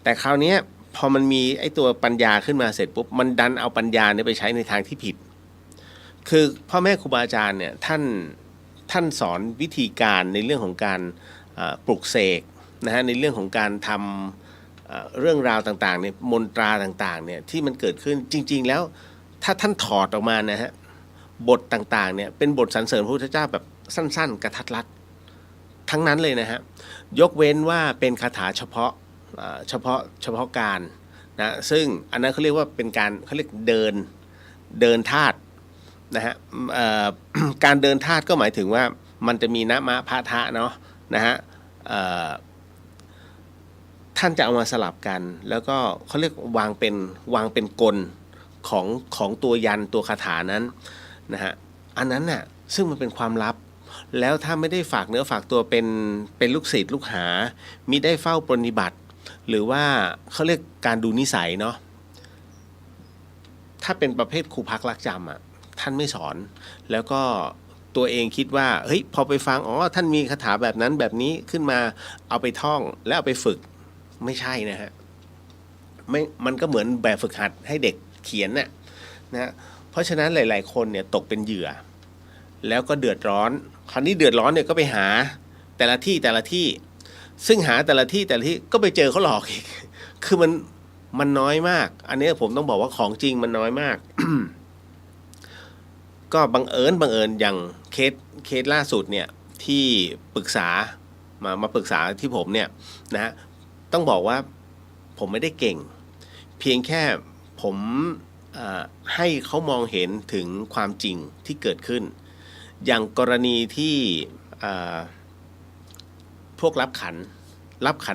แต่คราวนี้พอมันมีไอ้ตัวปัญญาขึ้นมาเสร็จปุ๊บมันดันเอาปัญญาเนี่ยไปใช้ในทางที่ผิดคือพ่อแม่ครูบาอาจารย์เนี่ยท่านสอนวิธีการในเรื่องของการปลุกเสกนะฮะในเรื่องของการทำเรื่องราวต่างๆเนี่ยมนตราต่างๆเนี่ยที่มันเกิดขึ้นจริงๆแล้วถ้าท่านถอดออกมานะฮะบทต่างๆเนี่ยเป็นบทสรรเสริญพระพุทธเจ้าแบบสั้นๆกระทัดรัดทั้งนั้นเลยนะฮะยกเว้นว่าเป็นคาถาเฉพาะการนะซึ่งอันนั้นเขาเรียกว่าเป็นการเขาเรียกเดินธาตุนะฮะการเดินธาตุก็หมายถึงว่ามันจะมีนะมะพะทะเนาะนะฮะท่านจะเอามาสลับกันแล้วก็เขาเรียกวางเป็นกลของตัวยันตัวคาถานั้นนะฮะอันนั้นน่ะซึ่งมันเป็นความลับแล้วถ้าไม่ได้ฝากเนื้อฝากตัวเป็นลูกศิษย์ลูกหามิได้เฝ้าปรนนิบัติหรือว่าเขาเรียกการดูนิสัยเนาะถ้าเป็นประเภทครูพักรักจำอ่ะท่านไม่สอนแล้วก็ตัวเองคิดว่าเฮ้ยพอไปฟังท่านมีคาถาแบบนั้นแบบนี้ขึ้นมาเอาไปท่องแล้วเอาไปฝึกไม่ใช่นะฮะไม่มันก็เหมือนแบบฝึกหัดให้เด็กเขียนน่ะนะเพราะฉะนั้นหลายๆคนเนี่ยตกเป็นเหยื่อแล้วก็เดือดร้อนคราวนี้เดือดร้อนเนี่ยก็ไปหาแต่ละที่ซึ่งหาแต่ละที่ก็ไปเจอเขาหลอกอีกคือมันน้อยมากอันนี้ผมต้องบอกว่าของจริงมันน้อยมาก ก็บังเอิญอย่างเคสล่าสุดเนี่ยที่ปรึกษามาปรึกษาที่ผมเนี่ยนะฮะต้องบอกว่าผมไม่ได้เก่งเพียงแค่ผมให้เขามองเห็นถึงความจริงที่เกิดขึ้นอย่างกรณีที่พวกรับขั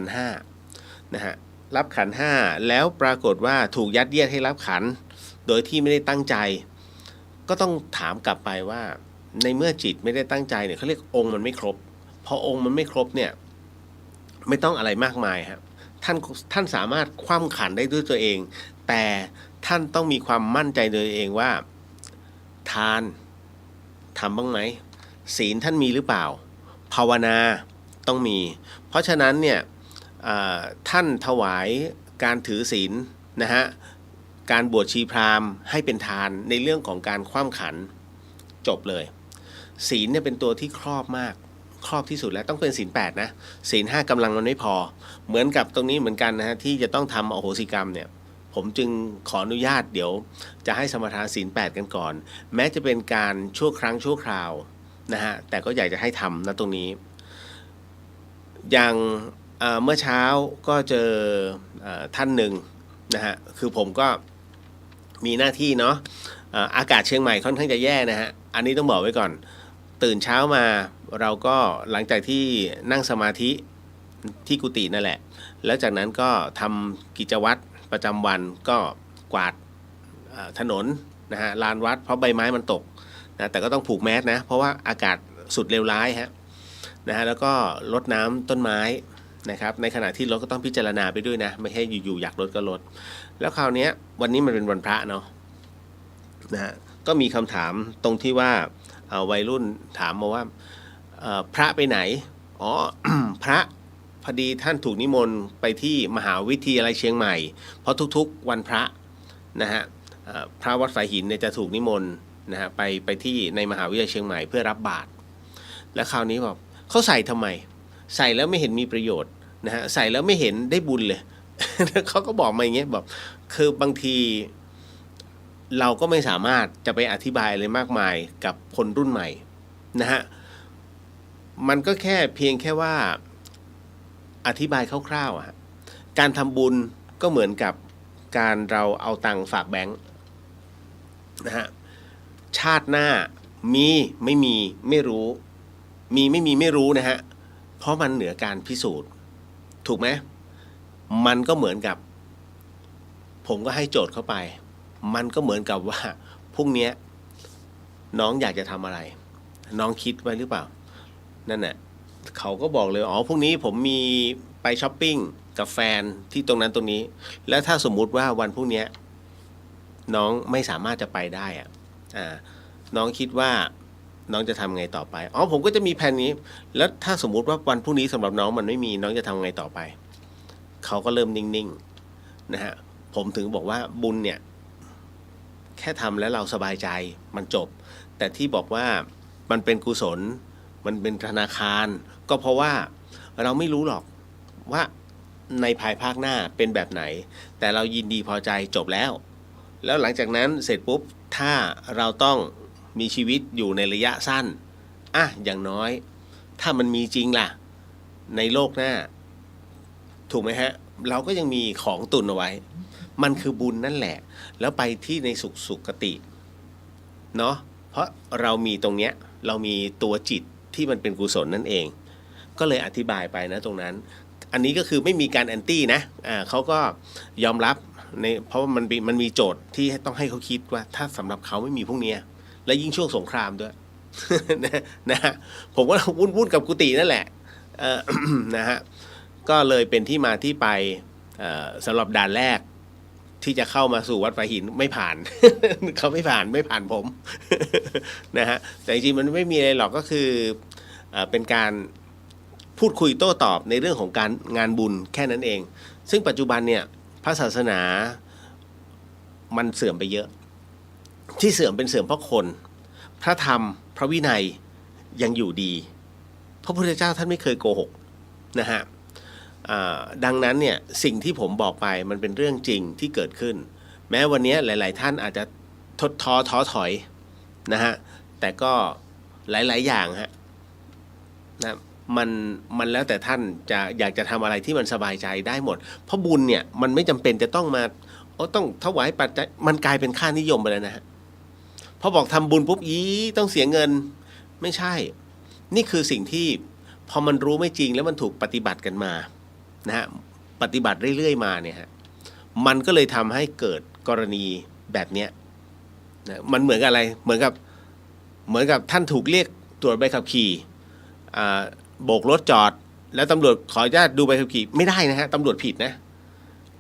นห้านะฮะรับขันห้าแล้วปรากฏว่าถูกยัดเยียดให้รับขันโดยที่ไม่ได้ตั้งใจก็ต้องถามกลับไปว่าในเมื่อจิตไม่ได้ตั้งใจเนี่ยเขาเรียกองค์มันไม่ครบพอองค์มันไม่ครบเนี่ยไม่ต้องอะไรมากมายครับท่านสามารถคว่ำขันได้ด้วยตัวเองแต่ท่านต้องมีความมั่นใจโดยตัวเองว่าทานทำบ้างไหมศีลท่านมีหรือเปล่าภาวนาต้องมีเพราะฉะนั้นเนี่ยท่านถวายการถือศีลนะฮะการบวชชีพราหมณ์ให้เป็นทานในเรื่องของการคว่ำขันจบเลยศีลเนี่ยเป็นตัวที่ครอบมากครอบที่สุดแล้วต้องเป็นศีล8นะศีล5กำลังมันไม่พอเหมือนกับตรงนี้เหมือนกันนะฮะที่จะต้องทำอโหสิกรรมเนี่ยผมจึงขออนุญาตเดี๋ยวจะให้สมทานศีล8กันก่อนแม้จะเป็นการชั่วครั้งชั่วคราวนะฮะแต่ก็อยากจะให้ทำนะตรงนี้อย่างเมื่อเช้าก็เจอท่านหนึ่งนะฮะคือผมก็มีหน้าที่เนาะอากาศเชียงใหม่ค่อนข้างจะแย่นะฮะอันนี้ต้องบอกไว้ก่อนตื่นเช้ามาเราก็หลังจากที่นั่งสมาธิที่กุฏินั่นแหละแล้วจากนั้นก็ทำกิจวัตรประจำวันก็กวาดถนนนะฮะลานวัดเพราะใบไม้มันตกนะแต่ก็ต้องผูกแมสนะเพราะว่าอากาศสุดเลวร้ายฮะนะฮะแล้วก็รดน้ำต้นไม้นะครับในขณะที่รถก็ต้องพิจารณาไปด้วยนะไม่ให้อยู่ๆอยากรถก็รถแล้วคราวนี้วันนี้มันเป็นวันพระเนาะนะฮะก็มีคำถามตรงที่ว่าวัยรุ่นถามมาว่าพระไปไหนพระพอดีท่านถูกนิมนต์ไปที่มหาวิทยาลัยเชียงใหม่เพราะทุกๆวันพระนะฮะพระวัดฝายหินเนี่ยจะถูกนิมนต์นะฮะไปที่ในมหาวิทยาลัยเชียงใหม่เพื่อรับบาตรและคราวนี้บอกเขาใส่ทำไมใส่แล้วไม่เห็นมีประโยชน์นะฮะใส่แล้วไม่เห็นได้บุญเลย เขาก็บอกมาอย่างเงี้ยบอกคือบางทีเราก็ไม่สามารถจะไปอธิบายอะไรมากมายกับคนรุ่นใหม่นะฮะมันก็แค่เพียงแค่ว่าอธิบายคร่าวๆการทำบุญก็เหมือนกับการเราเอาตังค์ฝากแบงค์นะฮะชาติหน้ามีไม่มีไม่รู้มีไม่มีไม่รู้นะฮะเพราะมันเหนือการพิสูจน์ถูกไหมมันก็เหมือนกับผมก็ให้โจทย์เข้าไปมันก็เหมือนกับว่าพรุ่งนี้น้องอยากจะทำอะไรน้องคิดไว้หรือเปล่านั่นแหละเขาก็บอกเลยพรุ่งนี้ผมมีไปช้อปปิ้งกับแฟนที่ตรงนั้นตรงนี้แล้วถ้าสมมุติว่าวันพรุ่งนี้น้องไม่สามารถจะไปได้น้องคิดว่าน้องจะทำไงต่อไปผมก็จะมีแผนนี้แล้วถ้าสมมุติว่าวันพรุ่งนี้สำหรับน้องมันไม่มีน้องจะทำไงต่อไป เขาก็เริ่มนิ่งๆนะฮะผมถึงบอกว่าบุญเนี่ยแค่ทำแล้วเราสบายใจมันจบแต่ที่บอกว่ามันเป็นกุศลมันเป็นธนาคารก็เพราะว่าเราไม่รู้หรอกว่าในภายภาคหน้าเป็นแบบไหนแต่เรายินดีพอใจจบแล้วหลังจากนั้นเสร็จปุ๊บถ้าเราต้องมีชีวิตอยู่ในระยะสั้นอย่างน้อยถ้ามันมีจริงล่ะในโลกหน้าถูกไหมฮะเราก็ยังมีของตุนเอาไว้มันคือบุญนั่นแหละแล้วไปที่ในสุขติเนาะเพราะเรามีตรงเนี้ยเรามีตัวจิตที่มันเป็นกุศลนั่นเองก็เลยอธิบายไปนะตรงนั้นอันนี้ก็คือไม่มีการแอนตี้นะเขาก็ยอมรับในเพราะว่ามันมีโจทย์ที่ต้องให้เขาคิดว่าถ้าสำหรับเขาไม่มีพวกเนี้ยและยิ่งช่วงสงครามด้วย นะฮะผมก็วุ่นกับกุฏินั่นแหละนะฮะก็เลยเป็นที่มาที่ไปสำหรับด่านแรกที่จะเข้ามาสู่วัดฝาหินไม่ผ่าน เขาไม่ผ่านผม นะฮะแต่จริงๆมันไม่มีอะไรหรอกก็คือเป็นการพูดคุยโต้ตอบในเรื่องของการงานบุญแค่นั้นเองซึ่งปัจจุบันเนี่ยพระศาสนามันเสื่อมไปเยอะที่เสื่อมเพราะคนพระธรรมพระวินัยยังอยู่ดีพระพุทธเจ้าท่านไม่เคยโกหกนะฮะดังนั้นเนี่ยสิ่งที่ผมบอกไปมันเป็นเรื่องจริงที่เกิดขึ้นแม้วันนี้หลายๆท่านอาจจะท้อถอยนะฮะแต่ก็หลายๆอย่างฮะนะมันแล้วแต่ท่านจะอยากจะทำอะไรที่มันสบายใจได้หมดเพราะบุญเนี่ยมันไม่จำเป็นจะต้องมาต้องถวายปัจจัยมันกลายเป็นค่านิยมไปแล้วนะฮะพอบอกทำบุญปุ๊บต้องเสียเงินไม่ใช่นี่คือสิ่งที่พอมันรู้ไม่จริงแล้วมันถูกปฏิบัติกันมานะฮะปฏิบัติเรื่อยๆมาเนี่ยฮะมันก็เลยทำให้เกิดกรณีแบบเนี้ยนะมันเหมือนกับอะไรเหมือนกับท่านถูกเรียกตรวจใบขับขี่โบกรถจอดแล้วตำรวจขออนุญาตดูใบขับขี่ไม่ได้นะฮะตำรวจผิดนะ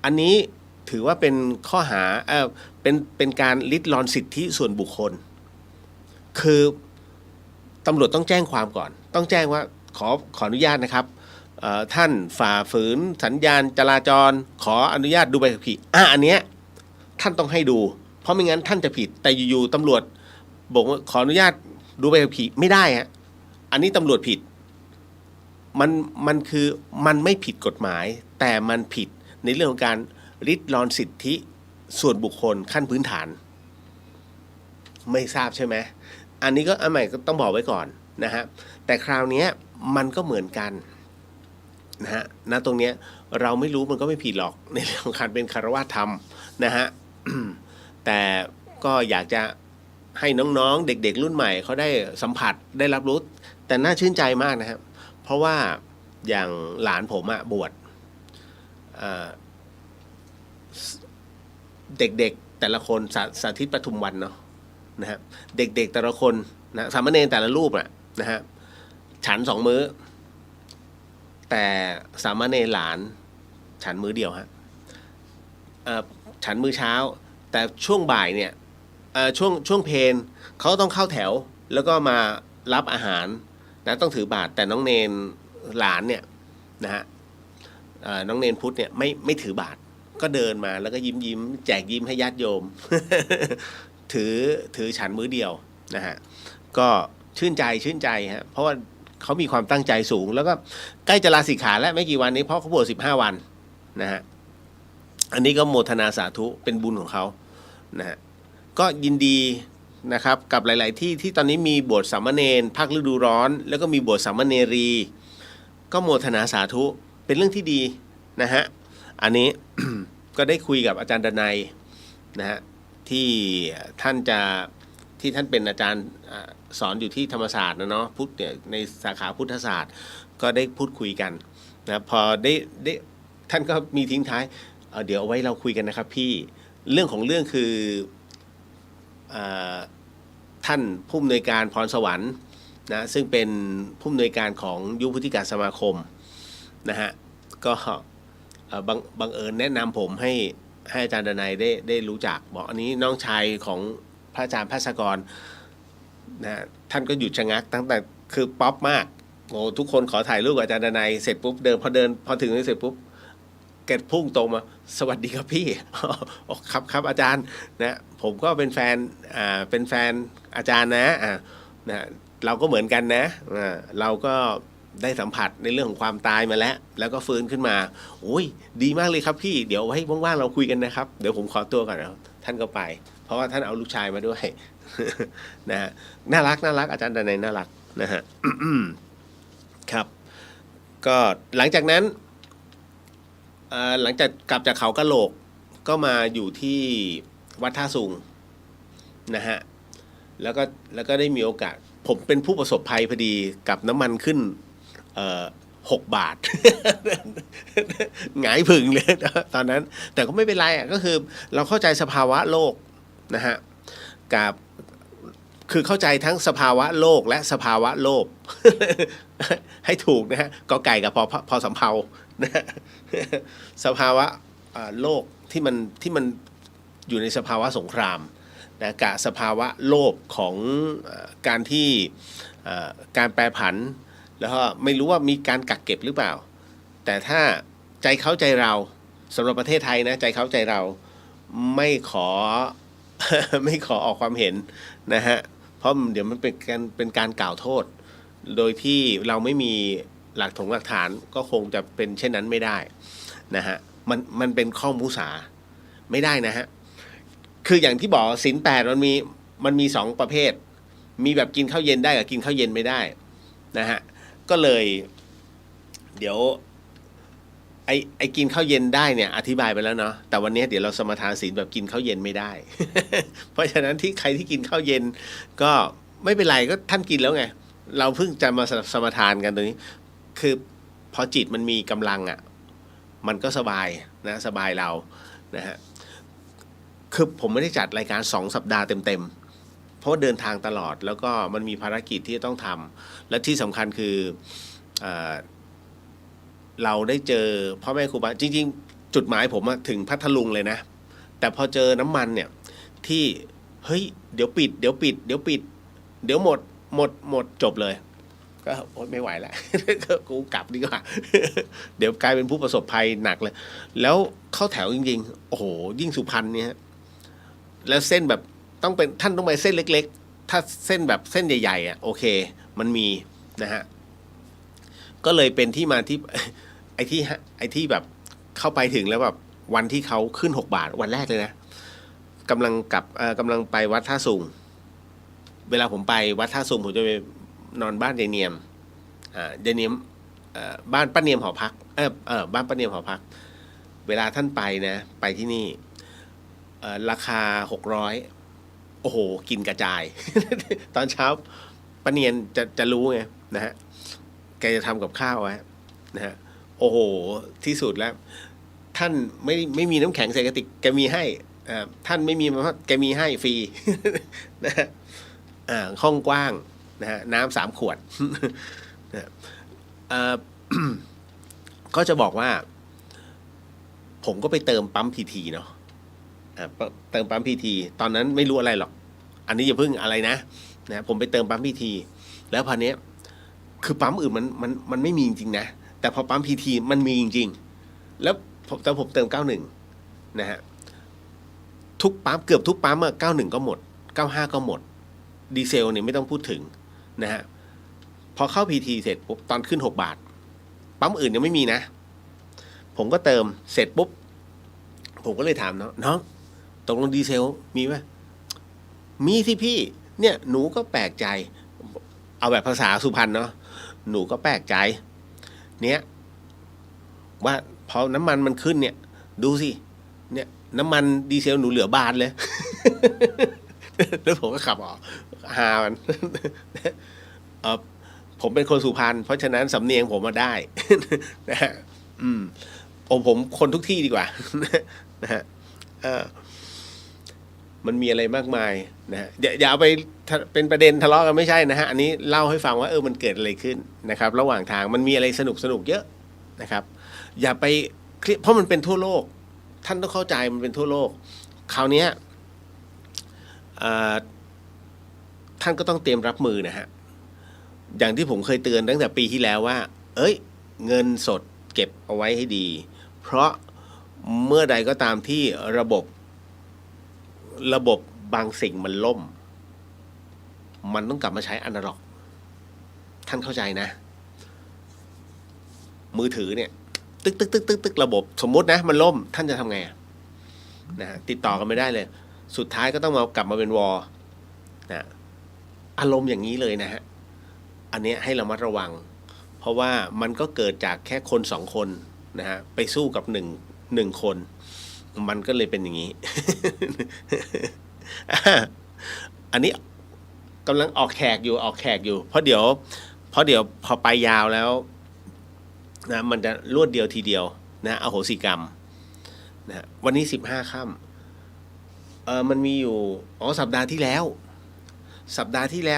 อันนี้ถือว่าเป็นข้อหาเป็นการลิดรอนสิทธิส่วนบุคคลคือตำรวจต้องแจ้งความก่อนต้องแจ้งว่าขออนุญาตนะครับท่านฝ่าฝืนสัญญาณจราจรขออนุญาตดูใบขับขี่อันเนี้ยท่านต้องให้ดูเพราะไม่งั้นท่านจะผิดแต่อยู่ๆตำรวจบอกว่าขออนุญาตดูใบขับขี่ไม่ได้ฮะอันนี้ตำรวจผิดมันคือมันไม่ผิดกฎหมายแต่มันผิดในเรื่องของการริดรอนสิทธิส่วนบุคคลขั้นพื้นฐานไม่ทราบใช่ไหมอันนี้ก็อันใหม่ก็ต้องบอกไว้ก่อนนะฮะแต่คราวนี้มันก็เหมือนกันนะฮะณตรงเนี้ยเราไม่รู้มันก็ไม่ผิดหรอกในเรื่องของการเป็นคฤหัสถ์ธรรมนะฮะ แต่ก็อยากจะให้น้องๆเด็กๆรุ่นใหม่เขาได้สัมผัสได้รับรู้แต่น่าชื่นใจมากนะครับเพราะว่าอย่างหลานผมบวชเด็กๆแต่ละคนสาธิตปทุมวันเนาะนะฮะเด็กๆแต่ละคนนะสามเณรแต่ละรูปนะฮะฉัน2 มื้อแต่สามเณรหลานฉันมื้อเดียวฮะฉันมื้อเช้าแต่ช่วงบ่ายเนี่ยช่วงเพลเขาต้องเข้าแถวแล้วก็มารับอาหารนะต้องถือบาตรแต่น้องเนรหลานเนี่ยนะฮะน้องเนรพุทธเนี่ยไม่ถือบาตรก็เดินมาแล้วก็ยิ้มแจกยิ้มให้ญาติโยม ถือฉันมื้อเดียวนะฮะก็ชื่นใจฮะเพราะว่าเขามีความตั้งใจสูงแล้วก็ใกล้จะลาสิกขาแล้วไม่กี่วันนี้เพราะเขาบวช15 วันนะฮะอันนี้ก็โมทนาสาธุเป็นบุญของเขานะฮะก็ยินดีนะครับกับหลายๆที่ตอนนี้มีบวชสามเณรภาคฤดูร้อนแล้วก็มีบวชสามเณรีก็โมทนาสาธุเป็นเรื่องที่ดีนะฮะอันนี้ ก็ได้คุยกับอาจารย์ดนัยนะฮะที่ท่านเป็นอาจารย์สอนอยู่ที่ธรรมศาสตร์นะเนาะพุทธเนี่ยในสาขาพุทธศาสตร์ก็ได้พูดคุยกันนะพอได้ท่านก็มีทิ้งท้ายเดี๋ยวเอาไว้เราคุยกันนะครับพี่เรื่องของเรื่องคือท่านผู้อำนวยการพรสวรรค์นะซึ่งเป็นผู้อำนวยการของยุวพุทธิกสมาคมนะฮะก็บังเอิญแนะนำผมให้อาจารย์ดนัยได้รู้จักบอกอันนี้น้องชายของพระอาจารย์ภาสกรนะท่านก็หยุดชะงักตั้งแต่คือป๊อปมากโอ้ทุกคนขอถ่ายรูปกับอาจารย์ดนัยเสร็จปุ๊บพอถึงเสร็จปุ๊บ แกพุ่งตรงมาสวัสดีครับพี่ อ๋อครับอาจารย์นะผมก็เป็นแฟนเป็นแฟนอาจารย์นะนะเราก็เหมือนกันนะเราก็ได้สัมผัสในเรื่องของความตายมาแล้วก็ฟื้นขึ้นมาโอ้ยดีมากเลยครับพี่เดี๋ยวให้ว่างๆเราคุยกันนะครับเดี๋ยวผมขอตัวก่อนนะท่านก็ไปเพราะว่าท่านเอาลูกชายมาด้วย นะฮะน่ารักอาจารย์ดนัยน่ารักนะฮะ ครับก็หลังจากนั้นหลังจากกลับจากเขากะโหลกก็มาอยู่ที่วัดท่าสุงนะฮะแล้วก็ได้มีโอกาสผมเป็นผู้ประสบภัยพอดีกับน้ำมันขึ้น6 บาท หงายผึ่งเลยตอนนั้น แต่ก็ไม่เป็นไรก็คือเราเข้าใจสภาวะโลกนะฮะกับคือเข้าใจทั้งสภาวะโลกและสภาวะโลภ ให้ถูกนะฮะกอไก่กับพอสำเภานะสภาวะโลกที่มันอยู่ในสภาวะสงครามนะกับสภาวะโลภของการที่การแปรผันแล้วก็ไม่รู้ว่ามีการกักเก็บหรือเปล่าแต่ถ้าใจเขาใจเราสำหรับประเทศไทยนะใจเขาใจเราไม่ขอ ไม่ขอออกความเห็นนะฮะเพราะเดี๋ยวมันเป็นการกล่าวโทษโดยที่เราไม่มีหลักฐานก็คงจะเป็นเช่นนั้นไม่ได้นะฮะมันเป็นข้อมุสาไม่ได้นะฮะคืออย่างที่บอกศีล 8มันมี2 ประเภทมีแบบกินข้าวเย็นได้กับกินข้าวเย็นไม่ได้นะฮะก็เลยเดี๋ยวไอ้กินข้าวเย็นได้เนี่ยอธิบายไปแล้วเนาะแต่วันนี้เดี๋ยวเราสมทานศีลแบบกินข้าวเย็นไม่ได้ เพราะฉะนั้นที่ใครที่กินข้าวเย็นก็ไม่เป็นไรก็ท่านกินแล้วไงเราเพิ่งจะมาสมทานกันตรงนี้คือพอจิตมันมีกำลังมันก็สบายนะสบายเรานะฮะคือผมไม่ได้จัดรายการ2 สัปดาห์เต็มๆเพราะเดินทางตลอดแล้วก็มันมีภารกิจที่ต้องทำและที่สำคัญคือเราได้เจอพ่อแม่ครูบาจริงๆจุดหมายผมถึงพัทลุงเลยนะแต่พอเจอน้ำมันเนี่ยที่เฮ้ยเดี๋ยวปิดเดี๋ยวหมดจบเลยก็โอ๊ยไม่ไหวแล้ว ก็กูกลับดีกว่า เดี๋ยวกลายเป็นผู้ประสบภัยหนักเลยแล้วเข้าแถวจริงๆโอ้โหยิ่งสุพรรณเนี่ยแล้วเส้นแบบท่านต้องไปเส้นเล็กๆถ้าเส้นแบบเส้นใหญ่ๆโอเคมันมีนะฮะก็เลยเป็นที่มาที่ ไอ้ที่แบบเข้าไปถึงแล้วแบบวันที่เขาขึ้น6 บาทวันแรกเลยนะกำลังไปวัดท่าสุงเวลาผมไปวัดท่าสุงผมจะไปนอนบ้านยายเนียมยายเนียมบ้านป้าเนียมหอพักบ้านป้าเนียมหอพักเวลาท่านไปนะไปที่นี่ราคา600โอ้โหกินกระจาย ตอนเช้าป้าเนียนจะรู้ไงนะฮะแกจะทำกับข้าวไว้นะฮะโอ้โหที่สุดแล้วท่านไม่มีน้ำแข็งใส่กระติกแกมีให้ท่านไม่มีมาแกมีให้ฟรี นะฮะห้องกว้างนะฮะน้ำ3 ขวด นะก็จะบอกว่าผมก็ไปเติมปั๊มพีทีเนาะเติมปั๊มพีทีตอนนั้นไม่รู้อะไรหรอกอันนี้อย่าเพิ่งอะไรนะผมไปเติมปั๊มพีทีแล้วพอเนี้ยคือปั๊มอื่นมันไม่มีจริงๆนะแต่พอปั๊มพีทีมันมีจริงๆแล้วผมเติม91นะฮะทุกปั๊มเกือบทุกปั๊ม91ก็หมด95ก็หมดดีเซลเนี่ยไม่ต้องพูดถึงนะฮะพอเข้าพีทีเสร็จปุ๊บตอนขึ้น6 บาทปั๊มอื่นยังไม่มีนะผมก็เติมเสร็จปุ๊บผมก็เลยถามน้องตกลงดีเซลมีไหมมีสิพี่เนี่ยหนูก็แปลกใจเอาแบบภาษาสุพรรณเนาะหนูก็แปลกใจเนี่ยว่าพอน้ำมันขึ้นเนี่ยดูสิเนี่ยน้ำมันดีเซลหนูเหลือบาทเลย แล้วผมก็ขับออกหามัน ผมเป็นคนสุพรรณเพราะฉะนั้นสำเนียงผมมาได้ นะฮะผมคนทุกที่ดีกว่า นะฮะมันมีอะไรมากมายนะฮะอย่าเอาไปเป็นประเด็นทะเลาะกันไม่ใช่นะฮะอันนี้เล่าให้ฟังว่ามันเกิดอะไรขึ้นนะครับระหว่างทางมันมีอะไรสนุกเยอะนะครับอย่าไปเครียดเพราะมันเป็นทั่วโลกท่านต้องเข้าใจมันเป็นทั่วโลกคราวนี้ท่านก็ต้องเตรียมรับมือนะฮะอย่างที่ผมเคยเตือนตั้งแต่ปีที่แล้วว่าเงินสดเก็บเอาไว้ให้ดีเพราะ เมื่อใดก็ตามที่ระบบบางสิ่งมันล่มมันต้องกลับมาใช้อนาล็อกท่านเข้าใจนะมือถือเนี่ยตึกระบบสมมุตินะมันล่มท่านจะทำไงนะฮะติดต่อกันไม่ได้เลยสุดท้ายก็ต้องกลับมาเป็นวอลนะอารมณ์อย่างนี้เลยนะฮะอันนี้ให้ระมัดระวังเพราะว่ามันก็เกิดจากแค่คนสองคนนะฮะไปสู้กับหนึ่งคนมันก็เลยเป็นอย่างนี้ อันนี้กำลังออกแขกอยู่เพราะเดี๋ยวพอไปยาวแล้วนะมันจะรวดเดียวทีเดียวนะอโหสิกรรมนะวันนี้15 ค่ำมันมีอยู่สัปดาห์ที่แล้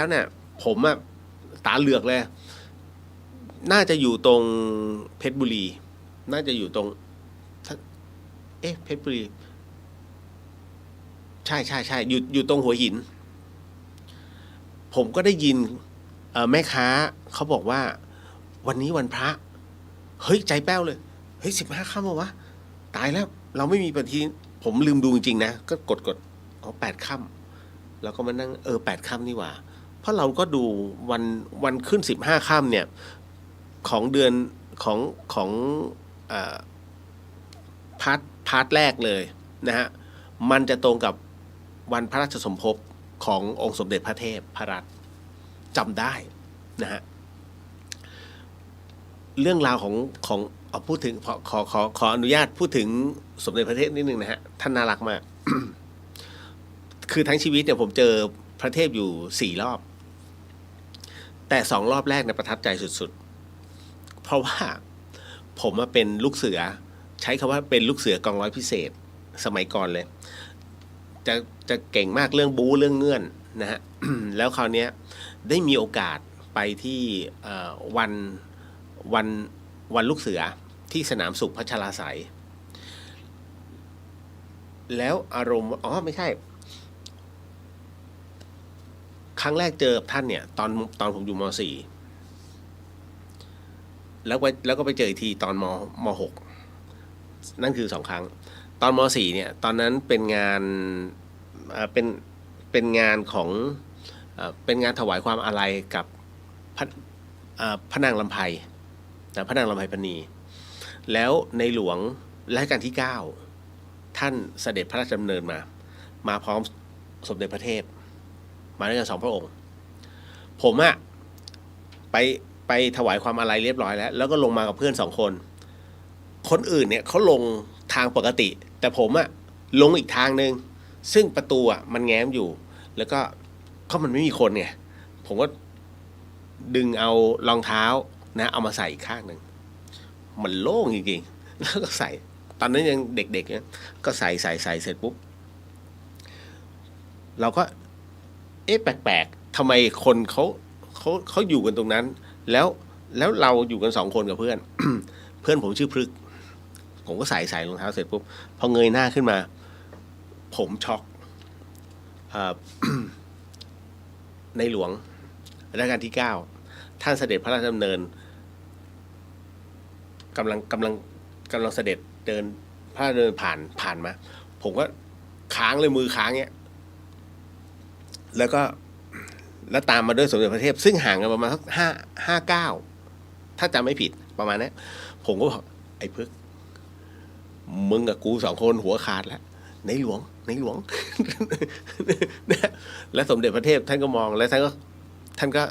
วเนี่ยผมตาเหลือกเลยน่าจะอยู่ตรงเพชรบุรีน่าจะอยู่ตรงเพชรบุรีใช่อยู่ตรงหัวหินผมก็ได้ยินแม่ค้าเขาบอกว่าวันนี้วันพระเฮ้ยใจแป้วเลยเฮ้ย15 ค่ำเหรอวะตายแล้วเราไม่มีปฏิทินผมลืมดูจริงๆนะก็กด8 ค่ำแล้วก็มานั่ง8 ค่ำนี่หว่าเพราะเราก็ดูวันขึ้น15 ค่ำเนี่ยของเดือนของพาร์ทแรกเลยนะฮะมันจะตรงกับวันพระราชสมภพขององค์สมเด็จพระเทพพรัตน์จำได้นะฮะเรื่องราวของพูดถึงขออนุญาตพูดถึงสมเด็จพระเทพนิดนึงนะฮะท่านน่ารักมาก คือทั้งชีวิตเนี่ยผมเจอพระเทพอยู่4 รอบแต่2 รอบแรกเนี่ยประทับใจสุดๆเพราะว่าผมเป็นลูกเสือใช้คำว่าเป็นลูกเสือกองร้อยพิเศษสมัยก่อนเลยจะเก่งมากเรื่องบู๊เรื่องเงื่อนนะฮะ แล้วคราวนี้ได้มีโอกาสไปที่วันลูกเสือที่สนามสุขพัชราไสยแล้วอารมณ์ไม่ใช่ครั้งแรกเจอท่านเนี่ยตอนผมอยู่ม.4 แล้วก็ไปเจออีกทีตอนม.6 นั่นคือ2 ครั้งตอนม.4 เนี่ยตอนนั้นเป็นงานเป็นงานของเป็นงานถวายความอาลัยกับพระนางลำไพแต่พระนางลำไพพณีแล้วในหลวงรัชกาลที่9ท่านเสด็จพระราชดำเนินมาพร้อมสมเด็จพระเทพมาด้วยกัน2 พระองค์ผมไปถวายความอาลัยเรียบร้อยแล้วก็ลงมากับเพื่อน2 คนอื่นเนี่ยเขาลงทางปกติแต่ผมลงอีกทางนึงซึ่งประตูมันแง้มอยู่แล้วก็มันไม่มีคนไงผมก็ดึงเอารองเท้านะเอามาใส่อีกข้างหนึ่งมันโล่งจริงๆแล้วก็ใส่ตอนนั้นยังเด็กๆเนี่ยก็ใส่เสร็จปุ๊บเราก็แปลกๆทำไมคนเขาอยู่กันตรงนั้นแล้วเราอยู่กัน2 คนกับเพื่อน เพื่อนผมชื่อพฤกษ์ผมก็ใส่รองเท้าเสร็จปุ๊บพอเงยหน้าขึ้นมาผมช็อกในหลวงรัชกาลที่9ท่านเสด็จพระราชดำเนินกำลังเสด็จเดินพระราชดำเนินผ่านมาผมก็ค้างเลยมือค้างเงี้ยแล้วตามมาด้วยสมเด็จพระเทพซึ่งห่างกันประมาณสัก5-9ถ้าจำไม่ผิดประมาณนี้ผมก็บอกไอ้พึกมึงกับกู2 คนหัวขาดแล้วในหลวง และสมเด็จพระเทพท่านก็มองแล้วท่านก็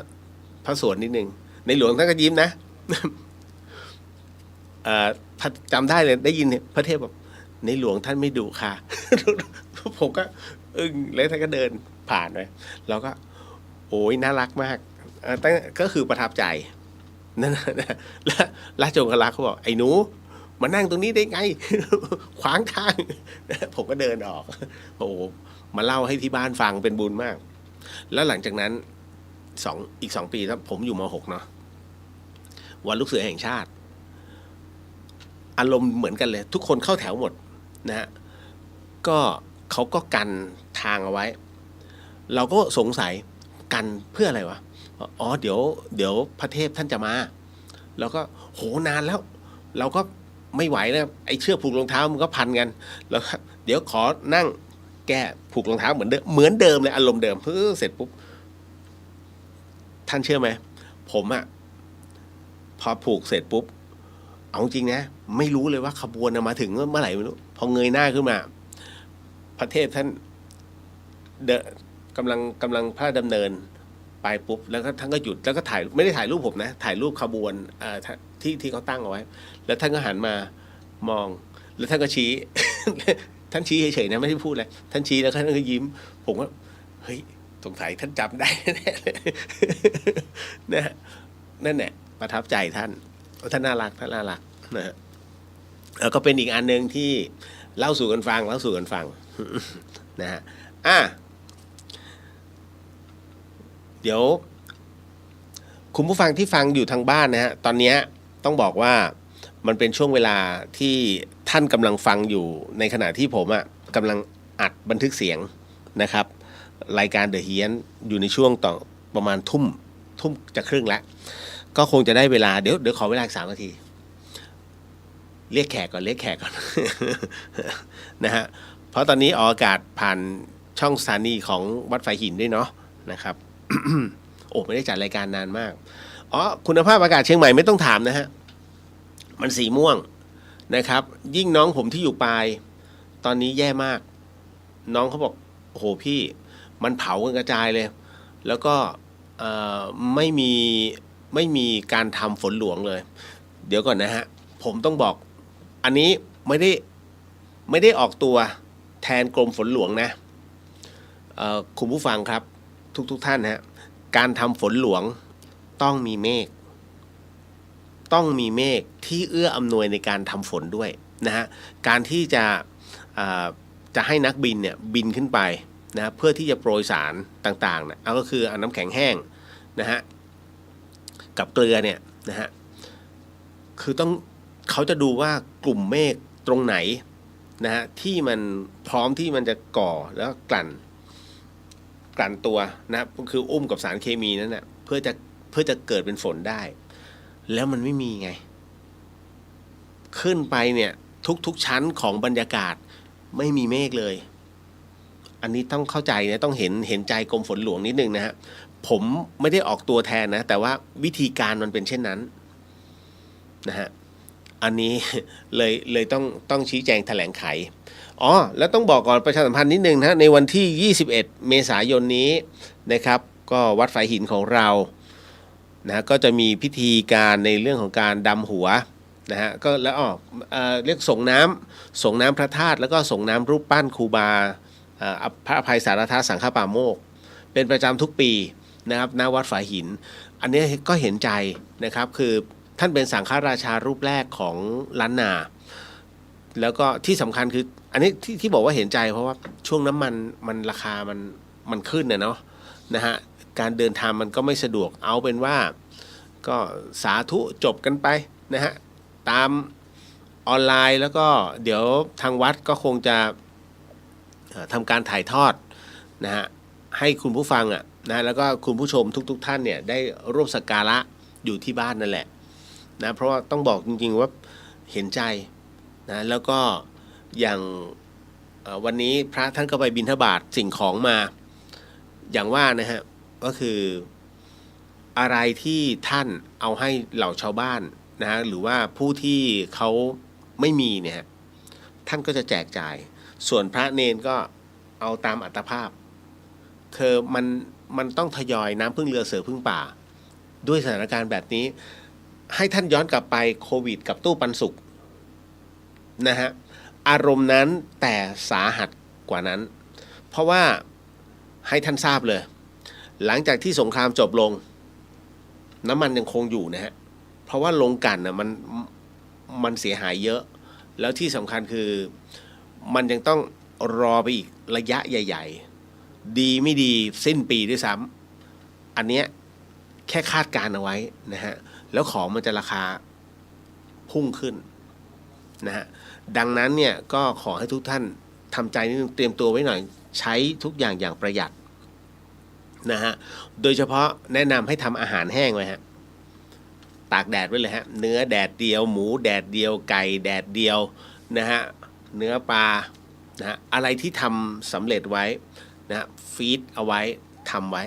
พระสวดนิดนึงในหลวงท่านก็ยิ้มนะ จำได้เลยได้ยินเนี่ยพระเทพแบบในหลวงท่านไม่ดุค่ะ ผมก็แล้วท่านก็เดินผ่านไปเราก็โอ้ยน่ารักมากก็คือประทับใจนั่นนะแล้วราชองครักษ์เขาบอกไอ้หนูมานั่งตรงนี้ได้ไง ขวางทาง ผมก็เดินออกโอ้มาเล่าให้ที่บ้านฟังเป็นบุญมากแล้วหลังจากนั้นอีก 2 ปีครับผมอยู่ม.6 เนาะวันลูกเสือแห่งชาติอารมณ์เหมือนกันเลยทุกคนเข้าแถวหมดนะฮะก็เขาก็กันทางเอาไว้เราก็สงสัยกันเพื่ออะไรวะเดี๋ยวพระเทพท่านจะมาแล้วก็โหนานแล้วเราก็ ไม่ไหวแล้วไอ้เชือกผูกรองเท้ามันก็พันกันแล้วเดี๋ยวขอนั่งแก้ผูกรองเท้าเหมือนเดิมเลยอารมณ์เดิมเสร็จปุ๊บท่านเชื่อไหมผมพอผูกเสร็จปุ๊บเอาจริงนะไม่รู้เลยว่าขบวนมาถึงเมื่อไหร่ไม่รู้พอเงยหน้าขึ้นมาพระเทพท่านกำลังพระดำเนินไปปุ๊บแล้วก็ท่านก็หยุดแล้วก็ถ่ายไม่ได้ถ่ายรูปผมนะถ่ายรูปขบวนที่เขาตั้งเอาไว้แล้วท่านก็หันมามองแล้วท่านก็ชี้ ท่านชี้เฉยๆนะไม่ได้พูดอะไรท่านชี้แล้วท่านก็ยิ้มผมว่าเฮ้ยสงสัยท่านจำได้แน่เลย นะนั่นแหละประทับใจท่านน่ารักนะฮะแล้วก็เป็นอีกอันหนึ่งที่เล่าสู่กันฟังนะฮะเดี๋ยวคุณผู้ฟังที่ฟังอยู่ทางบ้านนะฮะตอนนี้ต้องบอกว่ามันเป็นช่วงเวลาที่ท่านกำลังฟังอยู่ในขณะที่ผมกำลังอัดบันทึกเสียงนะครับรายการเดอะเฮียนอยู่ในช่วงต่อประมาณทุ่มจะครึ่งแล้วก็คงจะได้เวลาเดี๋ยวขอเวลา3 นาทีเรียกแขกก่อน นะฮะเพราะตอนนี้ออกอากาศผ่านช่องสถานีของวัดไฟหินด้วยเนาะนะครับ โอ้ไม่ได้จัดรายการนานมากคุณภาพอากาศเชียงใหม่ไม่ต้องถามนะฮะมันสีม่วงนะครับยิ่งน้องผมที่อยู่ปลายตอนนี้แย่มากน้องเขาบอกโอ้โหพี่มันเผากันกระจายเลยแล้วก็ไม่มีการทำฝนหลวงเลยเดี๋ยวก่อนนะฮะผมต้องบอกอันนี้ไม่ได้ออกตัวแทนกรมฝนหลวงนะคุณผู้ฟังครับทุกท่านฮะการทำฝนหลวงต้องมีเมฆที่เอื้ออำนวยในการทำฝนด้วยนะฮะการที่จะให้นักบินเนี่ยบินขึ้นไปนะเพื่อที่จะโปรยสารต่างๆนะก็คือเอาน้ำแข็งแห้งนะฮะกับเกลือเนี่ยนะฮะคือเขาจะดูว่ากลุ่มเมฆตรงไหนนะฮะที่มันพร้อมที่มันจะก่อแล้วกลั่นตัวนะคืออุ้มกับสารเคมีนั้นนะเพื่อจะเกิดเป็นฝนได้แล้วมันไม่มีไงขึ้นไปเนี่ยทุกชั้นของบรรยากาศไม่มีเมฆเลยอันนี้ต้องเข้าใจนะต้องเห็นใจกรมฝนหลวงนิดนึงนะฮะผมไม่ได้ออกตัวแทนนะแต่ว่าวิธีการมันเป็นเช่นนั้นนะฮะอันนี้เลยต้องชี้แจงแถลงไขแล้วต้องบอกก่อนประชาสัมพันธ์นิดนึงนะในวันที่21เมษายนนี้นะครับก็วัดฝายหินของเรานะก็จะมีพิธีการในเรื่องของการดำหัวนะฮะก็แล้วเรียกส่งน้ำพระธาตุแล้วก็ส่งน้ำรูปปั้นครูบาพระอภัยสารทสังฆปาโมกข์เป็นประจำทุกปีนะครับณวัดฝายหินอันนี้ก็เห็นใจนะครับคือท่านเป็นสังฆราชารูปแรกของล้านนาแล้วก็ที่สำคัญคืออันนี้ที่บอกว่าเห็นใจเพราะว่าช่วงน้ำมันราคามันขึ้นนะฮะการเดินทางมันก็ไม่สะดวกเอาเป็นว่าก็สาธุจบกันไปนะฮะตามออนไลน์แล้วก็เดี๋ยวทางวัดก็คงจะทำการถ่ายทอดนะฮะให้คุณผู้ฟังนะแล้วก็คุณผู้ชมทุกท่านเนี่ยได้ร่วมสักการะอยู่ที่บ้านนั่นแหละนะเพราะว่าต้องบอกจริงๆว่าเห็นใจนะแล้วก็อย่างวันนี้พระท่านก็ไปบิณฑบาตสิ่งของมาอย่างว่านะฮะก็คืออะไรที่ท่านเอาให้เหล่าชาวบ้านนะฮะหรือว่าผู้ที่เขาไม่มีเนี่ยท่านก็จะแจกจ่ายส่วนพระเนนก็เอาตามอัตภาพคือมันต้องทยอยน้ำพึ่งเรือเสือพึ่งป่าด้วยสถานการณ์แบบนี้ให้ท่านย้อนกลับไปโควิดกับตู้ปันสุกนะฮะอารมณ์นั้นแต่สาหัสกว่านั้นเพราะว่าให้ท่านทราบเลยหลังจากที่สงครามจบลงน้ำมันยังคงอยู่นะฮะเพราะว่าโรงกลั่นนะมันเสียหายเยอะแล้วที่สำคัญคือมันยังต้องรอไปอีกระยะใหญ่ๆดีไม่ดีสิ้นปีด้วยซ้ำอันเนี้ยแค่คาดการเอาไว้นะฮะแล้วของมันจะราคาพุ่งขึ้นนะฮะดังนั้นเนี่ยก็ขอให้ทุกท่านทำใจนิดนึงเตรียมตัวไว้หน่อยใช้ทุกอย่างประหยัดนะฮะโดยเฉพาะแนะนำให้ทำอาหารแห้งไว้ฮะ ตากแดดไว้เลยฮะเนื้อแดดเดียวหมูแดดเดียวไก่แดดเดียวนะฮะเนื้อปลานะฮะอะไรที่ทำสำเร็จไว้นะฟีดเอาไว้ทำไว้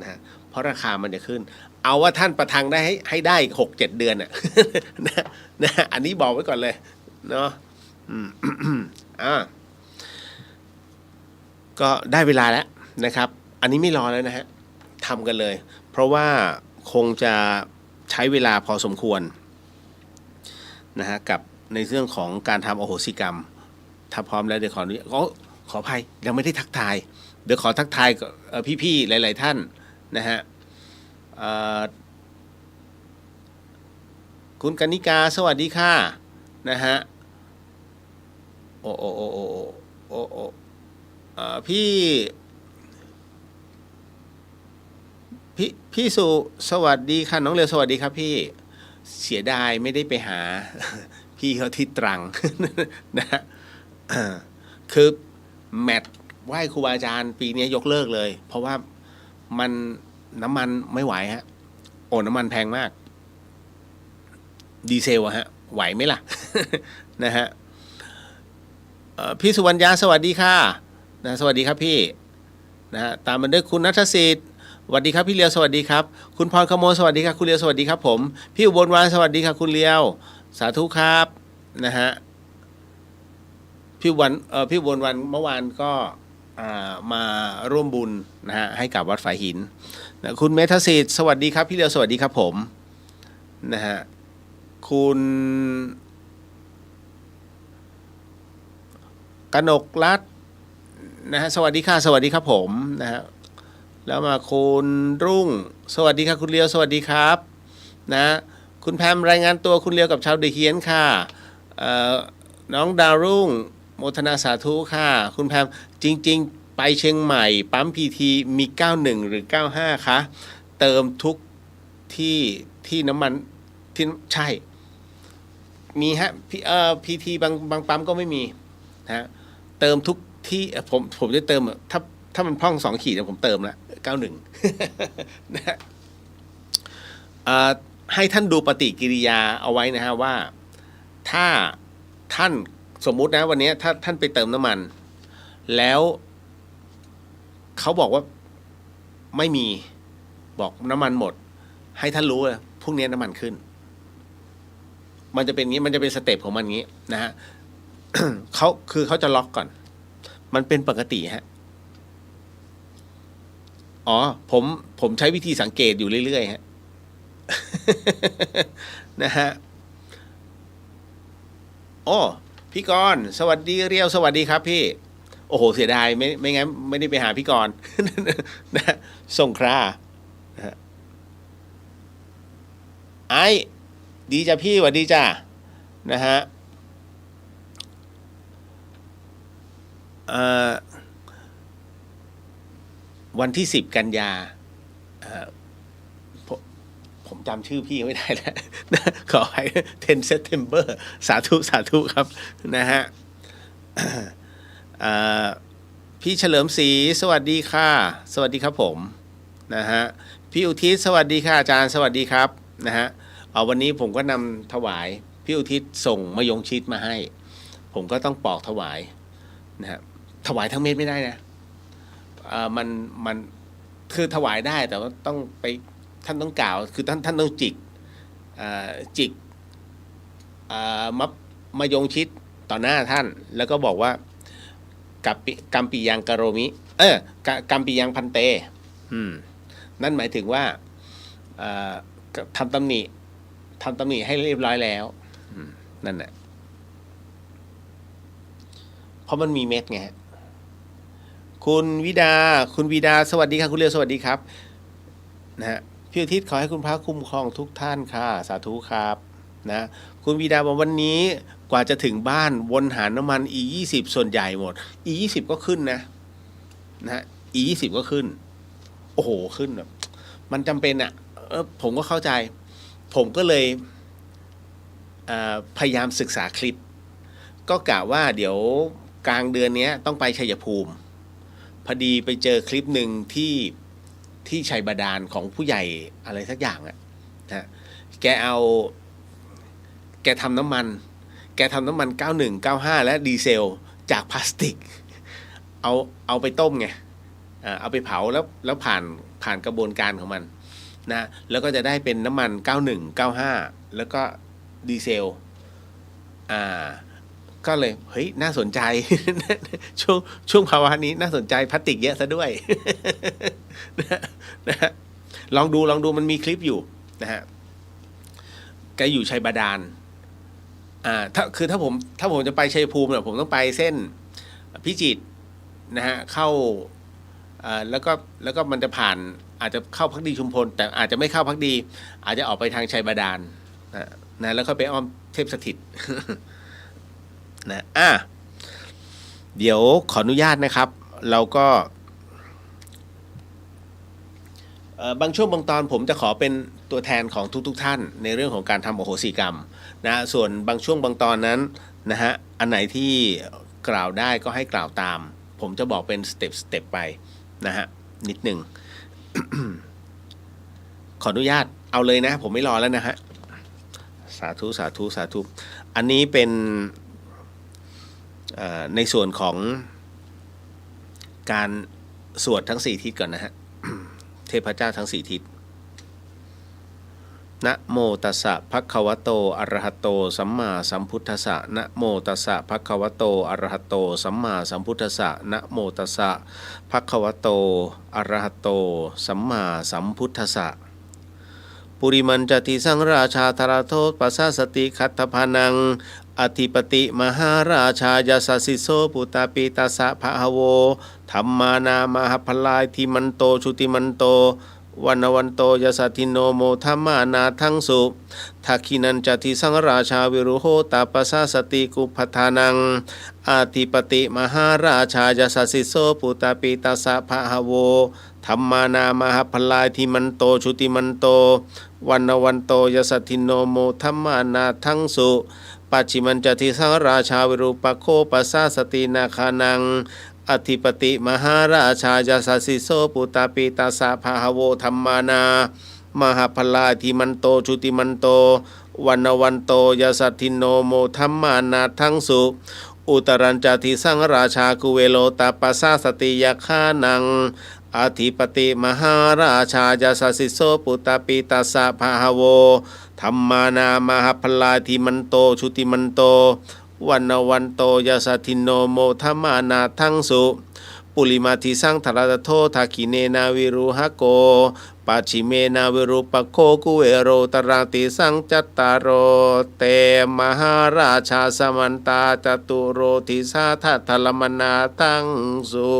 นะเพราะราคามันจะขึ้นเอาว่าท่านประทังได้ให้ได้6-7 เดือนอ่ะ นะอันนี้บอกไว้ก่อนเลยเนาะก็ได้เวลาแล้วนะครับอันนี้ไม่รอแล้วนะฮะทำกันเลยเพราะว่าคงจะใช้เวลาพอสมควรนะฮะกับในเรื่องของการทำอโหสิกรรมถ้าพร้อมแล้วเดี๋ยวขออนุญาตขออภัยยังไม่ได้ทักทายเดี๋ยวขอทักทายพี่ๆหลายๆท่านนะฮะคุณกนิกาสวัสดีค่ะนะฮะพี่สุสวัสดีค่ะน้องเรียวสวัสดีครับพี่เสียดายไม่ได้ไปหาพี่เขาที่ตรังนะฮะคือแมทไหว้ครูบาอาจารย์ปีนี้ยกเลิกเลยเพราะว่ามันน้ำมันไม่ไหวฮะน้ำมันแพงมากดีเซลอะฮะไหวไหมล่ะ นะฮะพี่สุวรรณยาสวัสดีค่ะนะสวัสดีครับพี่นะฮะตามมาด้วยคุณณัฐสิทธิ์สวัสดีครับพี่เลียวสวัสดีครับคุณพรขโมยสวัสดีครับคุณเลียวสวัสดีครับผมพี่อุบลวานสวัสดีครับคุณเลียวสาธุครับนะฮะพี่อุบลวันเมื่อวานก็มาร่วมบุญนะฮะให้กับวัดฝายหินนะคุณเมธสิทธิ์สวัสดีครับพี่เลียวสวัสดีครับผมนะฮะคุณกนกรัตน์นะฮะสวัสดีค่ะสวัสดีครับผมนะฮะแล้วมาคุณรุ่งสวัสดีค่ะคุณเลียวสวัสดีครับนะคุณแพมรายงานตัวคุณเลียวกับชาวเดอะเฮียนค่ะน้องดาวรุ่งโมทนาสาธุค่ะคุณแพมจริงๆไปเชียงใหม่ปั๊มพีทีมี91หรือ95คะเติมทุกที่น้ำมันที่ใช่มีฮะพีทีบางปั๊มก็ไม่มีนะเติมทุกที่ผมจะเติมถ้ามันพร่อง2 ขีดผมเติมละ91นะให้ท่านดูปฏิกิริยาเอาไว้นะฮะว่าถ้าท่านสมมุตินะวันนี้ถ้าท่านไปเติมน้ำมันแล้วเขาบอกว่าไม่มีบอกน้ำมันหมดให้ท่านรู้ว่าพรุ่งนี้น้ำมันขึ้นมันจะเป็นงี้มันจะเป็นสเต็ปของมันงี้นะฮะ เขาจะล็อกก่อนมันเป็นปกติฮะผมใช้วิธีสังเกตอยู่เรื่อยๆฮะ นะฮะพี่กรณ์สวัสดีเรียวสวัสดีครับพี่โอ้โหเสียดายไม่งั้นไม่ได้ไปหาพี่กรณ์ นะส่งครานะไอ้ดีจ้ะพี่สวัสดีจ้ะนะฮะวันที่10 กันยาผมจำชื่อพี่ไม่ได้แล้วนะขอให้10 September สาธุครับนะฮะพี่เฉลิมศรีสวัสดีค่ะสวัสดีครับผมนะฮะพี่อุทิศสวัสดีค่ะอาจารย์สวัสดีครับนะฮะวันนี้ผมก็นำถวายพี่อุทิศส่งมะยงชิดมาให้ผมก็ต้องปอกถวายนะฮะถวายทั้งเม็ดไม่ได้นะมันคือถวายได้แต่ว่าต้องไปท่านต้องกล่าวคือท่านต้องจิกมะยงชิดต่อหน้าท่านแล้วก็บอกว่ากัมปิยังกโรมิกัมปิยังพันเตนั่นหมายถึงว่าทำตำหนิให้เรียบร้อยแล้วนั่นแหละเพราะมันมีเม็ดไงคุณวีดาสวัสดีค่ะคุณเลียวสวัสดีครับนะฮะพี่อาทิตย์ขอให้คุณพระคุ้มครองทุกท่านค่ะสาธุครับนะคุณวีดาบอกวันนี้กว่าจะถึงบ้านวนหาน้ำมัน E20 ส่วนใหญ่หมด E20 ก็ขึ้นนะ E20 ก็ขึ้นโอ้โหขึ้นแบบมันจำเป็นอ่ะผมก็เข้าใจผมก็เลยพยายามศึกษาคลิปก็กะว่าเดี๋ยวกลางเดือนนี้ต้องไปชัยภูมิพอดีไปเจอคลิปหนึ่งที่ชัยบาดาลของผู้ใหญ่อะไรสักอย่างนะ แกทำน้ำมัน91 95และดีเซลจากพลาสติกเอาไปต้มไงเอาไปเผาแล้วผ่านกระบวนการของมันนะแล้วก็จะได้เป็นน้ำมัน91 95แล้วก็ดีเซลก็เลยเฮ้ยน่าสนใจ ช่วงภาวะนี้น่าสนใจพลาสติกเยอะซะด้วย นะลองดูมันมีคลิปอยู่นะฮะแกอยู่ชัยบาดาลถ้าผมจะไปชัยภูมิเนี่ยผมต้องไปเส้นพิจิตรนะฮะเข้าแล้วก็มันจะผ่านอาจจะเข้าภักดีชุมพลแต่อาจจะไม่เข้าภักดี อาจจะออกไปทางชัยบาดาลนะแล้วก็ไปอ้อมเทพสถิต นะเดี๋ยวขออนุญาตนะครับเราก็บางช่วงบางตอนผมจะขอเป็นตัวแทนของทุกท่านในเรื่องของการทำอโหสิกรรมนะส่วนบางช่วงบางตอนนั้นนะฮะอันไหนที่กล่าวได้ก็ให้กล่าวตามผมจะบอกเป็นสเต็ปไปนะฮะนิดหนึ่ง ขออนุญาตเอาเลยนะผมไม่รอแล้วนะฮะสาธุอันนี้เป็นในส่วนของการสวดทั้ง4ทิศก่อนนะฮะ เทพเจ้าทั้ง4ทิศนะโมตัสสะภะคะวะโตอะระหะโตสัมมาสัมพุทธัสสะนะโมตัสสะภะคะวะโตอะระหะโตสัมมาสัมพุทธัสสะนะโมตัสสะภะคะวะโตอะระหะโตสัมมาสัมพุทธัสสะปุริมันจติสังราชาธารโทปัสสสติคัตถพานังอธิปติมหาราชายาสสิโสปุตตาปิตัสสะภะหะโวธัมมานามหพลายทิมันโตชุติมันโตวันโตยสัทธิโนโมธัมมานาทังสุทักขินันจติสังราชาวิรุโหตาปัสสสติกุปทานังอาธิปติมหาราชายาสสิโสปุตตาปิตัสสะภะหะโวธัมมานามหพลายทิมันโตชุติมันโตวันโตยสัทธิโนโมธัมมานาทังสุปัจฉิมันจติสังราชาวิรูปโคปัสสสตินาคานังอธิปติมหาราชายาสสิโสปุตตาปิตัสสะภะหะโวธัมมานามหพลาทิมันโตชุติมันโตวันโตยสัทธิโนโมธัมมานาทังสุอุตรัญจติสังราชากุเวโลตาปัสสสติยคานังอธิปติมหาราชายาสสิโสปุตตาปิตัสสะภะหะโวธัมมานามหพลาทิมันโตชุติมันโตวันโตยสัทธิโนโมธัมมานาทังสุปุริมาทิสังธารโททักขิเนนาวิรุหโกปัจฉิเมนาวิรุปโคกุเวโรตรังติสังจัตตารโรเตมหาราชาสมันตาจตุโรทิสาทัทลมนาทังสุ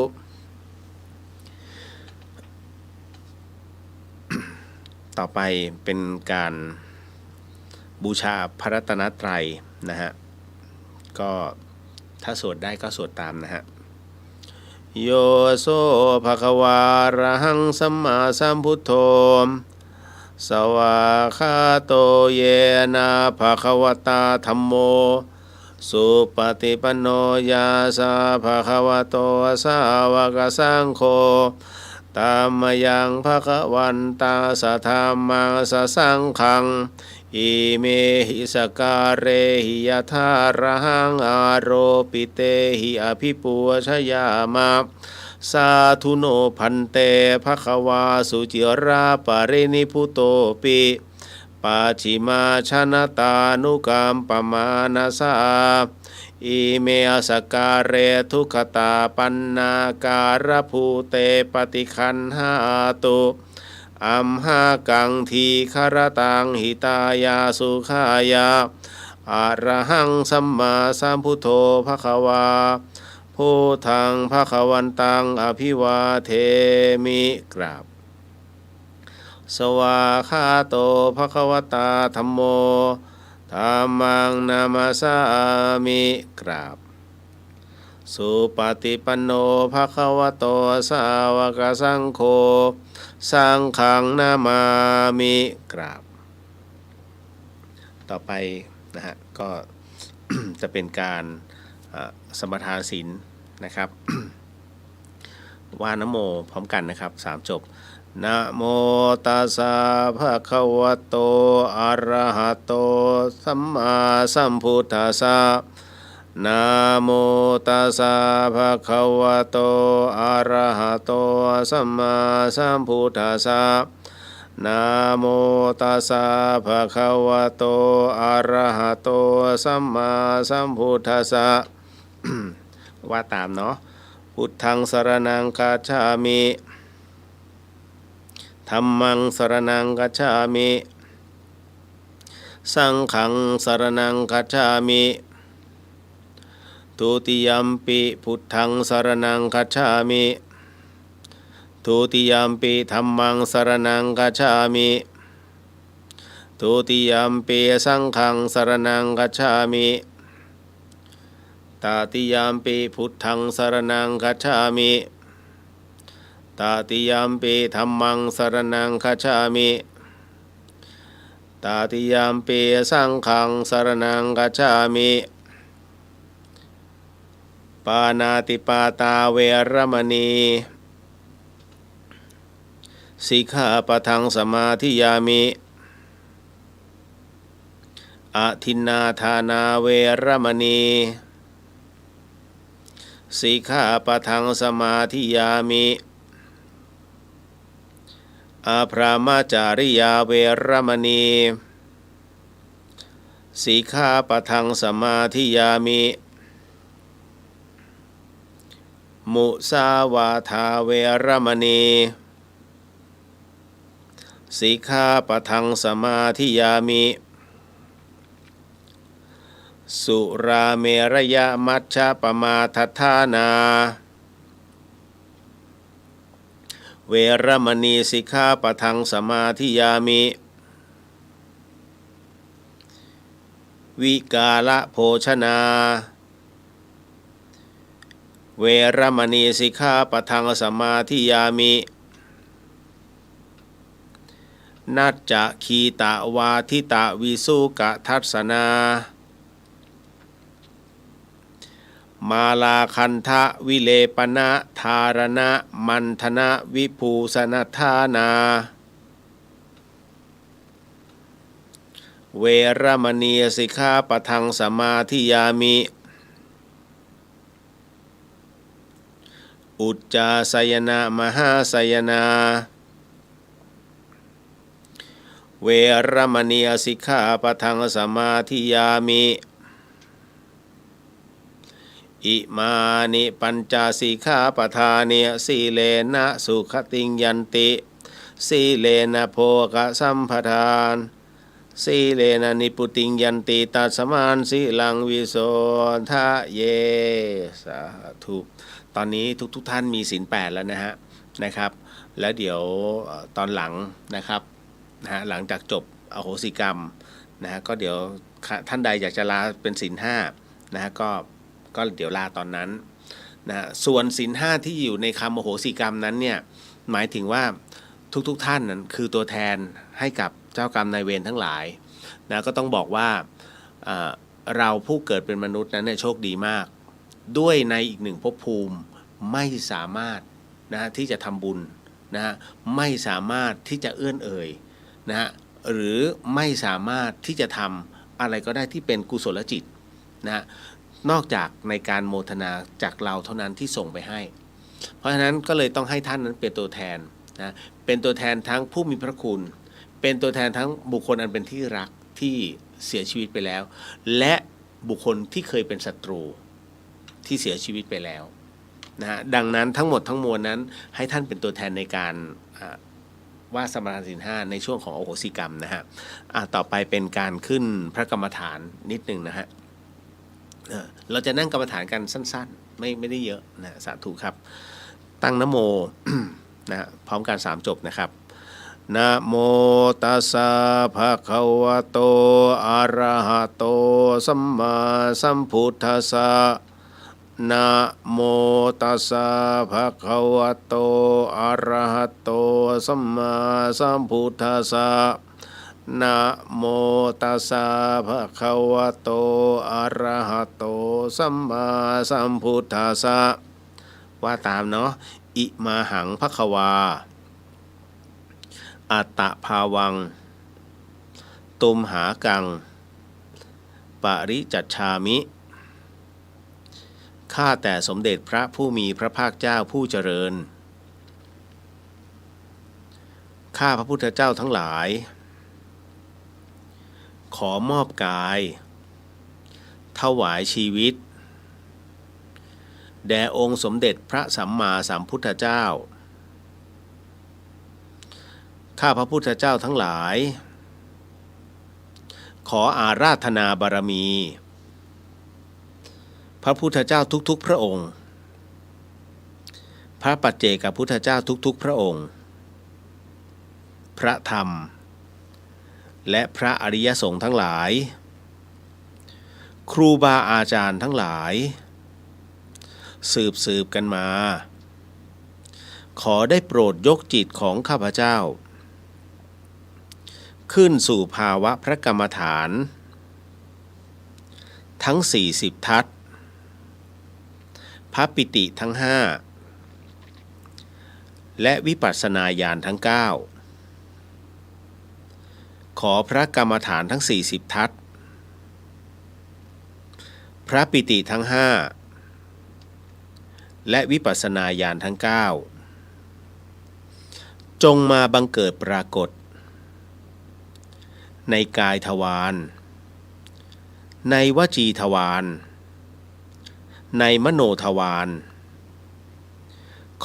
ต่อไปเป็นการบูชาพระรัตนตรัยนะฮะก็ถ้าสวดได้ก็สวดตามนะฮะโยโสภะคะวาอะระหังสัมมาสัมพุทโธสวากขาโตเยนะภะคะวตาธัมโมสุปฏิปันโนยาสาภะคะวะโตสาวกสังโฆตามยังภะคะวันตาสะธัมมังสะสังฆังอิเมหิสการเรหิยทาระหังอาโรปิเตหิอภิปูชยามะสาธุโนพันเตภควาสุจิราปรินิพุโตปิปัจฉิมาชนะตานุกรรมปมานาสาอิเมสการเรทุขตาปันนาการภูเตปฏิคันหาตุอัมหากังทีคารตังหิตายาสุขายาอะระหังสัมมาสัมพุทโธภควาพุทธังภควันตังอภิวาเทมิกราบสวาคาโตภควตาธัมโมธัมมังนามาสามิกราบสุปฏิปันโนภควโตสาวกสังโฆสังฆังนามามิกราบต่อไปนะฮะก็ จะเป็นการสมทานศีลนะครับ ว่านะโมพร้อมกันนะครับ3จบ นะโมตัสสะภะคะวะโตอะระหะโตสัมมาสัมพุทธัสสะนะโมตัสสะภะคะวะโตอะระหะโตสัมมาสัมพุทธัสสะนะโมตัสสะภะคะวะโตอะระหะโตสัมมาสัมพุทธัสสะ ว่าตามเนาะพุทธังสรณังคัจฉามิธัมมังสรณังคัจฉามิสังฆังสรณังคัจฉามิทุติยัมปิพุทธังสรณังคัจฉามิทุติยัมปิธัมมังสรณังคัจฉามิทุติยัมปิสังฆังสรณังคัจฉามิตติยัมปิพุทธังสรณังคัจฉามิตติยัมปิธัมมังสรณังคัจฉามิตติยัมปิสังฆังสรณังคัจฉามิปานาติปาตาเวรมณีสิกขาปะทังสมาธิยามิอะทินนาทานาเวรมณีสิกขาปะทังสมาธิยามิอาพรามาจาริยาเวรมณีสิกขาปะทังสมาธิยามิมุสาวาทาเวรมณีสิกขาปะทังสมาธิยามิสุราเมรยมัชฌะปมาทัฏฐานาเวรมณีสิกขาปะทังสมาธิยามิวิกาลโภชนาเวรมณีสิกขาปะทังสมาธิยามินัจจะคีตะวาทิตะวิสุกะทัสสนามาลาคันทะวิเลปนะธารณะมันธนะวิภูสนทานาเวรมณีสิกขาปะทังสมาธิยามิอุจจาสยนะมหาสยนาเวรมณีสิกขาปะทังสมาธิยามิอิมานิปัญจสิกขาปทานิสีเลนะสุขติงยันติสีเลนะโภคสัมปทานสีเลนะนิพุติงยันติตัสสมานสีลังวิโสทะเยสาธุตอนนี้ทุกท่านมีศีล8แล้วนะครับแล้วเดี๋ยวตอนหลังนะครับหลังจากจบอโหสิกรรมก็เดี๋ยวท่านใดอยากจะลาเป็นศีล5ก็เดี๋ยวลาตอนนั้นส่วนศีล5ที่อยู่ในคำอโหสิกรรมนั้นเนี่ยหมายถึงว่าทุกท่านนั้นคือตัวแทนให้กับเจ้ากรรมนายเวรทั้งหลายก็ต้องบอกว่าเราผู้เกิดเป็นมนุษย์นั้นเนี่ยโชคดีมากด้วยในอีกหนึ่งภพภูมิไม่สามารถที่จะทำบุญไม่สามารถที่จะเอื้อนเอ่ยหรือไม่สามารถที่จะทำอะไรก็ได้ที่เป็นกุศลจิตนอกจากในการโมทนาจากเราเท่านั้นที่ส่งไปให้เพราะฉะนั้นก็เลยต้องให้ท่านนั้นเป็นตัวแทนเป็นตัวแทนทั้งผู้มีพระคุณเป็นตัวแทนทั้งบุคคลอันเป็นที่รักที่เสียชีวิตไปแล้วและบุคคลที่เคยเป็นศัตรูที่เสียชีวิตไปแล้วดังนั้นทั้งหมดทั้งมวลนั้นให้ท่านเป็นตัวแทนในการว่าสมาทานศีล5ในช่วงของอโหสิกรรมต่อไปเป็นการขึ้นพระกรรมฐานนิดนึงเราจะนั่งกรรมฐานกันสั้นๆไม่ได้เยอะสาธุครับตั้งนะโม พร้อมกัน3จบนะครับนะโมตัสสะภะคะวะโตอะระหะโตสัมมาสัมพุทธัสสะนะโมตัสสะภะคะวะโตอะระหะโตสัมมาสัมพุทธัสสะนะโมตัสสะภะคะวะโตอะระหะโตสัมมาสัมพุทธัสสะว่าตามเนาะอิมาหังภควา อัตตภาวังตุมหากังปริจัชชามิข้าแต่สมเด็จพระผู้มีพระภาคเจ้าผู้เจริญข้าพระพุทธเจ้าทั้งหลายขอมอบกายถวายชีวิตแด่องค์สมเด็จพระสัมมาสัมพุทธเจ้าข้าพระพุทธเจ้าทั้งหลายขออาราธนาบารมีพระพุทธเจ้าทุกๆพระองค์พระปัจเจกพุทธเจ้าทุกๆพระองค์พระธรรมและพระอริยสงฆ์ทั้งหลายครูบาอาจารย์ทั้งหลายสืบกันมาขอได้โปรดยกจิตของข้าพเจ้าขึ้นสู่ภาวะพระกรรมฐานทั้ง40ทัศน์พระปิติทั้ง5และวิปัสสนาญาณทั้ง9ขอพระกรรมฐานทั้ง40ทัศน์พระปิติทั้ง5และวิปัสสนาญาณทั้ง9จงมาบังเกิดปรากฏในกายทวารในวจีทวารในมโนทวาร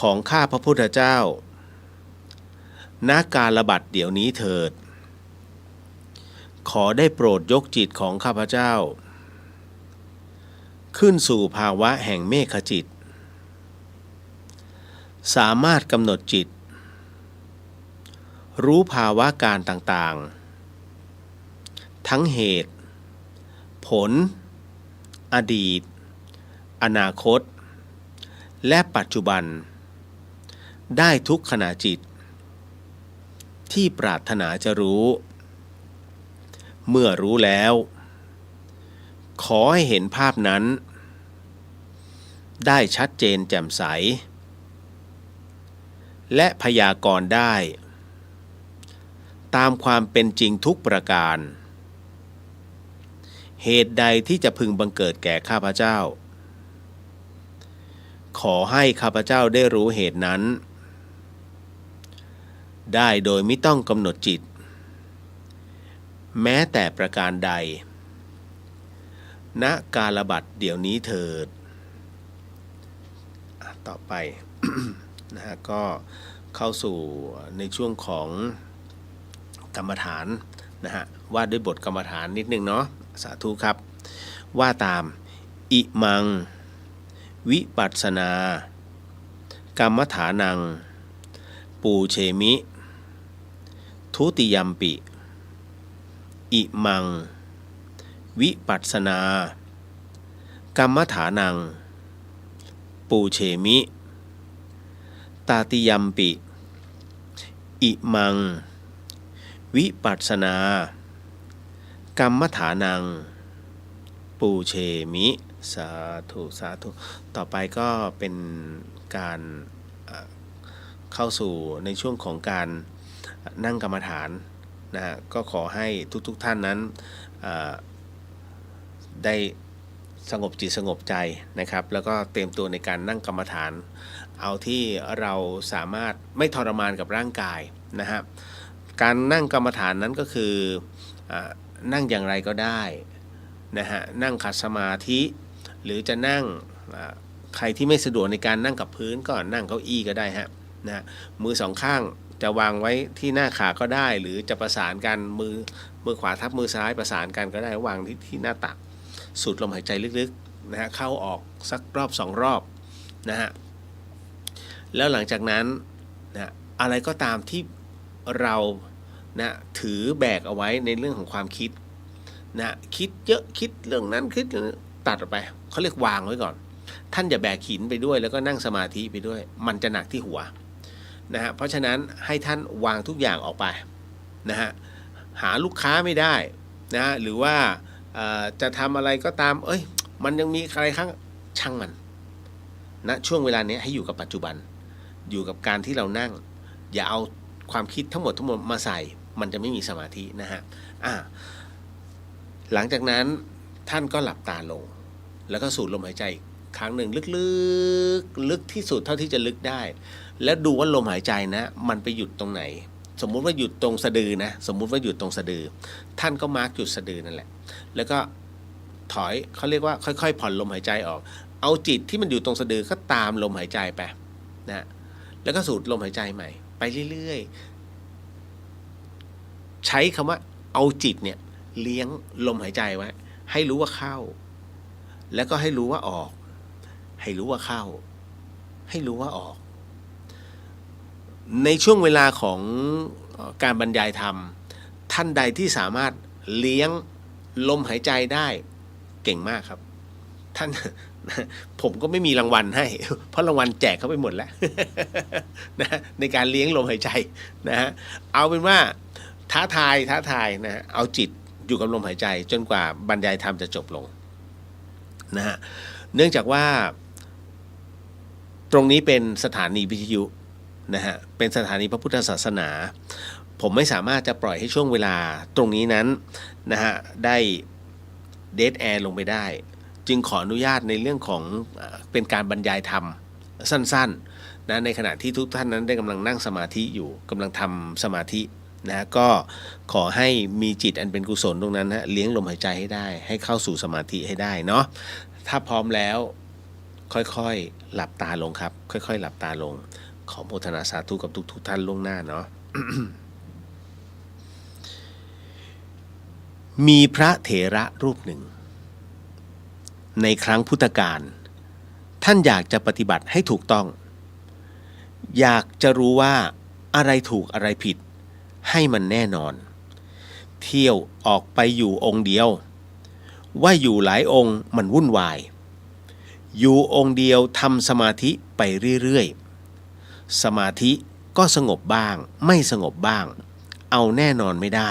ของข้าพระพุทธเจ้าณกาลบัดเดี๋ยวนี้เถิดขอได้โปรดยกจิตของข้าพเจ้าขึ้นสู่ภาวะแห่งเมฆจิตสามารถกำหนดจิตรู้ภาวะการต่างๆทั้งเหตุผลอดีตอนาคตและปัจจุบันได้ทุกขณะจิตที่ปรารถนาจะรู้เมื่อรู้แล้วขอให้เห็นภาพนั้นได้ชัดเจนแจ่มใสและพยากรณ์ได้ตามความเป็นจริงทุกประการเหตุใดที่จะพึงบังเกิดแก่ข้าพเจ้าขอให้ข้าพเจ้าได้รู้เหตุนั้นได้โดยไม่ต้องกำหนดจิตแม้แต่ประการใดณกาลบัดเดี๋ยวนี้เถิดต่อไป นะฮะก็เข้าสู่ในช่วงของกรรมฐานนะฮะว่าด้วยบทกรรมฐานนิดนึงเนาะสาธุครับว่าตามอิมังวิปัสสนากรรมฐานังปูเชมิทุติยัมปิอิมังวิปัสสนากรรมฐานังปูเชมิตาติยัมปิอิมังวิปัสสนากรรมฐานังปูเชมิสาธุสาธุต่อไปก็เป็นการเข้าสู่ในช่วงของการนั่งกรรมฐานนะฮะก็ขอให้ทุกท่านนั้นได้สงบจิตสงบใจนะครับแล้วก็เตรียมตัวในการนั่งกรรมฐานเอาที่เราสามารถไม่ทรมานกับร่างกายนะฮะการนั่งกรรมฐานนั้นก็คือนั่งอย่างไรก็ได้นะฮะนั่งขัดสมาธิหรือจะนั่งใครที่ไม่สะดวกในการนั่งกับพื้นก็นั่งเก้าอี้ก็ได้ฮะนะมือสองข้างจะวางไว้ที่หน้าขาก็ได้หรือจะประสานกันมือขวาทับมือซ้ายประสานกันก็ได้วางที่หน้าตักสูดลมหายใจลึกๆนะฮะเข้าออกสักรอบ2รอบนะฮะแล้วหลังจากนั้นนะอะไรก็ตามที่เรานะถือแบกเอาไว้ในเรื่องของความคิดนะคิดเยอะคิดเรื่องนั้นคิดตัดออกไปเขาเรียกวางไว้ก่อนท่านอย่าแบกหินไปด้วยแล้วก็นั่งสมาธิไปด้วยมันจะหนักที่หัวนะฮะเพราะฉะนั้นให้ท่านวางทุกอย่างออกไปนะฮะหาลูกค้าไม่ได้นะหรือว่าจะทำอะไรก็ตามมันยังมีอะไรข้างช่างมันนะช่วงเวลานี้ให้อยู่กับปัจจุบันอยู่กับการที่เรานั่งอย่าเอา ความคิดทั้งหมดมาใส่มันจะไม่มีสมาธินะฮะหลังจากนั้นท่านก็หลับตาลงแล้วก็สูดลมหายใจครั้งหนึ่งลึกที่สุดเท่าที่จะลึกได้แล้วดูว่าลมหายใจนะมันไปหยุดตรงไหนสมมุติว่าหยุดตรงสะดือนะสมมุติว่าหยุดตรงสะดือท่านก็มาร์กจุดสะดือนั่นแหละแล้วก็ถอยเขาเรียกว่าค่อยๆผ่อนลมหายใจออกเอาจิตที่มันอยู่ตรงสะดือก็ตามลมหายใจไปนะแล้วก็สูดลมหายใจใหม่ไปเรื่อยๆใช้คำว่าเอาจิตเนี่ยเลี้ยงลมหายใจไว้ให้รู้ว่าเข้าแล้วก็ให้รู้ว่าออกให้รู้ว่าเข้าให้รู้ว่าออกในช่วงเวลาของการบรรยายธรรมท่านใดที่สามารถเลี้ยงลมหายใจได้เก่งมากครับท่านผมก็ไม่มีรางวัลให้เพราะรางวัลแจกเขาไปหมดแล้วนะในการเลี้ยงลมหายใจนะฮะเอาเป็นว่าท้าทายนะฮะเอาจิตอยู่กับลมหายใจจนกว่าบรรยายธรรมจะจบลงนะฮะเนื่องจากว่าตรงนี้เป็นสถานีวิทยุนะฮะเป็นสถานีพระพุทธศาสนาผมไม่สามารถจะปล่อยให้ช่วงเวลาตรงนี้นั้นนะฮะได้เดดแอร์ลงไปได้จึงขออนุญาตในเรื่องของเป็นการบรรยายธรรมสั้นๆนะในขณะที่ทุกท่านนั้นได้กำลังนั่งสมาธิอยู่กำลังทำสมาธินะก็ขอให้มีจิตอันเป็นกุศลตรงนั้นนะเลี้ยงลมหายใจให้ได้ให้เข้าสู่สมาธิให้ได้เนาะถ้าพร้อมแล้วค่อยๆหลับตาลงครับค่อยๆหลับตาลงขอโมทนาสาธุกับทุกท่านล่วงหน้าเนาะ มีพระเถระรูปหนึ่งในครั้งพุทธกาลท่านอยากจะปฏิบัติให้ถูกต้องอยากจะรู้ว่าอะไรถูกอะไรผิดให้มันแน่นอนเที่ยวออกไปอยู่องค์เดียวว่าอยู่หลายองค์มันวุ่นวายอยู่องค์เดียวทำสมาธิไปเรื่อยๆสมาธิก็สงบบ้างไม่สงบบ้างเอาแน่นอนไม่ได้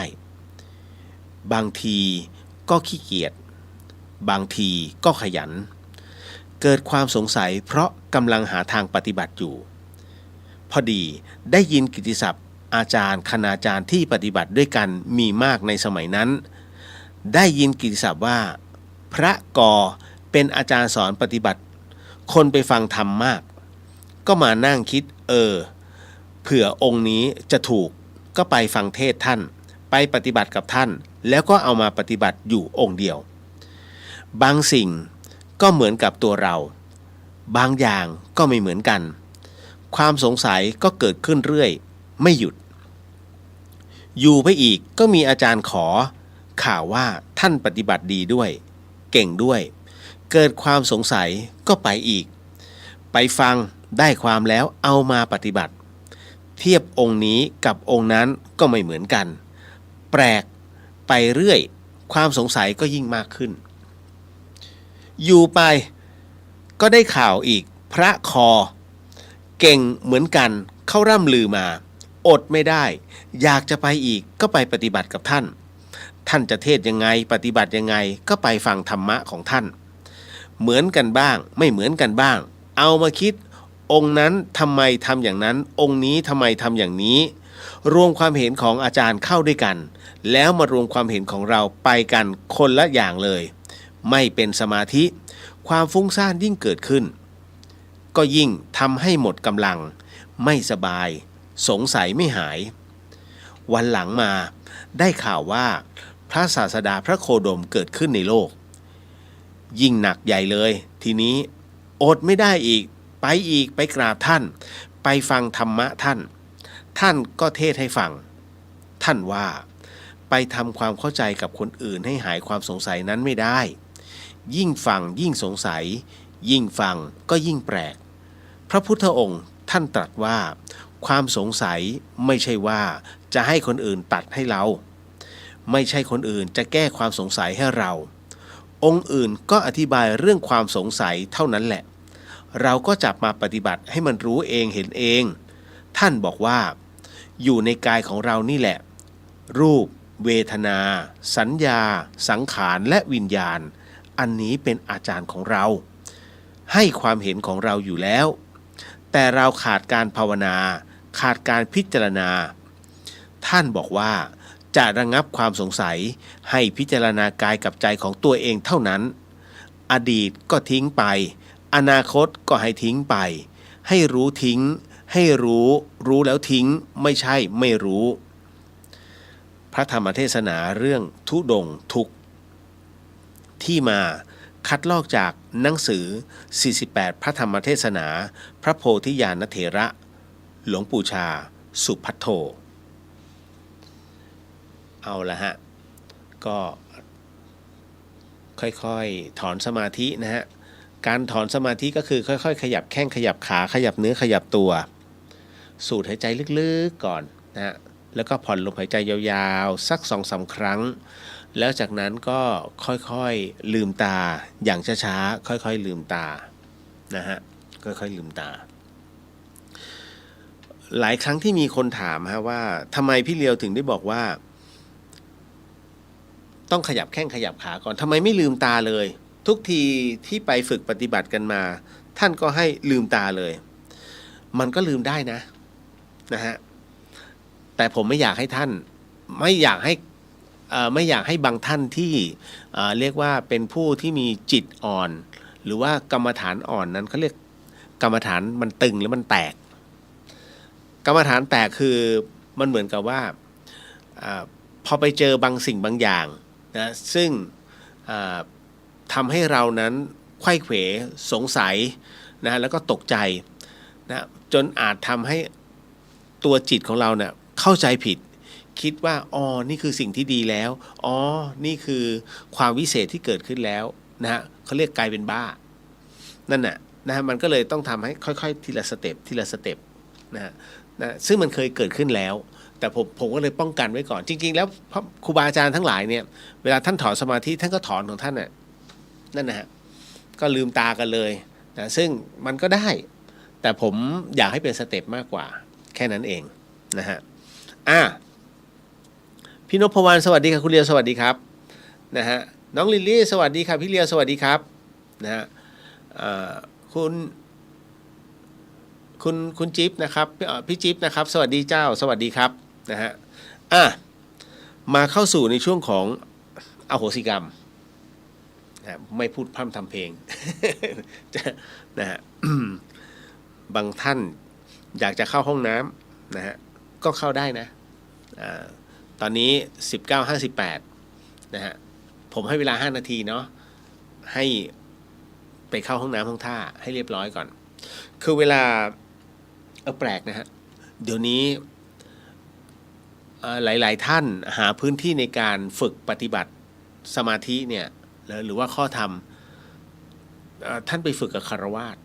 บางทีก็ขี้เกียจบางทีก็ขยันเกิดความสงสัยเพราะกำลังหาทางปฏิบัติอยู่พอดีได้ยินกิตติศัพท์อาจารย์คณาจารย์ที่ปฏิบัติด้วยกันมีมากในสมัยนั้นได้ยินกิตติศัพท์ว่าพระกอเป็นอาจารย์สอนปฏิบัติคนไปฟังธรรมมากก็มานั่งคิดเผื่อองค์นี้จะถูกก็ไปฟังเทศท่านไปปฏิบัติกับท่านแล้วก็เอามาปฏิบัติอยู่องค์เดียวบางสิ่งก็เหมือนกับตัวเราบางอย่างก็ไม่เหมือนกันความสงสัยก็เกิดขึ้นเรื่อยไม่หยุดอยู่ไปอีกก็มีอาจารย์ขอข่าวว่าท่านปฏิบัติดีด้วยเก่งด้วยเกิดความสงสัยก็ไปอีกไปฟังได้ความแล้วเอามาปฏิบัติเทียบองค์นี้กับองค์นั้นก็ไม่เหมือนกันแปลกไปเรื่อยความสงสัยก็ยิ่งมากขึ้นอยู่ไปก็ได้ข่าวอีกพระคอเก่งเหมือนกันเข้าร่ำลือมาอดไม่ได้อยากจะไปอีกก็ไปปฏิบัติกับท่านท่านจะเทศยังไงปฏิบัติยังไงก็ไปฟังธรรมะของท่านเหมือนกันบ้างไม่เหมือนกันบ้างเอามาคิดองค์นั้นทำไมทำอย่างนั้นองค์นี้ทำไมทำอย่างนี้รวมความเห็นของอาจารย์เข้าด้วยกันแล้วมารวมความเห็นของเราไปกันคนละอย่างเลยไม่เป็นสมาธิความฟุ้งซ่านยิ่งเกิดขึ้นก็ยิ่งทำให้หมดกำลังไม่สบายสงสัยไม่หายวันหลังมาได้ข่าวว่าพระศาสดาพระโคดมเกิดขึ้นในโลกยิ่งหนักใหญ่เลยทีนี้อดไม่ได้อีกไปกราบท่านไปฟังธรรมะท่านก็เทศให้ฟังท่านว่าไปทำความเข้าใจกับคนอื่นให้หายความสงสัยนั้นไม่ได้ยิ่งฟังยิ่งสงสัยยิ่งฟังก็ยิ่งแปลกพระพุทธองค์ท่านตรัสว่าความสงสัยไม่ใช่ว่าจะให้คนอื่นตัดให้เราไม่ใช่คนอื่นจะแก้ความสงสัยให้เราองค์อื่นก็อธิบายเรื่องความสงสัยเท่านั้นแหละเราก็จับมาปฏิบัติให้มันรู้เองเห็นเองท่านบอกว่าอยู่ในกายของเรานี่แหละรูปเวทนาสัญญาสังขารและวิญญาณอันนี้เป็นอาจารย์ของเราให้ความเห็นของเราอยู่แล้วแต่เราขาดการภาวนาขาดการพิจารณา ท่านบอกว่าจะระงับความสงสัยให้พิจารณากายกับใจของตัวเองเท่านั้นอดีตก็ทิ้งไปอนาคตก็ให้ทิ้งไปให้รู้ทิ้งให้รู้แล้วทิ้งไม่ใช่ไม่รู้พระธรรมเทศนาเรื่องทุดงค์ทุกข์ที่มาคัดลอกจากหนังสือ48พระธรรมเทศนาพระโพธิญาณเถระหลวงปู่ชาสุภัทโทเอาละฮะก็ค่อยๆถอนสมาธินะฮะการถอนสมาธิก็คือค่อยๆขยับแข้งขยับขาขยับเนื้อขยับตัวสูดหายใจลึกๆก่อนนะฮะแล้วก็ผ่อนลมหายใจยาวๆสัก 2-3 ครั้งแล้วจากนั้นก็ค่อยๆลืมตาอย่างช้าๆค่อยๆลืมตานะฮะค่อยๆลืมตาหลายครั้งที่มีคนถามฮะว่าทำไมพี่เลียวถึงได้บอกว่าต้องขยับแข้งขยับขาก่อนทำไมไม่ลืมตาเลยทุกทีที่ไปฝึกปฏิบัติกันมาท่านก็ให้ลืมตาเลยมันก็ลืมได้นะฮะแต่ผมไม่อยากให้ท่านไม่อยากให้บางท่านที่เรียกว่าเป็นผู้ที่มีจิตอ่อนหรือว่ากรรมฐานอ่อนนั้นเขาเรียกกรรมฐานมันตึงหรือมันแตกกรรมฐานแตกคือมันเหมือนกับว่าพอไปเจอบางสิ่งบางอย่างนะซึ่งทำให้เรานั้นไขว้เขวสงสัยนะแล้วก็ตกใจนะจนอาจทำให้ตัวจิตของเราเนี่ยเข้าใจผิดคิดว่าอ๋อนี่คือสิ่งที่ดีแล้วอ๋อนี่คือความวิเศษที่เกิดขึ้นแล้วนะฮะเขาเรียกกลายเป็นบ้านั่นน่ะนะฮะมันก็เลยต้องทำให้ค่อยๆทีละสเต็ปนะซึ่งมันเคยเกิดขึ้นแล้วแต่ผมก็เลยป้องกันไว้ก่อนจริงๆแล้วครูบาอาจารย์ทั้งหลายเนี่ยเวลาท่านถอนสมาธิท่านก็ถอนของท่านน่ะนั่นนะฮะก็ลืมตากันเลยนะซึ่งมันก็ได้แต่ผมอยากให้เป็นสเต็ปมากกว่าแค่นั้นเองนะฮะพี่นพวรรณสวัสดีครับคุณเลียวสวัสดีครับนะฮะน้องลิลลี่สวัสดีครับพี่เลียวสวัสดีครับนะฮะคุณจิ๊บนะครับพี่จิ๊บนะครับสวัสดีเจ้าสวัสดีครับนะฮะมาเข้าสู่ในช่วงของอโหสิกรรมนะไม่พูดพร่ำทำเพลง นะฮะ บางท่านอยากจะเข้าห้องน้ำนะฮะก็เข้าได้นะตอนนี้ 19:58 นะฮะผมให้เวลา5 นาทีเนาะให้ไปเข้าห้องน้ำห้องท่าให้เรียบร้อยก่อนคือเวลาแปลกนะฮะเดี๋ยวนี้หลายๆท่านหาพื้นที่ในการฝึกปฏิบัติสมาธิเนี่ยหรือว่าข้อธรรมท่านไปฝึกกับคฤหัสถ์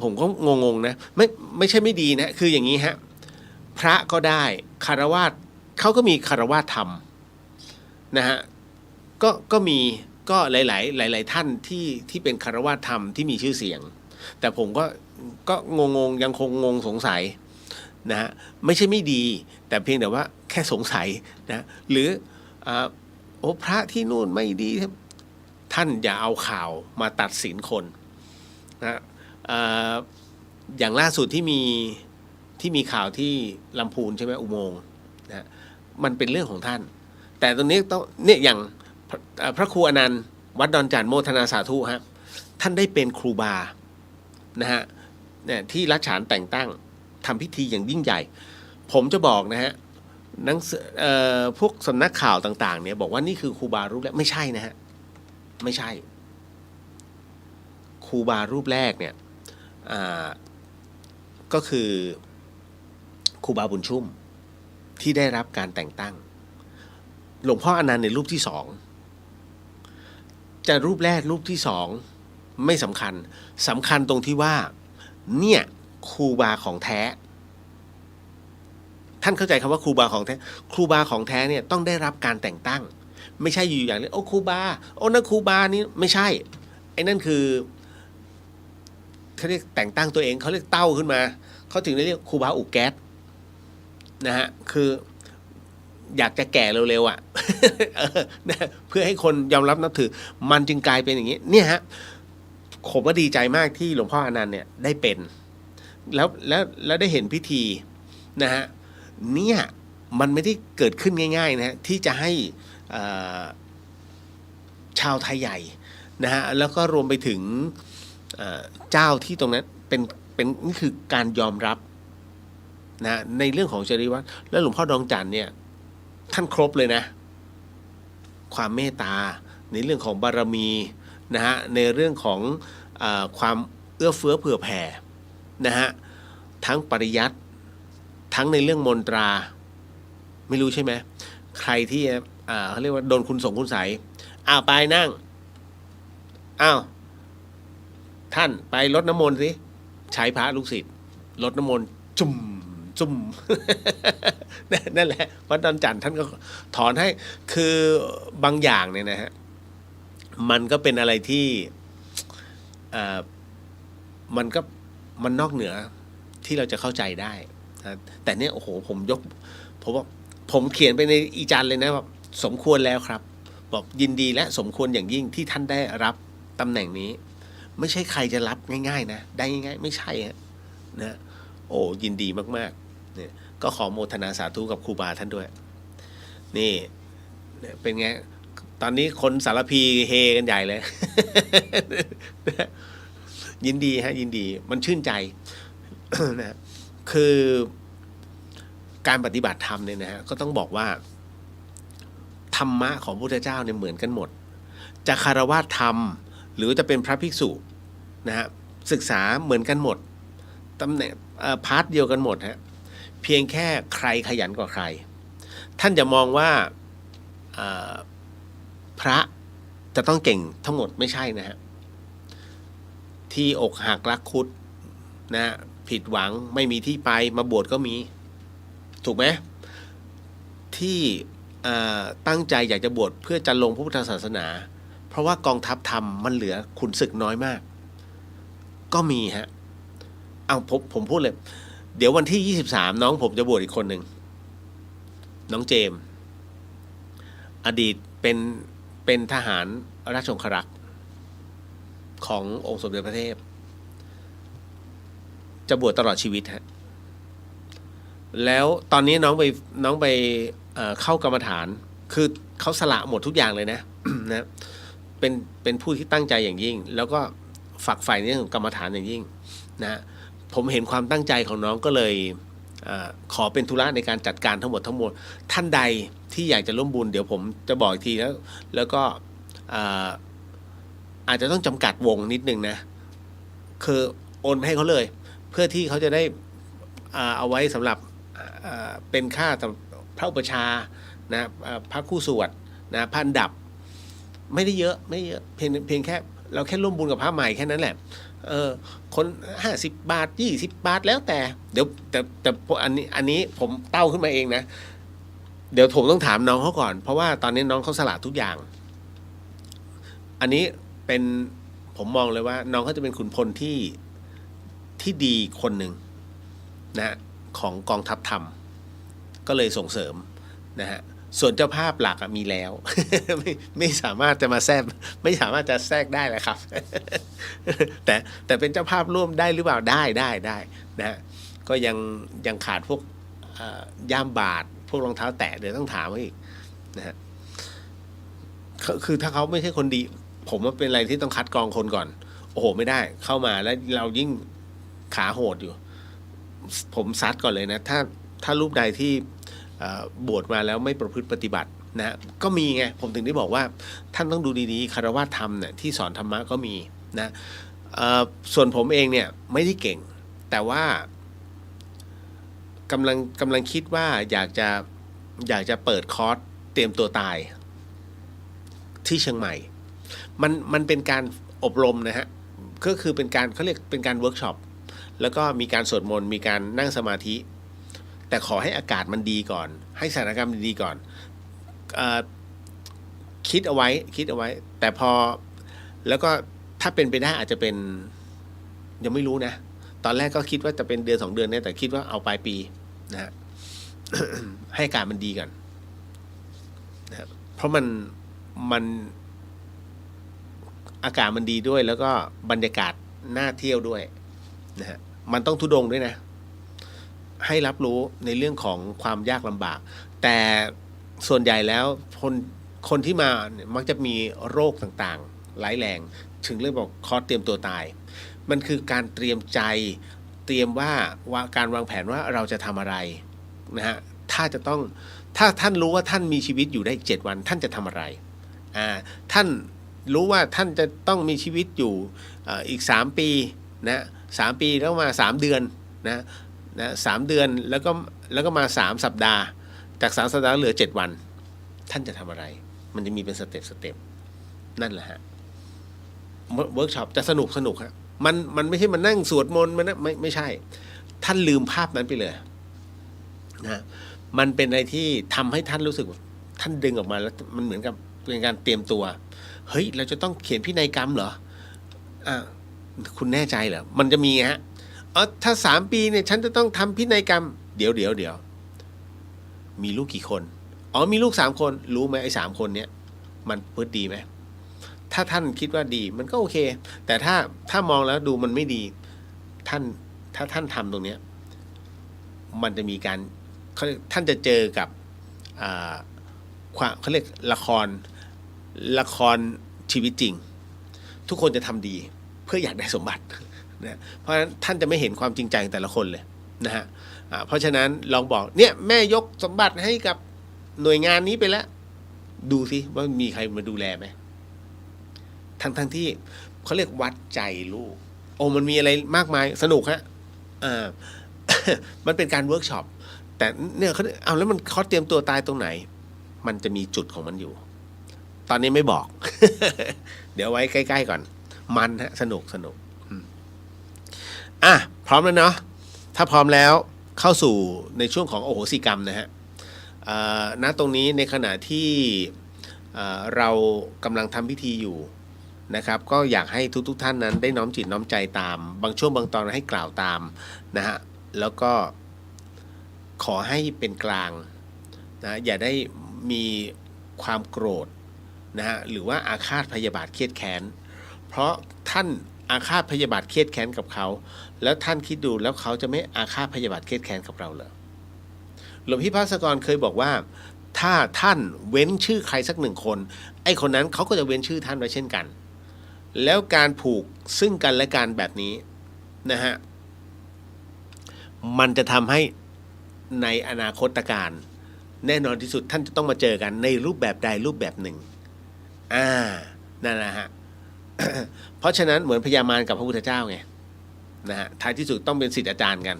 ผมก็งงๆนะไม่ใช่ไม่ดีนะคืออย่างนี้ฮะพระก็ได้คฤหัสถ์เขาก็มีคฤหัสถ์ธรรมนะฮะก็มีก็หลายท่านที่เป็นคฤหัสถ์ธรรมที่มีชื่อเสียงแต่ผมก็งงยังคงงงสงสัยนะฮะไม่ใช่ไม่ดีแต่เพียงแต่ว่าแค่สงสัยนะหรือพระที่นู่นไม่ดีท่านอย่าเอาข่าวมาตัดสินคนนะอย่างล่าสุดที่มีข่าวที่ลำพูนใช่ไหมอุโมงค์นะมันเป็นเรื่องของท่านแต่ตรงนี้ต้องเนี่ยอย่างพระครูอนันต์วัดดอนจันทร์โมทนาสาธุฮะท่านได้เป็นครูบานะฮะเนี่ยที่รัชฉานแต่งตั้งทำพิธีอย่างยิ่งใหญ่ผมจะบอกนะฮะพวกสำนักข่าวต่างๆเนี่ยบอกว่านี่คือครูบารูปแรกไม่ใช่นะฮะไม่ใช่ครูบารูปแรกเนี่ยก็คือครูบาบุญชุ่มที่ได้รับการแต่งตั้งหลวงพ่ออนันต์ในรูปที่สองจะรูปแรกรูปที่สองไม่สำคัญตรงที่ว่าเนี่ยครูบาของแท้ท่านเข้าใจคำว่าครูบาของแท้ครูบาของแท้เนี่ยต้องได้รับการแต่งตั้งไม่ใช่อยู่อย่างนี้โอ้ครูบาโอ้นั่นครูบานี่ไม่ใช่ไอ้นั่นคือเขาเรียกแต่งตั้งตัวเองเขาเรียกเต้าขึ้นมาเขาถึงได้เรียกครูบาอุกแก๊สนะฮะคืออยากจะแก่เร็วๆอ่ะ เพื่อให้คนยอมรับนับถือมันจึงกลายเป็นอย่างนี้เนี่ยฮะผมก็ดีใจมากที่หลวงพ่ออนันต์เนี่ยได้เป็นแล้วได้เห็นพิธีนะฮะ เนี่ยมันไม่ได้เกิดขึ้นง่ายๆนะฮะที่จะให้ชาวไทยใหญ่นะฮะแล้วก็รวมไปถึงเจ้าที่ตรงนั้นเป็นนี่คือการยอมรับนะในเรื่องของจริยวัตรแล้วหลวงพ่อดองจันเนี่ยท่านครบเลยนะความเมตตาในเรื่องของบารมีนะฮะในเรื่องของความเอื้อเฟื้อเผื่อแผ่นะฮะทั้งปริยัติทั้งในเรื่องมนตราไม่รู้ใช่ไหมใครที่เขาเรียกว่าโดนคุณสงคุณใสไปนั่งท่านไปรดน้ำมนต์สิใช้พระลูกศิษย์รดน้ำมนต์จุ่มนั่นแหละวัดดอนจันทร์ท่านก็ถอนให้คือบางอย่างเนี่ยนะฮะมันก็เป็นอะไรที่มันนอกเหนือที่เราจะเข้าใจได้นะแต่เนี่ยโอ้โหผมเขียนไปในอีจันเลยนะว่าสมควรแล้วครับบอกยินดีและสมควรอย่างยิ่งที่ท่านได้รับตำแหน่งนี้ไม่ใช่ใครจะรับง่ายๆนะได้ง่ายๆไม่ใช่ฮะนะโอ้ยินดีมากๆเนี่ยก็ขอโมทนาสาธุกับครูบาท่านด้วยนี่เป็นไงตอนนี้คนสารพีเฮกันใหญ่เลย ยินดีฮะยินดีมันชื่นใจ นะคือการปฏิบัติธรรมเนี่ยนะฮะก็ต้องบอกว่าธรรมะของพระพุทธเจ้าเนี่ยเหมือนกันหมดจะคารวะธรรมหรือจะเป็นพระภิกษุนะฮะศึกษาเหมือนกันหมดตำแหน่งพาร์ทเดียวกันหมดฮะเพียงแค่ใครขยันกว่าใครท่านจะมองว่าพระจะต้องเก่งทั้งหมดไม่ใช่นะฮะที่อกหักรักคุดนะผิดหวังไม่มีที่ไปมาบวชก็มีถูกไหมที่ตั้งใจอยากจะบวชเพื่อจะลงพระพุทธศาสนาเพราะว่ากองทัพธรรมมันเหลือขุนศึกน้อยมากก็มีฮะผมพูดเลยเดี๋ยววันที่23น้องผมจะบวชอีกคนหนึ่งน้องเจมอดีตเป็นทหารราชองครักษ์ขององค์สมเด็จพระเทพจะบวชตลอดชีวิตฮะแล้วตอนนี้น้องไปเข้ากรรมฐานคือเขาสละหมดทุกอย่างเลยนะ นะเป็นผู้ที่ตั้งใจอย่างยิ่งแล้วก็ฝักใฝ่ในเรื่องของกรรมฐานอย่างยิ่งนะผมเห็นความตั้งใจของน้องก็เลยขอเป็นธุระในการจัดการทั้งหมดท่านใดที่อยากจะร่วมบุญเดี๋ยวผมจะบอกอีกทีแล้วก็อาจจะต้องจำกัดวงนิดนึงนะคือโอนให้เขาเลยเพื่อที่เขาจะได้เอาไว้สำหรับเป็นค่าพระอุปชานะพระคู่สวดนะพระอันดับไม่ได้เยอะเพียงแค่เราแค่ร่วมบุญกับพระใหม่แค่นั้นแหละคน50 บาท20 บาทแล้วแต่เดี๋ยวแต่อันนี้ผมเต้าขึ้นมาเองนะเดี๋ยวผมต้องถามน้องเขาก่อนเพราะว่าตอนนี้น้องเขาสละทุกอย่างอันนี้เป็นผมมองเลยว่าน้องเขาจะเป็นขุนพลที่ดีคนหนึ่งนะของกองทัพธรรมก็เลยส่งเสริมนะฮะส่วนเจ้าภาพหลักมีแล้ว ไม่สามารถจะมาแทรกไม่สามารถจะแทรกได้เลยครับ แต่เป็นเจ้าภาพร่วมได้หรือเปล่าได้นะฮะก็ยังขาดพวกย่ามบาทพวกรองเท้าแตะเดี๋ยวต้องถามเขาอีกนะฮะคือถ้าเขาไม่ใช่คนดีผมว่าเป็นอะไรที่ต้องคัดกรองคนก่อนโอ้โหไม่ได้เข้ามาแล้วเรายิ่งขาโหดอยู่ผมซัดก่อนเลยนะถ้ารูปใดที่บวชมาแล้วไม่ประพฤติปฏิบัตินะก็มีไงผมถึงได้บอกว่าท่านต้องดูดีๆคารวะธรรมเนี่ยที่สอนธรรมะก็มีนะส่วนผมเองเนี่ยไม่ได้เก่งแต่ว่ากำลังคิดว่าอยากจะเปิดคอร์สเตรียมตัวตายที่เชียงใหม่มันเป็นการอบรมนะฮะก็คือเป็นการเขาเรียกเป็นการเวิร์กช็อปแล้วก็มีการสวดมนต์มีการนั่งสมาธิแต่ขอให้อากาศมันดีก่อนให้สถานการณ์มันดีก่อนคิดเอาไว้แต่พอแล้วก็ถ้าเป็นไปได้อาจจะเป็นยังไม่รู้นะตอนแรกก็คิดว่าจะเป็นเดือน2 เดือนเนี่ยแต่คิดว่าเอาปลายปีนะฮะ ให้อากาศมันดีก่อนนะเพราะมันอากาศมันดีด้วยแล้วก็บรรยากาศน่าเที่ยวด้วยนะฮะมันต้องทุดงด้วยนะ ให้รับรู้ในเรื่องของความยากลำบาก แต่ส่วนใหญ่แล้วคนที่มามักจะมีโรคต่างๆร้ายแรงถึงเรื่องบอกคอร์สเตรียมตัวตายมันคือการเตรียมใจเตรียมว่าการวางแผนว่าเราจะทำอะไรนะฮะถ้าท่านรู้ว่าท่านมีชีวิตอยู่ได้7 วันท่านจะทำอะไรท่านรู้ว่าท่านจะต้องมีชีวิตอยู่อีก3 ปีนะ3 ปีแล้วมา3 เดือนนะ3 เดือนแล้วก็มา3 สัปดาห์จาก3 สัปดาห์เหลือ7 วันท่านจะทำอะไรมันจะมีเป็นสเต็ปนั่นแหละฮะเวิร์กช็อปจะสนุกฮะมันไม่ใช่มันนั่งสวดมนต์มันนะไม่ใช่ท่านลืมภาพนั้นไปเลยนะมันเป็นอะไรที่ทำให้ท่านรู้สึกท่านดึงออกมาแล้วมันเหมือนกับเป็นการเตรียมตัวเฮ้ยเราจะต้องเขียนพินัยกรรมเหรอคุณแน่ใจเหรอมันจะมีฮะถ้า3 ปีเนี่ยฉันจะต้องทำพินัยกรรมเดี๋ยวมีลูกกี่คนมีลูก3 คนรู้ไหมไอ้3 คนเนี้ยมันพูดดีไหมถ้าท่านคิดว่าดีมันก็โอเคแต่ถ้ามองแล้วดูมันไม่ดีถ้าท่านทำตรงเนี้ยมันจะมีการท่านจะเจอกับเขาเรียกละครชีวิตจริงทุกคนจะทำดีเพื่ออยากได้สมบัตินะเพราะฉะนั้นท่านจะไม่เห็นความจริงใจของแต่ละคนเลยนะฮะเพราะฉะนั้นลองบอกเนี่ยแม่ยกสมบัติให้กับหน่วยงานนี้ไปแล้วดูสิว่ามีใครมาดูแลไหมทั้งที่เขาเรียกวัดใจลูกมันมีอะไรมากมายสนุกฮะมันเป็นการเวิร์กช็อปแต่เนี่ยเขาแล้วมันเขาเตรียมตัวตายตรงไหนมันจะมีจุดของมันอยู่ตอนนี้ไม่บอก เดี๋ยวไว้ใกล้ๆก่อนมันฮะสนุกพร้อมแล้วเนาะถ้าพร้อมแล้วเข้าสู่ในช่วงของโอโหสิกรรมนะฮะณตรงนี้ในขณะที่เรากำลังทำพิธีอยู่นะครับก็อยากให้ทุกท่านนั้นได้น้อมจิตน้อมใจตามบางช่วงบางตอนให้กล่าวตามนะฮะแล้วก็ขอให้เป็นกลางนะอย่าได้มีความโกรธนะฮะหรือว่าอาฆาตพยาบาทเครียดแค้นเพราะท่านอาฆาตพยาบาทเครียดแค้นกับเขาแล้วท่านคิดดูแล้วเขาจะไม่อาฆาตพยาบาทเครียดแค้นกับเราเหรอหลวงพี่ภาสกรเคยบอกว่าถ้าท่านเว้นชื่อใครสัก1 คนไอ้คนนั้นเขาก็จะเว้นชื่อท่านไว้เช่นกันแล้วการผูกซึ่งกันและกันแบบนี้นะฮะมันจะทำให้ในอนาคตการแน่นอนที่สุดท่านจะต้องมาเจอกันในรูปแบบใดรูปแบบหนึ่งนั่นนะฮะ เพราะฉะนั้นเหมือนพญามารกับพระพุทธเจ้าไงนะฮะท้ายที่สุดต้องเป็นศิษย์อาจารย์กัน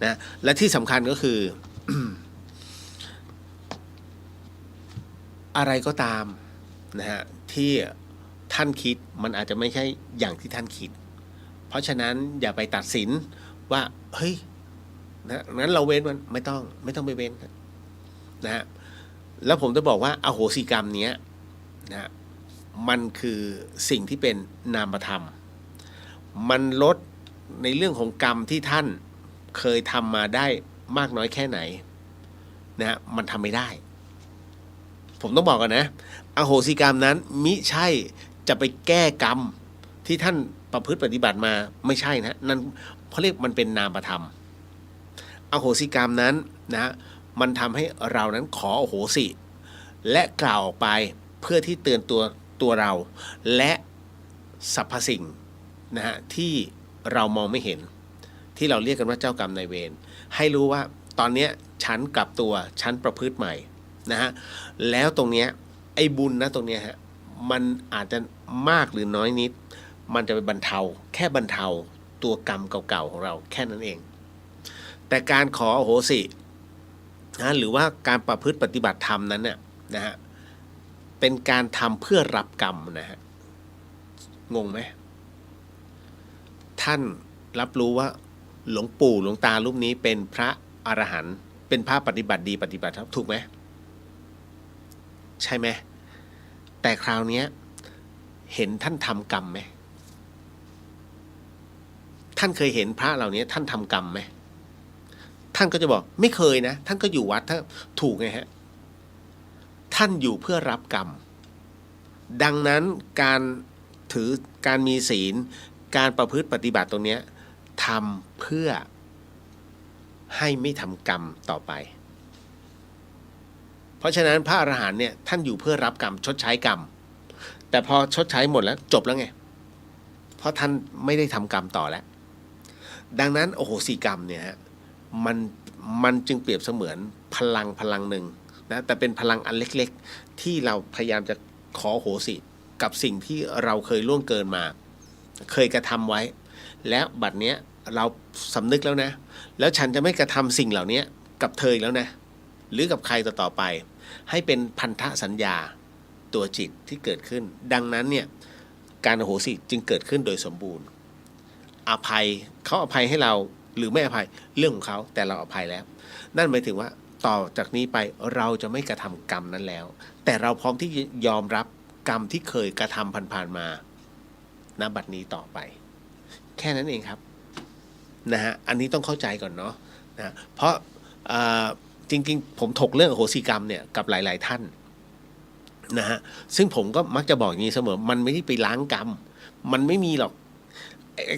นะและที่สำคัญก็คือ อะไรก็ตามนะฮะที่ท่านคิดมันอาจจะไม่ใช่อย่างที่ท่านคิดเพราะฉะนั้นอย่าไปตัดสินว่าเฮ้ยนะงั้นเราเว้นมันไม่ต้องไปเว้นนะฮะแล้วผมจะบอกว่าอโหสิกรรมเนี้ยนะมันคือสิ่งที่เป็นนามธรรมมันลดในเรื่องของกรรมที่ท่านเคยทำมาได้มากน้อยแค่ไหนนะมันทำไม่ได้ผมต้องบอกกันนะอโหสิกรรมนั้นมิใช่จะไปแก้กรรมที่ท่านประพฤติปฏิบัติมาไม่ใช่นะนั่นเขาเรียกมันเป็นนามธรรมอโหสิกรรมนั้นนะมันทำให้เรานั้นขออโหสิและกล่าวออกไปเพื่อที่เตือนตัวเราและสรรพสิ่งนะฮะที่เรามองไม่เห็นที่เราเรียกกันว่าเจ้ากรรมนายเวรให้รู้ว่าตอนนี้ฉันกลับตัวฉันประพฤติใหม่นะฮะแล้วตรงเนี้ยไอ้บุญนะตรงเนี้ยฮะมันอาจจะมากหรือน้อยนิดมันจะไปบรรเทาแค่บรรเทาตัวกรรมเก่าๆของเราแค่นั้นเองแต่การขออโหสินะหรือว่าการประพฤติปฏิบัติธรรมนั้นเนี่ยนะฮะเป็นการทำเพื่อรับกรรมนะฮะงงไหมท่านรับรู้ว่าหลวงปู่หลวงตารูปนี้เป็นพระอรหันต์เป็นพระปฏิบัติดีปฏิบัติถูกไหมใช่ไหมแต่คราวนี้เห็นท่านทำกรรมไหมท่านเคยเห็นพระเหล่านี้ท่านทำกรรมไหมท่านก็จะบอกไม่เคยนะท่านก็อยู่วัดถ้าถูกไงฮะท่านอยู่เพื่อรับกรรมดังนั้นการถือการมีศีลการประพฤติปฏิบัติตรงนี้ทำเพื่อ ให้ไม่ทำกรรมต่อไปเพราะฉะนั้นพระอรหันต์เนี่ยท่านอยู่เพื่อรับกรรมชดใช้กรรมแต่พอชดใช้หมดแล้วจบแล้วไงเพราะท่านไม่ได้ทำกรรมต่อแล้วดังนั้นโอโหสิกรรมเนี่ยฮะมันจึงเปรียบเสมือนพลังหนึ่งนะแต่เป็นพลังอันเล็กๆที่เราพยายามจะขอโหสิกับสิ่งที่เราเคยล่วงเกินมาเคยกระทำไว้แล้วบัดเนี้ยเราสำนึกแล้วนะแล้วฉันจะไม่กระทำสิ่งเหล่านี้กับเธอแล้วนะหรือกับใครต่อไปให้เป็นพันธสัญญาตัวจิตที่เกิดขึ้นดังนั้นเนี่ยการอโหสิจึงเกิดขึ้นโดยสมบูรณ์อภัยเขาอภัยให้เราหรือไม่อภัยเรื่องของเขาแต่เราอภัยแล้วนั่นหมายถึงว่าต่อจากนี้ไปเราจะไม่กระทำกรรมนั้นแล้วแต่เราพร้อมที่จะยอมรับกรรมที่เคยกระทำผ่านๆมาณบัดนี้ต่อไปแค่นั้นเองครับนะฮะอันนี้ต้องเข้าใจก่อนเนาะนะเพราะจริงๆผมถกเรื่องอโหสิกรรมเนี่ยกับหลายๆท่านนะฮะซึ่งผมก็มักจะบอกอย่างนี้เสมอมันไม่ได้ไปล้างกรรมมันไม่มีหรอก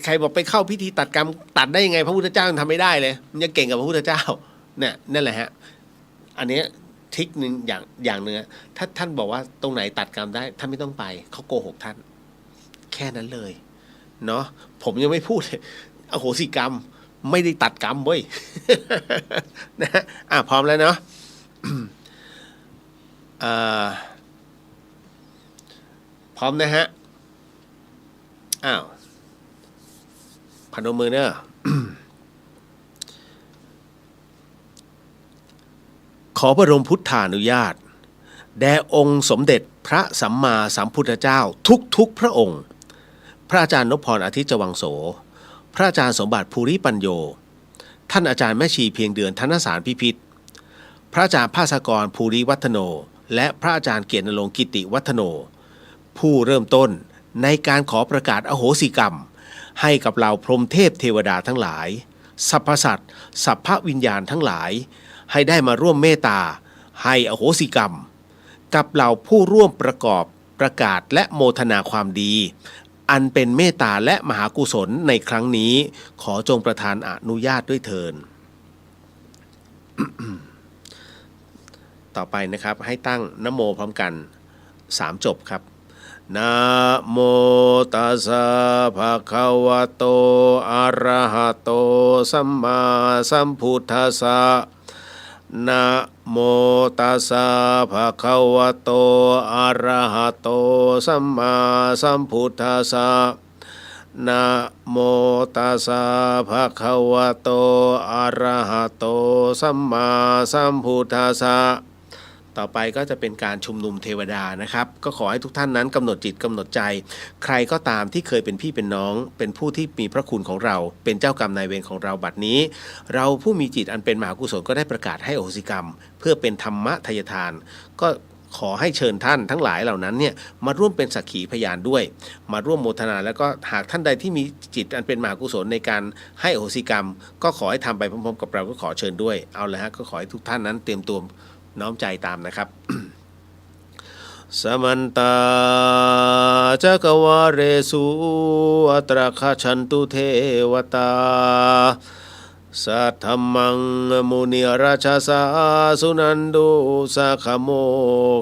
ใครบอกไปเข้าพิธีตัดกรรมตัดได้ยังไงพระพุทธเจ้าทำไม่ได้เลยมันจะเก่งกับพระพุทธเจ้าเนี่ยนั่นแหละฮะอันนี้ทริคหนึ่งอย่างหนึ่งถ้าท่านบอกว่าตรงไหนตัดกรรมได้ท่านไม่ต้องไปเขาโกหกท่านแค่นั้นเลยเนาะผมยังไม่พูดเลยอโหสิกรรมไม่ได้ตัดกรรมเว้ย นะฮะพร้อมแล้วเนาะ พร้อมนะฮะพนมมือเนอะ ขอบรมพุทธานุญาตแด่องค์สมเด็จพระสัมมาสัมพุทธเจ้าทุกพระองค์พระอาจารย์นพพรอาทิตย์จวังโสพระอาจารย์สมบัติภูริปัญโยท่านอาจารย์แม่ชีเพียงเดือนธนสารพิพิธพระอาจารย์ภาสกรภูริวัฒโนและพระอาจารย์เกียรติณรงค์กิติวัฒโนผู้เริ่มต้นในการขอประกาศอโหสิกรรมให้กับเหล่าพรหมเทพเทวดาทั้งหลายสรรพสัตว์สัพพวิญญาณทั้งหลายให้ได้มาร่วมเมตตาให้อโหสิกรรมกับเหล่าผู้ร่วมประกาศและโมทนาความดีอันเป็นเมตตาและมหากุศลในครั้งนี้ขอจงประทานอนุญาตด้วยเถิด ต่อไปนะครับให้ตั้งนะโมพร้อมกัน3จบครับนะโมตัสสะภะคะวะโตอะระหะโตสัมมาสัมพุทธัสสะนะโมตัสสะภะคะวะโตอะระหะโตสัมมาสัมพุทธัสสะนะโมตัสสะภะคะวะโตอะระหะโตสัมมาสัมพุทธัสสะต่อไปก็จะเป็นการชุมนุมเทวดานะครับก็ขอให้ทุกท่านนั้นกำหนดจิตกำหนดใจใครก็ตามที่เคยเป็นพี่เป็นน้องเป็นผู้ที่มีพระคุณของเราเป็นเจ้ากรรมนายเวรของเราบัดนี้เราผู้มีจิตอันเป็นมหากุศลก็ได้ประกาศให้อโหสิกรรมเพื่อเป็นธรรมะทายทานก็ขอให้เชิญท่านทั้งหลายเหล่านั้นเนี่ยมาร่วมเป็นสักขีพยานด้วยมาร่วมโมทนาแล้วก็หากท่านใดที่มีจิตอันเป็นมหากุศลในการให้อโหสิกรรมก็ขอให้ทำไปพร้อมๆกับเราก็ขอเชิญด้วยเอาละฮะก็ขอให้ทุกท่านนั้นเตรียมตัวน้อมใจตามนะครับ สมันตาจักวาเรสุอัตราคาชันตุเทวตาสัทธมังมุนิราชสาสุนันดุสัขโม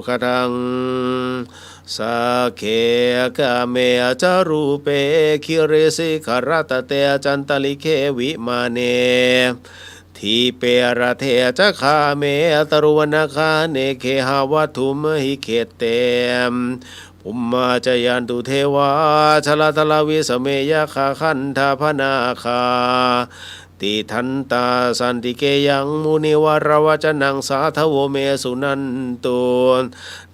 คทังสักเคกะเมจารูเปคิเรสิคารตเตจันตลิเควิมาเนทีเประเทจะคาเมตรุวนาคาเนเคหาวัตุมหิเขเตมภุมมาจยันตุเทวาชลทลวิสเมยคาคันธาพนาคาติทันตาสันติเกยังมุนิวรวจนังสาทโวเมสุนันตุ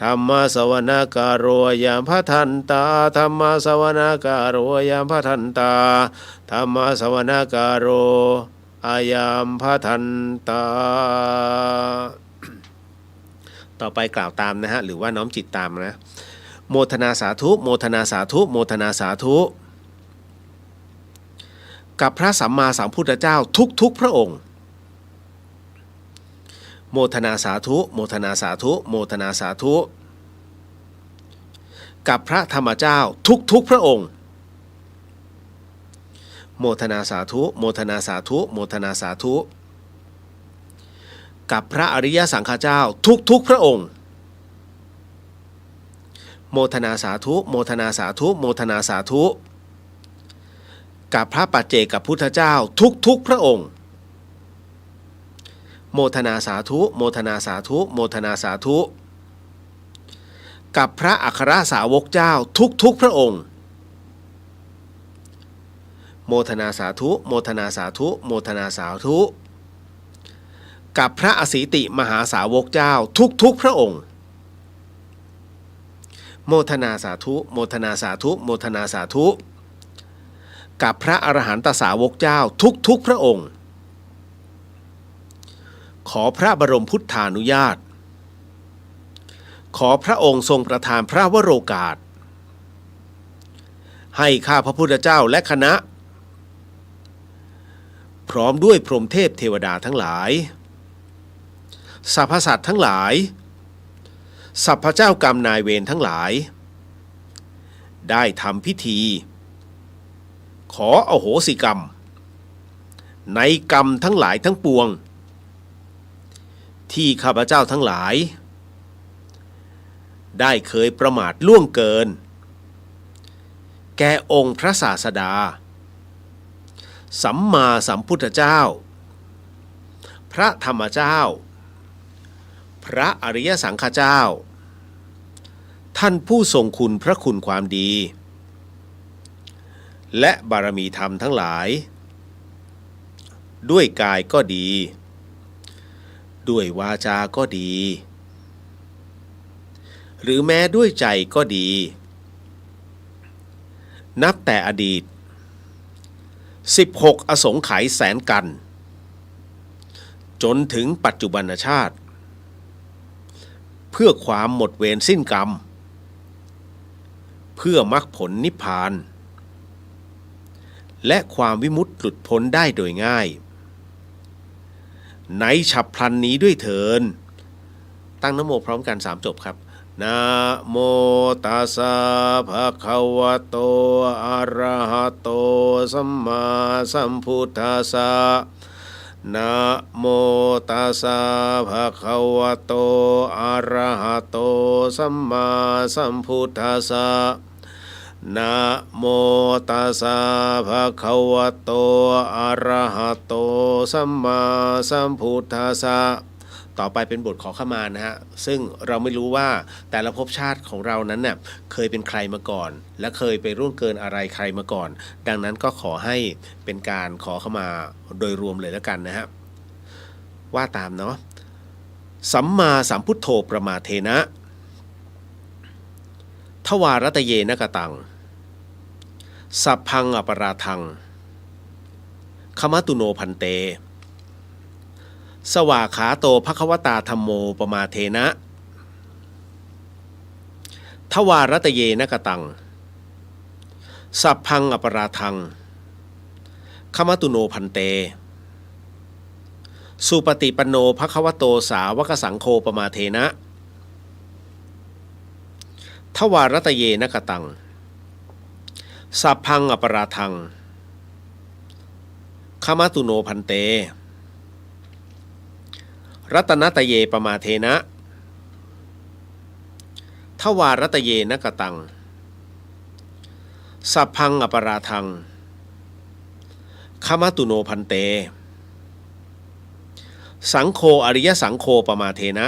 ธรรมสวนาการโรยามพะทันตาธรรมสวนาการโรยามพะทันตาธรรมสวนาการโรอายามพะทันตาต่อไปกล่าวตามนะฮะหรือว่าน้อมจิตตามนะโมทนาสาธุโมทนาสาธุโมทนาสาธุกับพระสัมมาสัมพุทธเจ้าทุกพระองค์โมทนาสาธุโมทนาสาธุโมทนาสาธุกับพระธรรมเจ้าทุกพระองค์โมทนาสาธุโมทนาสาธุโมทนาสาธุ กับพระอริยสังฆเจ้าทุกพระองค์โมทนาสาธุโมทนาสาธุโมทนาสาธุกับพระปัจเจกพุทธเจ้าทุกพระองค์โมทนาสาธุโมทนาสาธุโมทนาสาธุกับพระอัครสาวกเจ้าทุกพระองค์โมทนาสาธุโมทนาสาธุโมทนาสาธุกับพระอสีติมหาสาวกเจ้าทุกพระองค์โมทนาสาธุโมทนาสาธุโมทนาสาธุกับพระอรหันตสาวกเจ้าทุกพระองค์ขอพระบรมพุทธานุญาตขอพระองค์ทรงประทานพระวโรกาสให้ข้าพระพุทธเจ้าและคณะพร้อมด้วยพรหมเทพเทวดาทั้งหลายสรรพสัตว์ทั้งหลายสรรพเจ้ากรรมนายเวรทั้งหลายได้ทำพิธีขออโหสิกรรมในกรรมทั้งหลายทั้งปวงที่ข้าพเจ้าทั้งหลายได้เคยประมาทล่วงเกินแก่องค์พระศาสดาสัมมาสัมพุทธเจ้าพระธรรมเจ้าพระอริยสังฆเจ้าท่านผู้ทรงคุณพระคุณความดีและบารมีธรรมทั้งหลายด้วยกายก็ดีด้วยวาจาก็ดีหรือแม้ด้วยใจก็ดีนับแต่อดีต16อสงไขยแสนกันจนถึงปัจจุบันชาติเพื่อความหมดเวรสิ้นกรรมเพื่อมรรคผลนิพพานและความวิมุตติหลุดพ้นได้โดยง่ายในฉับพลันนี้ด้วยเถิดตั้งนะโมพร้อมกัน3จบครับนะโมตัสสะภะคะวะโตอะระหะโตสัมมาสัมพุทธัสสะนะโมตัสสะภะคะวะโตอะระหะโตสัมมาสัมพุทธัสสะนะโมตัสสะภะคะวะโตอะระหะโตสัมมาสัมพุทธัสสะต่อไปเป็นบทขอขมานะฮะซึ่งเราไม่รู้ว่าแต่ละภพชาติของเรานั้นเนี่ยเคยเป็นใครมาก่อนและเคยไปร่วงเกินอะไรใครมาก่อนดังนั้นก็ขอให้เป็นการขอขมาโดยรวมเลยแล้วกันนะฮะว่าตามเนาะสัมมาสัมพุทโธประมาเทนะทวารตเยนะกตังสัพพังอปราทังขมตุโนพันเตสวาขาโตภควตาธัมโมปมาเทนะทวารตเยนะกตังสัพพังอปราทังขมตุโนพันเตสุปฏิปันโนภควโตสาวกสังโฆปมาเทนะทวารตเยนะกตังสัพพังอปราทังขมตุโนพันเตรัตนตเยปมาเทนะทวารตเยนะกตังสัพพังอปราทังขมตุโนพันเตสังโฆอริยสังโฆปมาเทนะ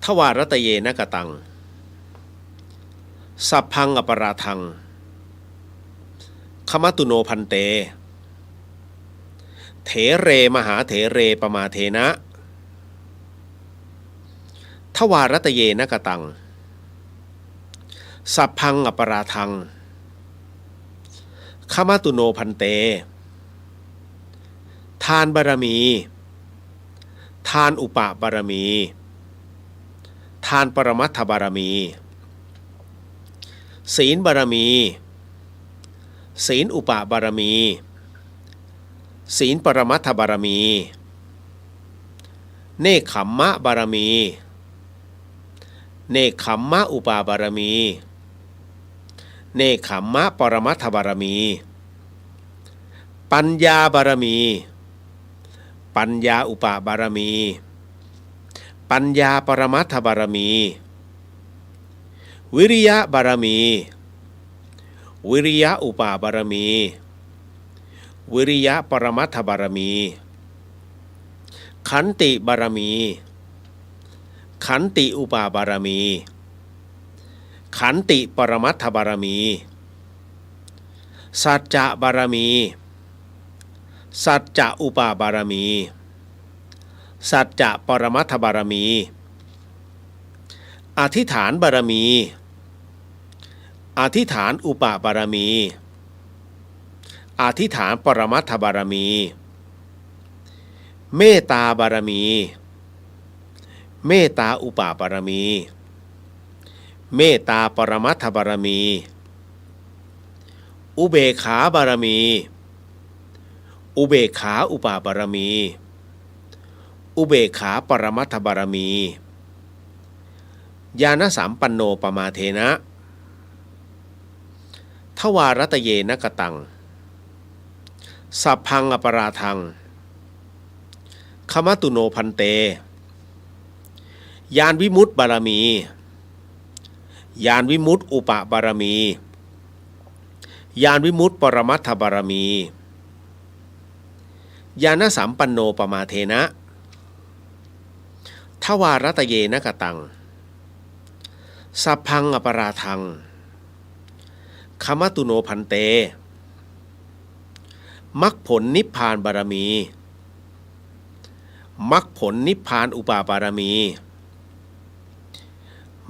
ทวารตเยนะกตังสัพพังอปราทังขมตุโนพันเตเถเรมหาเถเรปมาเทนะทวารตเยนะกตังสัพพังอปราทังขมตุโนพันเตทานบารมีทานอุปบารมีทานปรมัตถบารมีศีลบารมีศีลอุปบารมีศีลปรมัตถบารมีเนกขัมมะบารมีเนกขัมมะอุปบารมีเนกขัมมะปรมัตถบารมีปัญญาบารมี ปัญญาอุปบารมีปัญญาปรมัตถบารมีวิริยะบารมีวิริยะอุปบารมีวิริยะปรมัตถบารมีขันติบารมีขันติอุปบารมีขันติปรมัตถบารมีสัจจะบารมีสัจจะอุปบารมีสัจจะปรมัตถบารมีอธิษฐานบารมีอธิษฐานอุปบารมีอธิษฐานปรมัตถบารมีเมตตาบารมีเมตตาอุปบารมีเมตตาปรมัตถบารมีอุเบกขาบารมีอุเบกขาอุปบารมีอุเบกขาปรมัตถบารมีญาณสัมปันโนปมาเทนะทวารัตเยนะกตังสัพพังอปราทังขมตุโนพันเตญาณวิมุตติบารมีญาณวิมุตติอุปบารมีญาณวิมุตติปรมัตถบารมีญาณสัมปันโนปมาเทนะทวารัตเยนะกตังสัพพังอปราทังขมตุโนพันเตมรรคผลนิพพานบารมีมรรคผลนิพพานอุปบารมี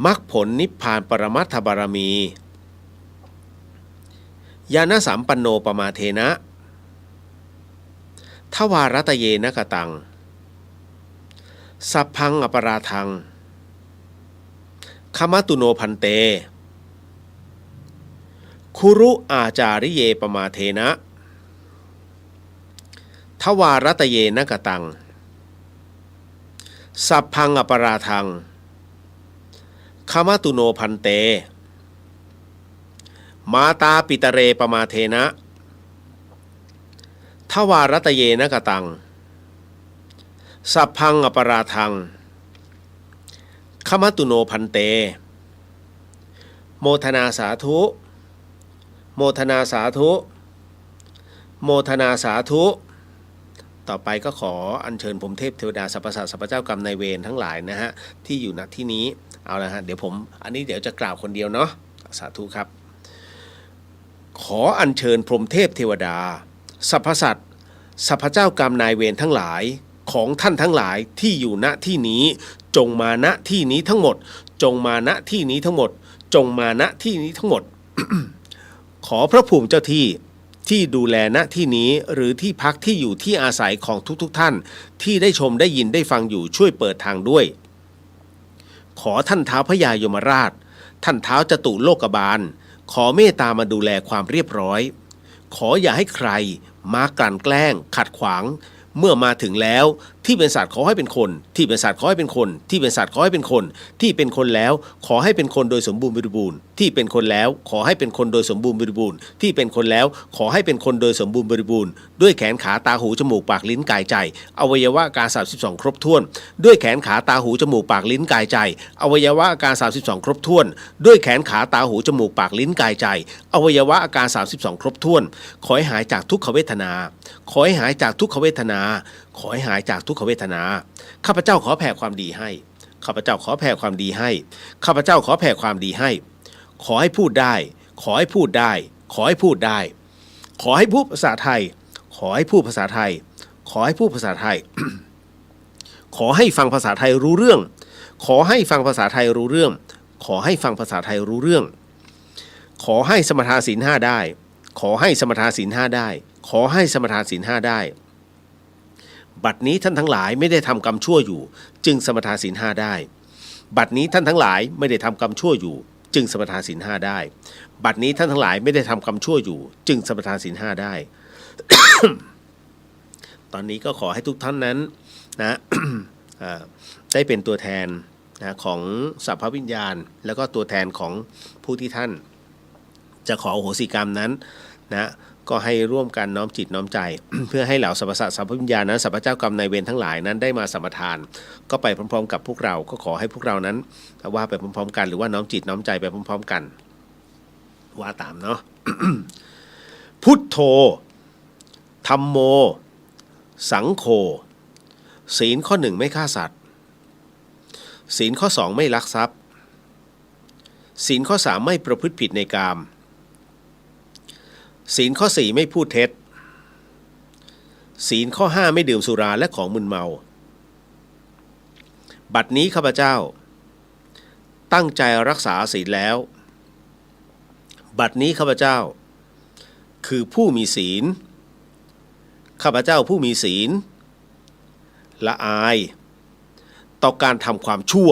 มรรคผลนิพพานปรมัตถบารมีญาณสัมปันโนปมาเทนะทวารัตเยนะกตังสัพพังอปราทังขมตุโนพันเตคุรุอาจาริเยปมาเทนะทวารัตเยนะกตังสัพพังอปราทังขมตุโนพันเตมาตาปิตเรปมาเทนะทวารัตเยนะกตังสัพพังอปราทังขมตุโนพันเตโมทนาสาธุโมทนาสาธุโมทนาสาธุต่อไปก็ขออัญเชิญพรหมเทพเทวดาสรรพสัตว์สรรพเจ้ากรรมนายเวรทั้งหลายนะฮะที่อยู่ณที่นี้เอาละฮะเดี๋ยวผมอันนี้เดี๋ยวจะกล่าวคนเดียวเนาะสาธุครับขออัญเชิญพรหมเทพเทวดาสรรพสัตว์สรรพเจ้ากรรมนายเวรทั้งหลายของท่านทั้งหลายที่อยู่ณที่นี้จงมาณที่นี้ทั้งหมดจงมาณที่นี้ทั้งหมดจงมาณที่นี้ทั้งหมด ขอพระภูมิเจ้าที่ที่ดูแลณที่นี้หรือที่พักที่อยู่ที่อาศัยของทุกท่านที่ได้ชมได้ยินได้ฟังอยู่ช่วยเปิดทางด้วยขอท่านท้าวพญายมราชท่านท้าวจตุโลกบาลขอเมตตามาดูแลความเรียบร้อยขออย่าให้ใครมากลั่นแกล้งขัดขวางเมื่อมาถึงแล้วที่เป็นสัตว์ขอให้เป็นคนที่เป็นสัตว์ขอให้เป็นคนที่เป็นสัตว์ขอให้เป็นคนที่เป็นคนแล้วขอให้เป็นคนโดยสมบูรณ์บริบูรณ์ที่เป็นคนแล้วขอให้เป็นคนโดยสมบูรณ์บริบูรณ์ที่เป็นคนแล้วขอให้เป็นคนโดยสมบูรณ์บริบูรณ์ด้วยแขนขาตาหูจมูกปากลิ้นกายใจอวัยวะการ32ครบถ้วนด้วยแขนขาตาหูจมูกปากลิ้นกายใจอวัยวะการ32ครบถ้วนด้วยแขนขาตาหูจมูกปากลิ้นกายใจอวัยวะอาการ32ครบถ้วนขอให้หายจากทุกขเวทนาขอให้หายจากทุกขเวทนาขอให้หายจากทุกขเวทนาข้าพเจ้าขอแผ่ความดีให้ข้าพเจ้าขอแผ่ความดีให้ข้าพเจ้าขอแผ่ความดีให้ขอให้พูดได้ขอให้พูดได้ขอให้พูดได้ขอให้พูดภาษาไทยขอให้พูดภาษาไทยขอให้พูดภาษาไทย ขอให้ฟังภาษาไทยรู้เรื่องขอให้ฟังภาษาไทยรู้เรื่องขอให้ฟังภาษาไทยรู้เรื่องขอให้สมทานศีล5ได้ขอให้สมทานศีล5ได้ขอให้สมทานศีล5ได้บัดนี้ท่านทั้งหลายไม่ได้ทำกรรมชั่วอยู่จึงสมทานศีล5ได้บัดนี้ท่านทั้งหลายไม่ได้ทำกรรมชั่วอยู่จึงสมทานศีล5ได้บัดนี้ท่านทั้งหลายไม่ได้ทำกรรมชั่วอยู่จึงสมทานศีล5ได้ ตอนนี้ก็ขอให้ทุกท่านนั้นนะ ได้เป็นตัวแทนนะของสัพพวิญญาณแล้วก็ตัวแทนของผู้ที่ท่านจะขออโหสิกรรมนั้นนะ ก็ให้ร่วมกันน้อมจิตน้อมใจ เพื่อให้เหล่าสรรพสัตว์สรรพวิญญาณนั้นสรรพเจ้ากรรมนายเวรทั้งหลายนั้นได้มาสัมปทานก็ไปพร้อมๆกับพวกเราก็ขอให้พวกเรานั้นว่าไปพร้อมๆกันหรือว่าน้อมจิตน้อมใจไปพร้อมๆกันว่าตามเนาะ พุทโธธัมโมสังโฆศีลข้อ 1ไม่ฆ่าสัตว์ศีลข้อ 2ไม่ลักทรัพย์ศีลข้อ 3ไม่ประพฤติผิดในกามศีลข้อ 4ไม่พูดเท็จศีลข้อ 5ไม่ดื่มสุราและของมึนเมาบัดนี้ข้าพเจ้าตั้งใจรักษาศีลแล้วบัดนี้ข้าพเจ้าคือผู้มีศีลข้าพเจ้าผู้มีศีลละอายต่อการทำความชั่ว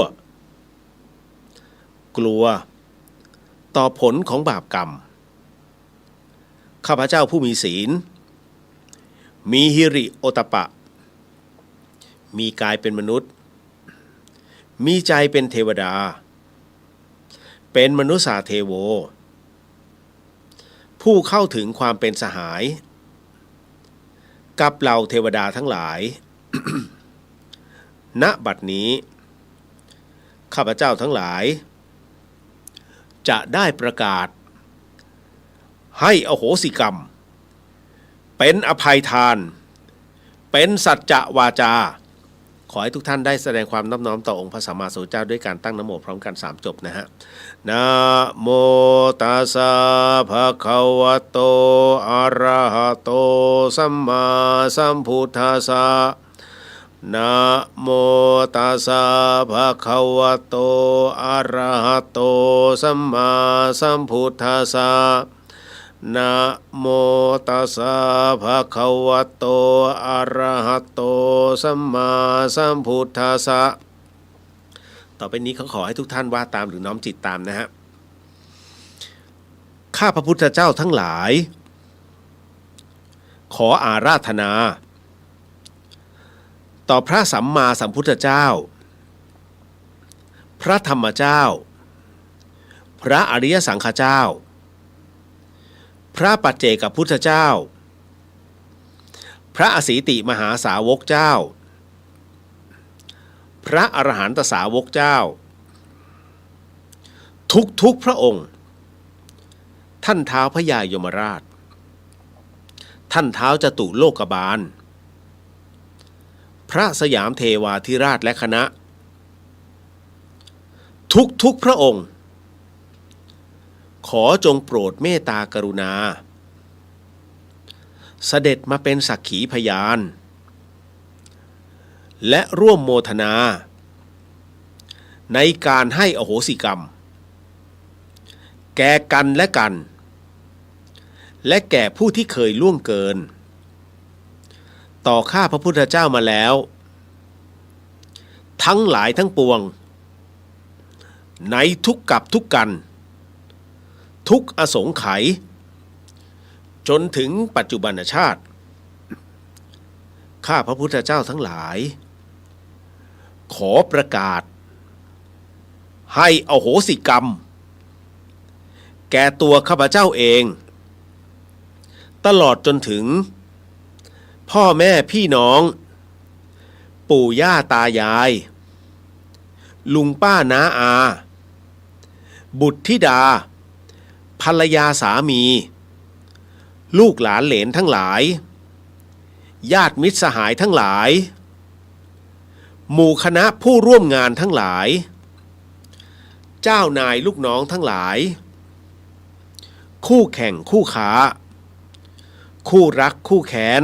กลัวต่อผลของบาปกรรมข้าพเจ้าผู้มีศีลมีหิริโอตตัปปะมีกายเป็นมนุษย์มีใจเป็นเทวดาเป็นมนุษย์เทโวผู้เข้าถึงความเป็นสหายกับเหล่าเทวดาทั้งหลาย ณ บัดนี้ข้าพเจ้าทั้งหลายจะได้ประกาศให้อโหสิกรรมเป็นอภัยทานเป็นสัจจะวาจาขอให้ทุกท่านได้แสดงความนอบน้อมต่อองค์พระสัมมาสัมพุทธเจ้าด้วยการตั้งนะโมพร้อมกัน3จบนะฮะนะโมตัสสะภะคะวะโตอะระหะโตสัมมาสัมพุทธัสสะนะโมตัสสะภะคะวะโตอะระหะโตสัมมาสัมพุทธัสสะนะโมตัสสะภะคะวะโตอะระหะโตสัมมาสัมพุทธัสสะต่อไปนี้ขอให้ทุกท่านว่าตามหรือน้อมจิตตามนะฮะข้าพระพุทธเจ้าทั้งหลายขออาราธนาต่อพระสัมมาสัมพุทธเจ้าพระธรรมเจ้าพระอริยสังฆเจ้าพระปัจเจกพุทธเจ้าพระอสีติมหาสาวกเจ้าพระอรหันตสาวกเจ้าทุกพระองค์ท่านท้าวพญายมราชท่านท้าวจตุโลกบาลพระสยามเทวาธิราชและคณะทุกพระองค์ขอจงโปรดเมตตากรุณาเสด็จมาเป็นสักขีพยานและร่วมโมทนาในการให้อโหสิกรรมแก่กันและกันและแก่ผู้ที่เคยล่วงเกินต่อข้าพระพุทธเจ้ามาแล้วทั้งหลายทั้งปวงในทุกกับทุกกันทุกอสงไขยจนถึงปัจจุบันชาติข้าพระพุทธเจ้าทั้งหลายขอประกาศให้อโหสิกรรมแก่ตัวข้าพเจ้าเองตลอดจนถึงพ่อแม่พี่น้องปู่ย่าตายายลุงป้าน้าอาบุตรธิดาภรรยาสามีลูกหลานเหลนทั้งหลายญาติมิตรสหายทั้งหลายหมู่คณะผู้ร่วมงานทั้งหลายเจ้านายลูกน้องทั้งหลายคู่แข่งคู่ค้าคู่รักคู่แค้น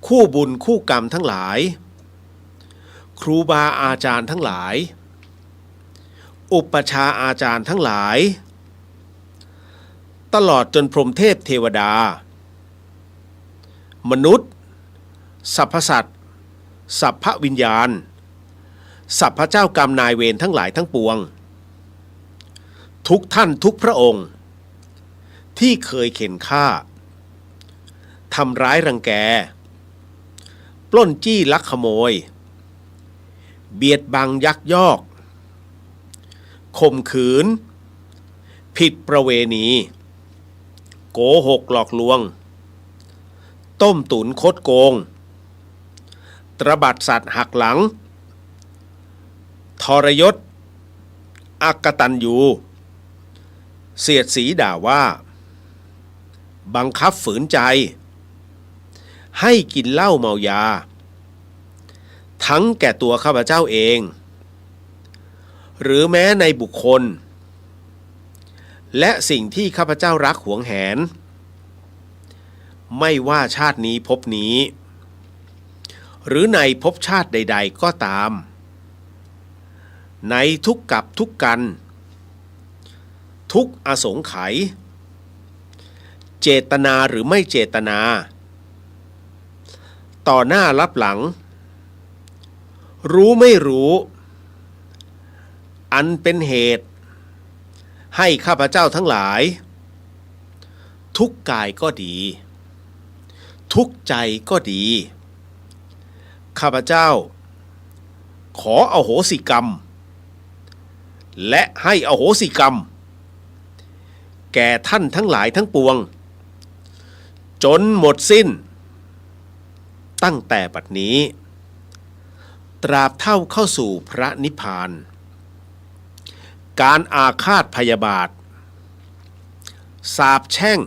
คู่บุญคู่กรรมทั้งหลายครูบาอาจารย์ทั้งหลายอุปชาอาจารย์ทั้งหลายตลอดจนพรหมเทพเทวดามนุษย์สรรพสัตว์สัพพวิญญาณสัพพเจ้ากรรมนายเวรทั้งหลายทั้งปวงทุกท่านทุกพระองค์ที่เคยเข็นฆ่าทำร้ายรังแกปล้นจี้ลักขโมยเบียดบังยักยอกข่มขืนผิดประเวณี โกหกหลอกลวงต้มตุ๋นคดโกงตระบัดสัตว์หักหลังทรยศอกตัญญูเสียดสีด่าว่าบังคับฝืนใจให้กินเหล้าเมายาทั้งแก่ตัวข้าพเจ้าเองหรือแม้ในบุคคลและสิ่งที่ข้าพเจ้ารักหวงแหนไม่ว่าชาตินี้ภพนี้หรือในภพชาติใดๆก็ตามในทุกกับทุกกันทุกอสงไขยเจตนาหรือไม่เจตนาต่อหน้ารับหลังรู้ไม่รู้อันเป็นเหตุให้ข้าพเจ้าทั้งหลายทุกกายก็ดีทุกใจก็ดีข้าพเจ้าขออโหสิกรรมและให้อโหสิกรรมแก่ท่านทั้งหลายทั้งปวงจนหมดสิ้นตั้งแต่บัดนี้ตราบเท่าเข้าสู่พระนิพพานการอาฆาตพยาบาทสาปแช่ง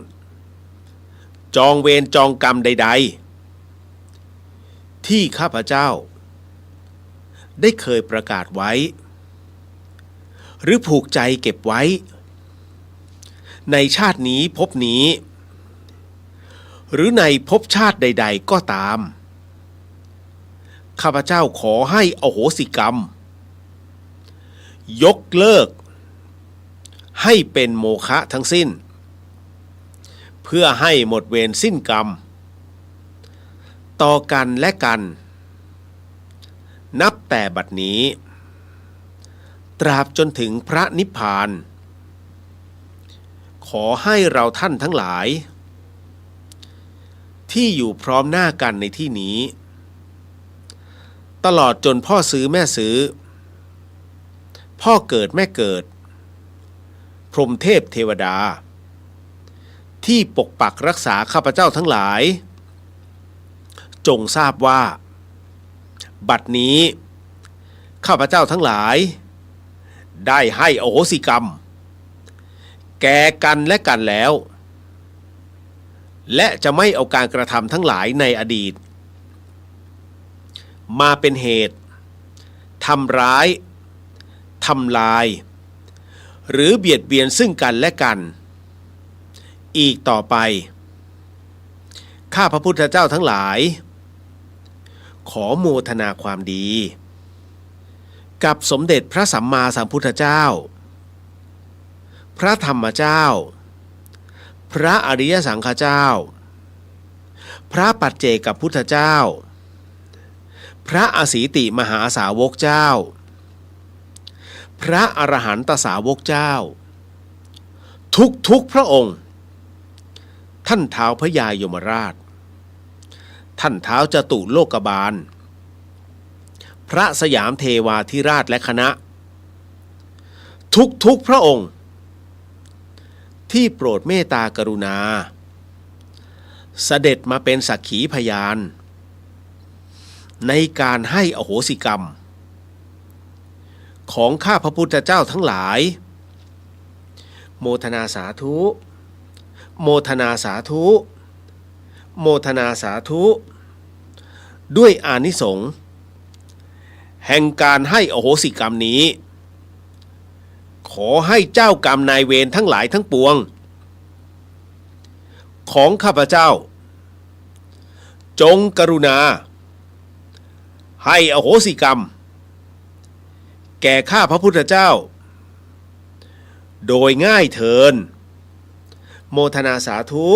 จองเวรจองกรรมใดๆที่ข้าพเจ้าได้เคยประกาศไว้หรือผูกใจเก็บไว้ในชาตินี้ภพนี้หรือในภพชาติใดๆก็ตามข้าพเจ้าขอให้อโหสิกรรมยกเลิกให้เป็นโมฆะทั้งสิ้นเพื่อให้หมดเวรสิ้นกรรมต่อกันและกันนับแต่บัดนี้ตราบจนถึงพระนิพพานขอให้เราท่านทั้งหลายที่อยู่พร้อมหน้ากันในที่นี้ตลอดจนพ่อซื้อแม่ซื้อพ่อเกิดแม่เกิดพรหมเทพเทวดาที่ปกปักรักษาข้าพเจ้าทั้งหลายจงทราบว่าบัดนี้ข้าพเจ้าทั้งหลายได้ให้อโหสิกรรมแก่กันและกันแล้วและจะไม่เอาการกระทำทั้งหลายในอดีตมาเป็นเหตุทำร้ายทำลายหรือเบียดเบียนซึ่งกันและกันอีกต่อไปข้าพระพุทธเจ้าทั้งหลายขอโมทนาความดีกับสมเด็จพระสัมมาสัมพุทธเจ้าพระธรรมเจ้าพระอริยสังฆเจ้าพระปัจเจกพุทธเจ้าพระอสีติมหาสาวกเจ้าพระอรหันตสาวกเจ้าทุกพระองค์ท่านท้าวพระยายมราชท่านท้าวจตุโลกบาลพระสยามเทวาธิราชและคณะทุกพระองค์ที่โปรดเมตตากรุณาเสด็จมาเป็นสักขีพยานในการให้อโหสิกรรมของข้าพระพุทธเจ้าทั้งหลายโมทนาสาธุโมทนาสาธุโมทนาสาธุด้วยอานิสงส์แห่งการให้อโหสิกรรมนี้ขอให้เจ้ากรรมนายเวรทั้งหลายทั้งปวงของข้าพเจ้าจงกรุณาให้อโหสิกรรมแก่ข้าพระพุทธเจ้าโดยง่ายเทินโมทนาสาธุ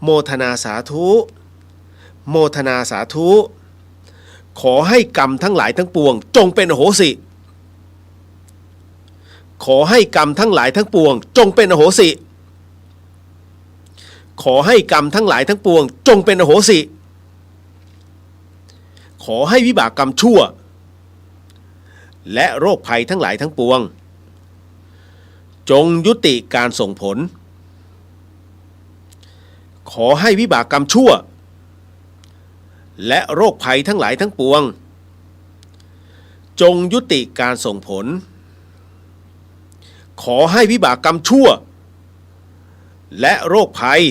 โมทนาสาธุโมทนาสาธุขอให้กรรมทั้งหลายทั้งปวงจงเป็นอโหสิขอให้กรรมทั้งหลายทั้งปวงจงเป็นอโหสิขอให้กรรมทั้งหลายทั้งปวงจงเป็นอโหสิขอให้วิบากกรรมชั่วและโรคภัยทั้งหลายทั้งปวงจงยุติการส่งผล ขอให้วิบากกรรมชั่วและโรคภัยทั้งหลายทั้งปวงจงยุติการส่งผลขอให้วิบากกรรมชั่วและโรคภัย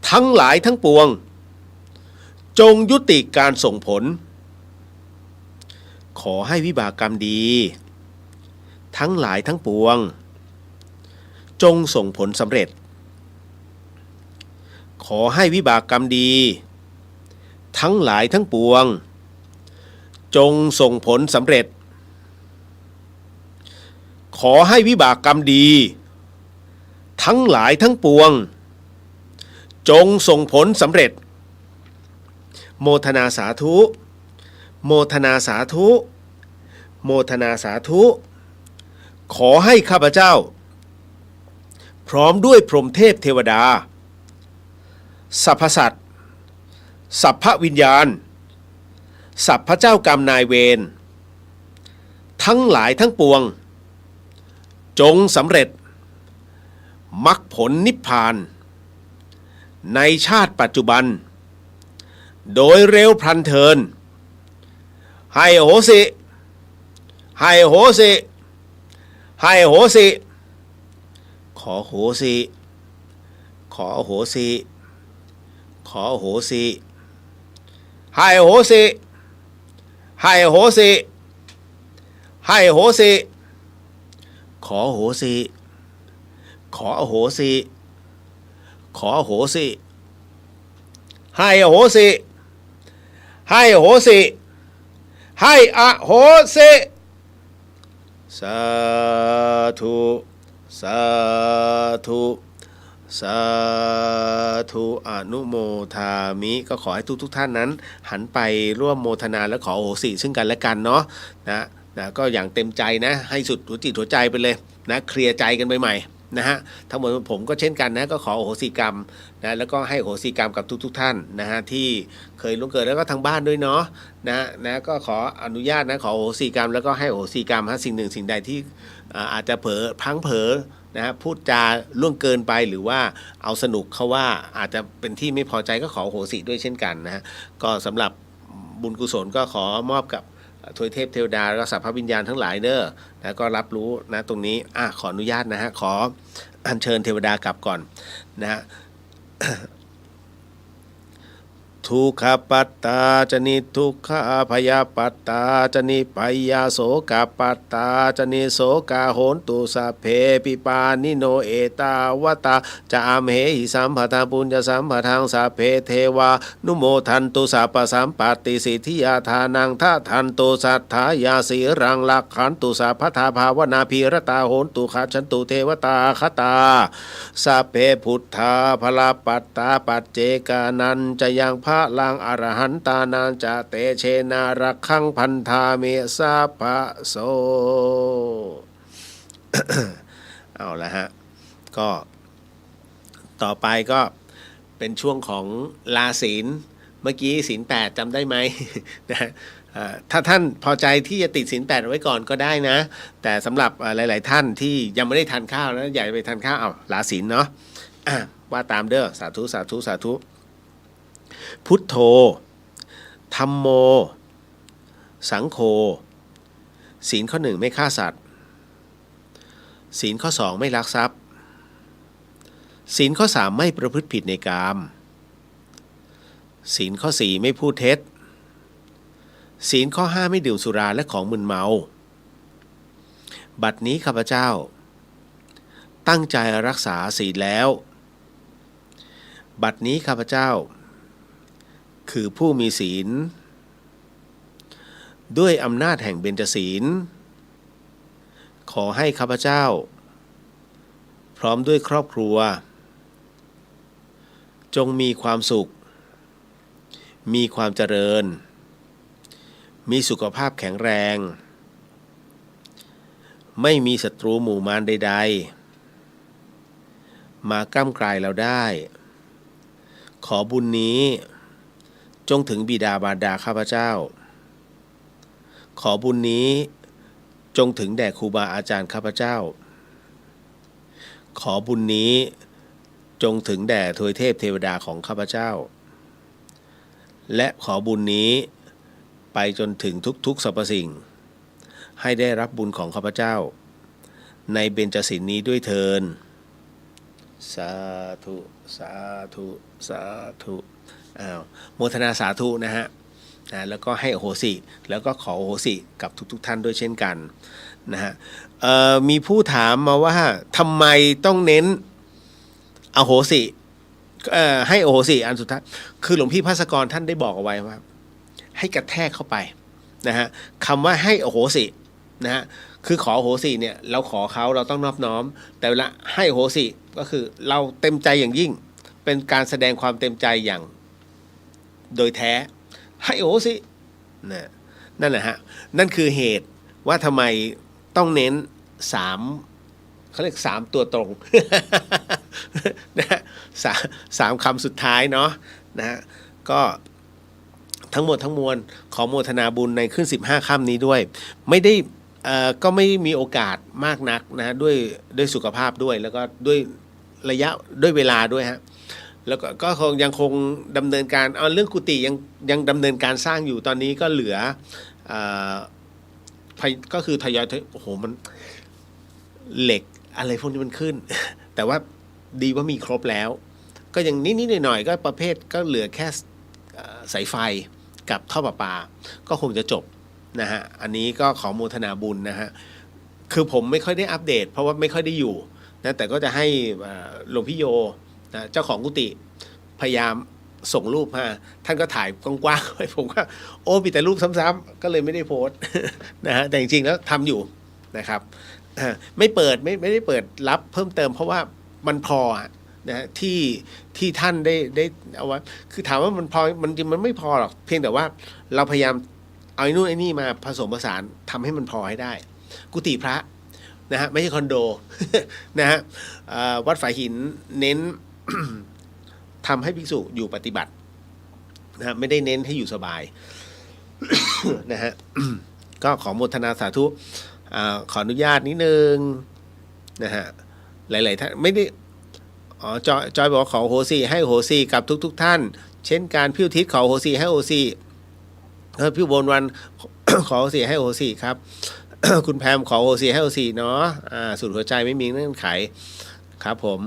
ทั้งหลายทั้งปวงจงยุติการส่งผลขอให้วิบากกรรมดีทั้งหลายทั้งปวงจงส่งผลสำเร็จขอให้วิบากกรรมดีทั้งหลายทั้งปวงจงส่งผลสำเร็จขอให้วิบากกรรมดีทั้งหลายทั้งปวงจงส่งผลสำเร็จโมทนาสาธุโมทนาสาธุโมทนาสาธุขอให้ข้าพเจ้าพร้อมด้วยพรหมเทพเทวดาสรรพสัตว์สัพพวิญญาณสัพพเจ้ากรรมนายเวรทั้งหลายทั้งปวงจงสำเร็จมรรคผลนิพพานในชาติปัจจุบันโดยเร็วพลันเทินให้โหสิให้โหสิให้โหสิขอโหสิขอโหสิขอโหสิให้โหสิให้โหสิให้โหสิขอโหสิขอโหสิขอโหสิให้โหสิให้โหสิให้อโหสิสาธุสาธุสาธุอนุโมทามิก็ขอให้ทุกท่านนั้นหันไปร่วมโมทนาและขอโหสิซึ่งกันและกันเนาะนะก็อย่างเต็มใจนะให้สุดหัวจิตหัวใจไปเลยนะเคลียร์ใจกันใหม่ๆนะฮะทั้งหมดผมก็เช่นกันนะก็ขอโหสิกรรมนะแล้วก็ให้โหสิกรรมกับทุกท่านนะฮะที่เคยล่วงเกินแล้วก็ทางบ้านด้วยเนาะนะก็ขออนุญาตนะขอโหสิกรรมแล้วก็ให้โหสิกรรมสิ่งหนึ่งสิ่งใดที่อาจจะพังเผลอนะฮะพูดจาล่วงเกินไปหรือว่าเอาสนุกเขาว่าอาจจะเป็นที่ไม่พอใจก็ขอโหสิด้วยเช่นกันนะฮะก็สำหรับบุญกุศลก็ขอมอบกับทวยเทพเทวดาและสัพพวิญญาณทั้งหลายเด้อแล้วก็รับรู้นะตรงนี้ขออนุญาตนะฮะขออัญเชิญเทวดากลับก่อนนะฮะ ทุกขปัตตาจนิทุกขพยาปัตตาจนิปยาโสกปัตตาจนิโสกาโหนตุสัพเพปิปานิโนเอตาวตาจามเหหิสัมภทาปุญญสัมภทังสัพเพเทวานุโมทันตุสัพพสัมปติสิทธิยาทานังทะทันตุสัทธายาสีรังลักขันตุสัพพทาภาวนาภีรตาโหนตุขันตุเทวตาคตาสัพเพพุทธาภลาปัตตาปัจเจกานันจะยังพระลังอรหันตานันจะเตเชนารักขังพันธาเมสาภะโส เอาละฮะก็ต่อไปก็เป็นช่วงของลาศีลเมื่อกี้ศีล8จำได้ไหม นะถ้าท่านพอใจที่จะติดศีล8ไว้ก่อนก็ได้นะแต่สำหรับหลายๆท่านที่ยังไม่ได้ทานข้าวแล้วอยากไปทานข้าวลาศีลเนาะว่าตามเด้อสาธุสาธุสาธุพุทโธธัมโมสังโฆศีลข้อ1ไม่ฆ่าสัตว์ศีลข้อ2ไม่ลักทรัพย์ศีลข้อ3ไม่ประพฤติผิดในกามศีลข้อ4ไม่พูดเท็จศีลข้อ5ไม่ดื่มสุราและของมึนเมาบัดนี้ข้าพเจ้าตั้งใจรักษาศีลแล้วบัดนี้ข้าพเจ้าคือผู้มีศีลด้วยอำนาจแห่งเบญจศีลขอให้ข้าพเจ้าพร้อมด้วยครอบครัวจงมีความสุขมีความเจริญมีสุขภาพแข็งแรงไม่มีศัตรูหมู่มารใดๆมาก้ำกลายเราได้ขอบุญนี้จงถึงบิดาบารดาข้าพเจ้าขอบุญนี้จงถึงแด่ครูบาอาจารย์ข้าพเจ้าขอบุญนี้ จงถึงแด่ทวยเทพเทวดาของข้าพเจ้าและขอบุญนี้ไปจนถึงทุกสรรพสิ่งให้ได้รับบุญของข้าพเจ้าในเบญจศีลนี้ด้วยเทินสาธุสาธุสาธุโมทนาสาธุนะฮะแล้วก็ให้อโหสิแล้วก็ขออโหสิกับทุกท่านด้วยเช่นกันนะฮะมีผู้ถามมาว่าทำไมต้องเน้นอโหสิให้อโหสิอันสุดท้ายคือหลวงพี่ภัสกรท่านได้บอกเอาไว้ว่าให้กระแทกเข้าไปนะฮะคำว่าให้อโหสินะฮะคือขออโหสิเนี่ยเราขอเขาเราต้องนอบน้อมแต่เวลาให้อโหสิก็คือเราเต็มใจอย่างยิ่งเป็นการแสดงความเต็มใจอย่างโดยแท้ให้อโหสินั่นแหละฮะนั่นคือเหตุว่าทำไมต้องเน้นเขาเรียก3ตัวตรง นะสามคำสุดท้ายเนาะนะฮะก็ทั้งหมดทั้งมวลขอโมทนาบุญในขึ้น15ค่ำนี้ด้วยไม่ได้ก็ไม่มีโอกาสมากนักนะฮะด้วยสุขภาพด้วยแล้วก็ด้วยระยะด้วยเวลาด้วยฮะแล้วก็ยังคงดำเนินการเรื่องกุฏิยังดำเนินการสร้างอยู่ตอนนี้ก็เหลือก็คือทยอยโอ้โหมันเหล็กอะไรพวกนี้มันขึ้น แต่ว่าดีว่ามีครบแล้วก็ยังนิดๆหน่อยๆก็ประเภทก็เหลือแค่สายไฟกับท่อประปาก็คงจะจบนะฮะอันนี้ก็ขอโมทนาบุญนะฮะคือผมไม่ค่อยได้อัปเดตเพราะว่าไม่ค่อยได้อยู่นะแต่ก็จะให้หลวงพี่โยนะเจ้าของกุฏิพยายามส่งรูปมาท่านก็ถ่ายกว้างๆไว้ผมก็มีแต่รูปซ้ำๆก็เลยไม่ได้โพสต์ นะฮะแต่จริงๆแล้วทำอยู่นะครับไม่ได้เปิดรับเพิ่มเติมเพราะว่ามันพอนะที่ท่านได้เอาไว้คือถามว่ามันพอมันจริงมันไม่พอหรอกเพียงแต่ว่าเราพยายามเอาไอ้นู่นไอ้นี่มาผสมผสานทำให้มันพอให้ได้กุฏิพระนะฮะไม่ใช่คอนโด นะฮะวัดฝายหินเน้น ทำให้ภิกษุอยู่ปฏิบัตินะฮะไม่ได้เน้นให้อยู่สบาย นะฮะ ก็ขอโมทนาสาธุขออนุญาตนิดนึงนะฮะหลายๆท่านไม่ได้จอยบอกขอโหสิให้โหสิกับทุกท่านเช่นการพิวทิศขอโหสิให้โหสิพี่บนวัน ขอโหสิให้โหสิครับ คุณแพมขอโหสิให้โหสิเนาะสุดหัวใจไม่มีเงื่อนไขครับผม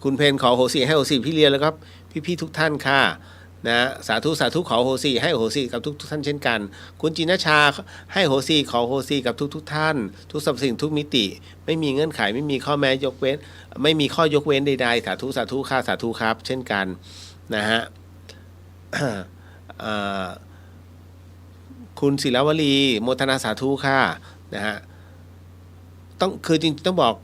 คุณเพนขอโหสิให้โหสิพี่เลียแล้วครับพี่ทุกท่านค่ะนะสาธุสาธุขอโหสิให้โหสิกับทุกท่านเช่นกันคุณจินชาให้โหสิขอโหสิกับทุกท่านทุกสรรพสิ่งทุกมิติไม่มีเงื่อนไขไม่มีข้อแม้ยกเว้นไม่มีข้อยกเว้นใดๆสาธุสาธุค่ะสาธุครับเช่นกันนะฮะ คุณศิลาวลีโมทนาสาธุค่ะนะฮะคือจริงต้องบอก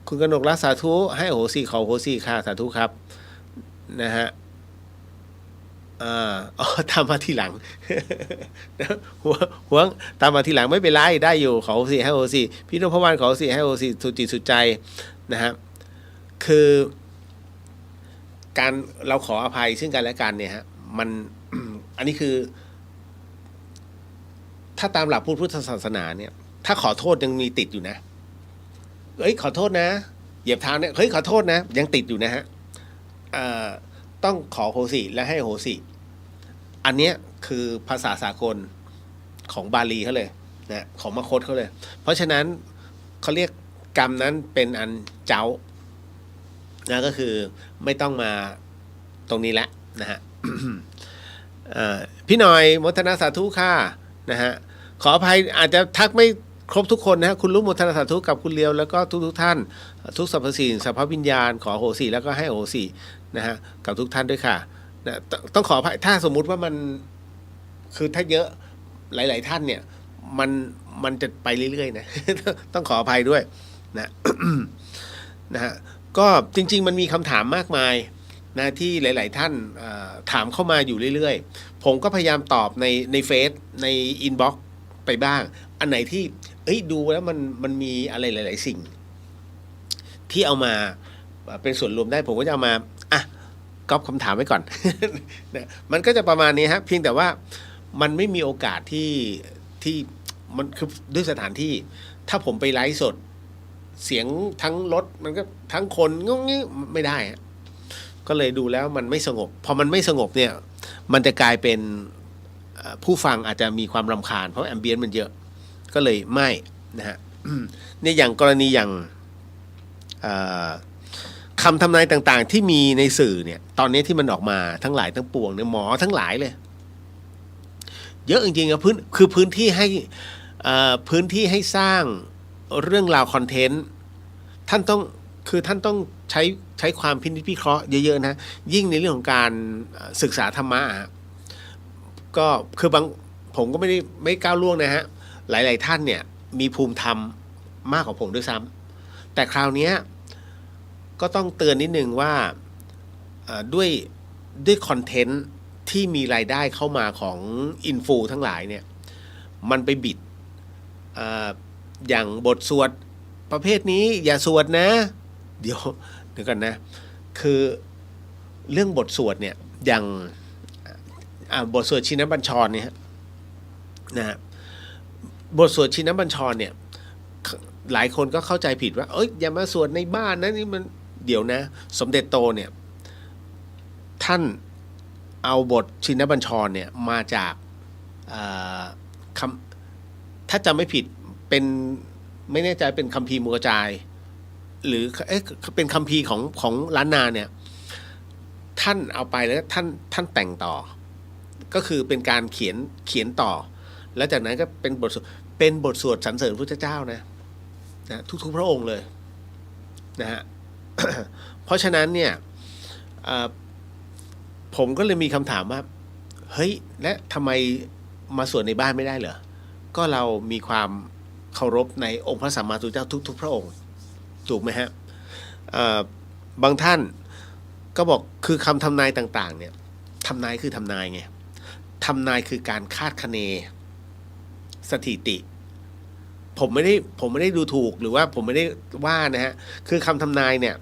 คุณกนกรักสาธุให้โหสิขอโหสิค่ะสาธุครับนะฮะตามมาทีหลัง หัวตามมาทีหลังไม่เป็นไรได้อยู่ขอโหสิให้โหสิพี่นพวรรณขอโหสิให้โหสิสุดจิตสุดใจนะฮะคือการเราขออภัยซึ่งกันและกันเนี่ยฮะมัน อันนี้คือถ้าตามหลักพุทธศาสนาเนี่ยถ้าขอโทษยังมีติดอยู่นะขอโทษนะเหยียบเท้าเนี่ยขอโทษนะยังติดอยู่นะฮะต้องขอโหสิและให้โหสิอันเนี้ยคือภาษาสากลของบาลีเขาเลยนะของมคธเขาเลยเพราะฉะนั้นเขาเรียกกรรมนั้นเป็นอันเจ้านะก็คือไม่ต้องมาตรงนี้แล้วนะฮะ พี่หน่อยโมทนาสาธุค่ะนะฮะขออภัยอาจจะทักไม่ครบทุกคนนะฮะคุณรู้โมทนาสาธุกับคุณเลียวแล้วก็ทุกท่านทุกสรรพสิ่งสรรพวิญญาณขอโหสิแล้วก็ให้โหสินะฮะกับทุกท่านด้วยค่ะนะต้องขออภัยถ้าสมมุติว่ามันคือถ้าเยอะหลายๆท่านเนี่ยมันจะไปเรื่อยๆนะ ต้องขออภัยด้วยนะ นะฮะก็จริงๆมันมีคำถามมากมายนะที่หลายๆท่านถามเข้ามาอยู่เรื่อยๆผมก็พยายามตอบในเฟซในอินบ็อกซ์ไปบ้างอันไหนที่ดูแล้วมันมีอะไรหลายๆสิ่งที่เอามาเป็นส่วนรวมได้ผมก็จะเอามาก๊อปคำถามไว้ก่อน นะมันก็จะประมาณนี้ฮะเพียงแต่ว่ามันไม่มีโอกาสที่มันคือด้วยสถานที่ถ้าผมไปไลฟ์สด เสียงทั้งรถมันก็ทั้งคนงงงี้ไม่ได้ก็เลยดูแล้วมันไม่สงบพอมันไม่สงบเนี่ยมันจะกลายเป็นผู้ฟังอาจจะมีความรำคาญเพราะแอมเบียนต์มันเยอะก็เลยไม่นะฮะเนี่ยอย่างกรณีอย่างคำทำนายต่างๆที่มีในสื่อเนี่ยตอนนี้ที่มันออกมาทั้งหลายทั้งปวงเนี่ยหมอทั้งหลายเลยเยอะจริงๆอะพื้นที่ให้สร้างเรื่องราวคอนเทนต์ท่านต้องใช้ความพินิจพิเคราะห์เยอะๆนะยิ่งในเรื่องของการศึกษาธรรมะก็คือบางผมก็ไม่ก้าวล่วงนะฮะหลายๆท่านเนี่ยมีภูมิธรรมมากกว่าผมด้วยซ้ำแต่คราวนี้ก็ต้องเตือนนิดนึงว่าด้วยคอนเทนต์ที่มีรายได้เข้ามาของอินฟูทั้งหลายเนี่ยมันไปบิดอย่างบทสวดประเภทนี้อย่าสวดนะเดี๋ยวกันนะคือเรื่องบทสวดเนี่ยอย่างบทสวดชินบัญชรเนี่ยนะฮะบทสวดชินบัญชรเนี่ยหลายคนก็เข้าใจผิดว่าอย่ามาสวดในบ้านนะนี่มันเดี๋ยวนะสมเด็จโตเนี่ยท่านเอาบทชินบัญชรเนี่ยมาจากถ้าจำไม่ผิดเป็นไม่แน่ใจเป็นคัมภีร์มูกระจายหรือเป็นคัมภีร์ของล้านนาเนี่ยท่านเอาไปแล้วท่านแต่งต่อก็คือเป็นการเขียนต่อแล้วจากนั้นก็เป็นบทสวดสรรเสริญพระเจ้านะทุกพระองค์เลยนะฮะ เพราะฉะนั้นเนี่ยผมก็เลยมีคำถามว่าเฮ้ยและทำไมมาสวดในบ้านไม่ได้เหรอก็เรามีความเคารพในองค์พระสัมมาสัมพุทธเจ้าทุกพระองค์ถูกไหมฮะบางท่านก็บอกคือคำทำนายต่างๆเนี่ยทำนายคือทำนายไงทำนายคือการคาดคะเนสถิติผมไม่ได้ดูถูกหรือว่าผมไม่ได้ว่านะฮะคือคำทำนายเนี่ย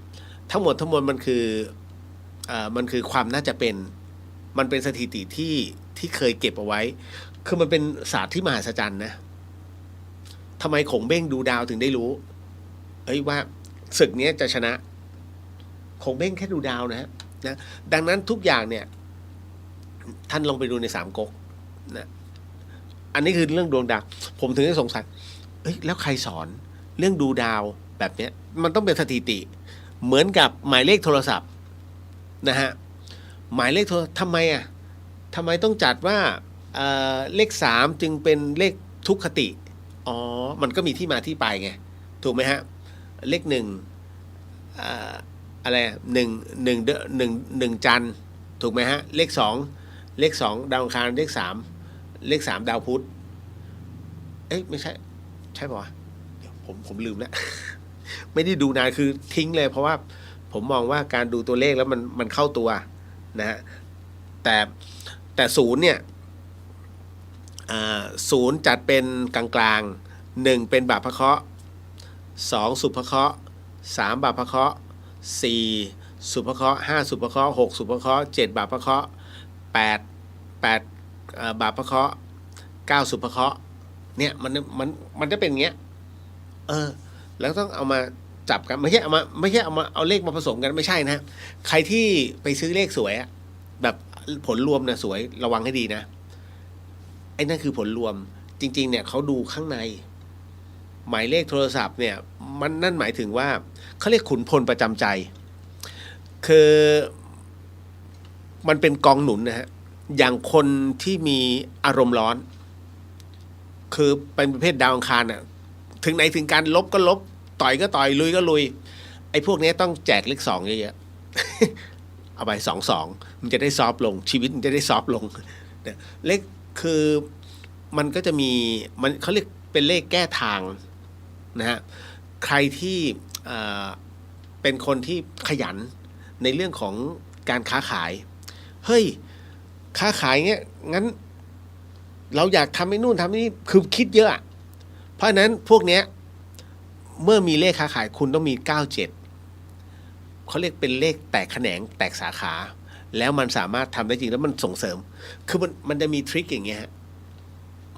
ทั้งหมดมันคือความน่าจะเป็นมันเป็นสถิติที่เคยเก็บเอาไว้คือมันเป็นศาสตร์ที่มหัศจรรย์นะทำไมขงเบ้งดูดาวถึงได้รู้ว่าศึกนี้จะชนะขงเบ้งแค่ดูดาวนะดังนั้นทุกอย่างเนี่ยท่านลองไปดูในสามก๊กนะอันนี้คือเรื่องดวงดาวผมถึงได้สงสัยแล้วใครสอนเรื่องดูดาวแบบนี้มันต้องเป็นสถิติเหมือนกับหมายเลขโทรศัพท์นะฮะหมายเลขโทรทำไมต้องจัดว่าเลข3จึงเป็นเลขทุกขติมันก็มีที่มาที่ไปไงถูกไหมฮะเลขอะไร1จันทร์ถูกไหมฮะเลข2ดาวอังคารเลข3ดาวพุธไม่ใช่ป่ะเดี๋ยวผมลืมแล้ว ไม่ได้ดูนานคือทิ้งเลยเพราะว่าผมมองว่าการดูตัวเลขแล้วมันเข้าตัวนะฮะแต่ศูนย์เนี่ยศูนย์จัดเป็นกลางๆ1เป็นบาปพระเคราะห์2สุภเคราะห์3บาปพระเคราะห์4สุภเคราะห์5สุภเคราะห์6สุภเคราะห์7บาปพระเคราะห์8บาปพระเคราะห์9สุภเคราะห์เนี่ยมันจะเป็นอย่างเงี้ยแล้วต้องเอามาจับกันไม่ใช่เอามาเอาเลขมาผสมกันไม่ใช่นะใครที่ไปซื้อเลขสวยแบบผลรวมนะสวยระวังให้ดีนะไอ้นั่นคือผลรวมจริงๆเนี่ยเขาดูข้างในหมายเลขโทรศัพท์เนี่ยมันนั่นหมายถึงว่าเขาเรียกขุนพลประจำใจคือมันเป็นกองหนุนนะฮะอย่างคนที่มีอารมณ์ร้อนคือเป็นประเภทดาวอังคารน่ะถึงไหนถึงการลบก็ลบต่อยก็ต่อยลุยก็ลุยไอ้พวกนี้ต้องแจกเลข2เยอะๆเอาไป2มันจะได้ซอฟลงชีวิตมันจะได้ซอฟลงเลขคือมันก็จะมีมันเขาเรียกเป็นเลขแก้ทางนะฮะใครที่เป็นคนที่ขยันในเรื่องของการค้าขายเฮ้ยค้าขายเงี้ยงั้นเราอยากทำไอ้นู่นทำนี่คือคิดเยอะเพราะฉะนั้นพวกเนี้ยเมื่อมีเลขค้าขายคุณต้องมี97เขาเรียกเป็นเลขแตกแขนงแตกสาขาแล้วมันสามารถทำได้จริงแล้วมันส่งเสริมคือมันจะมีทริคอย่างเงี้ยฮะ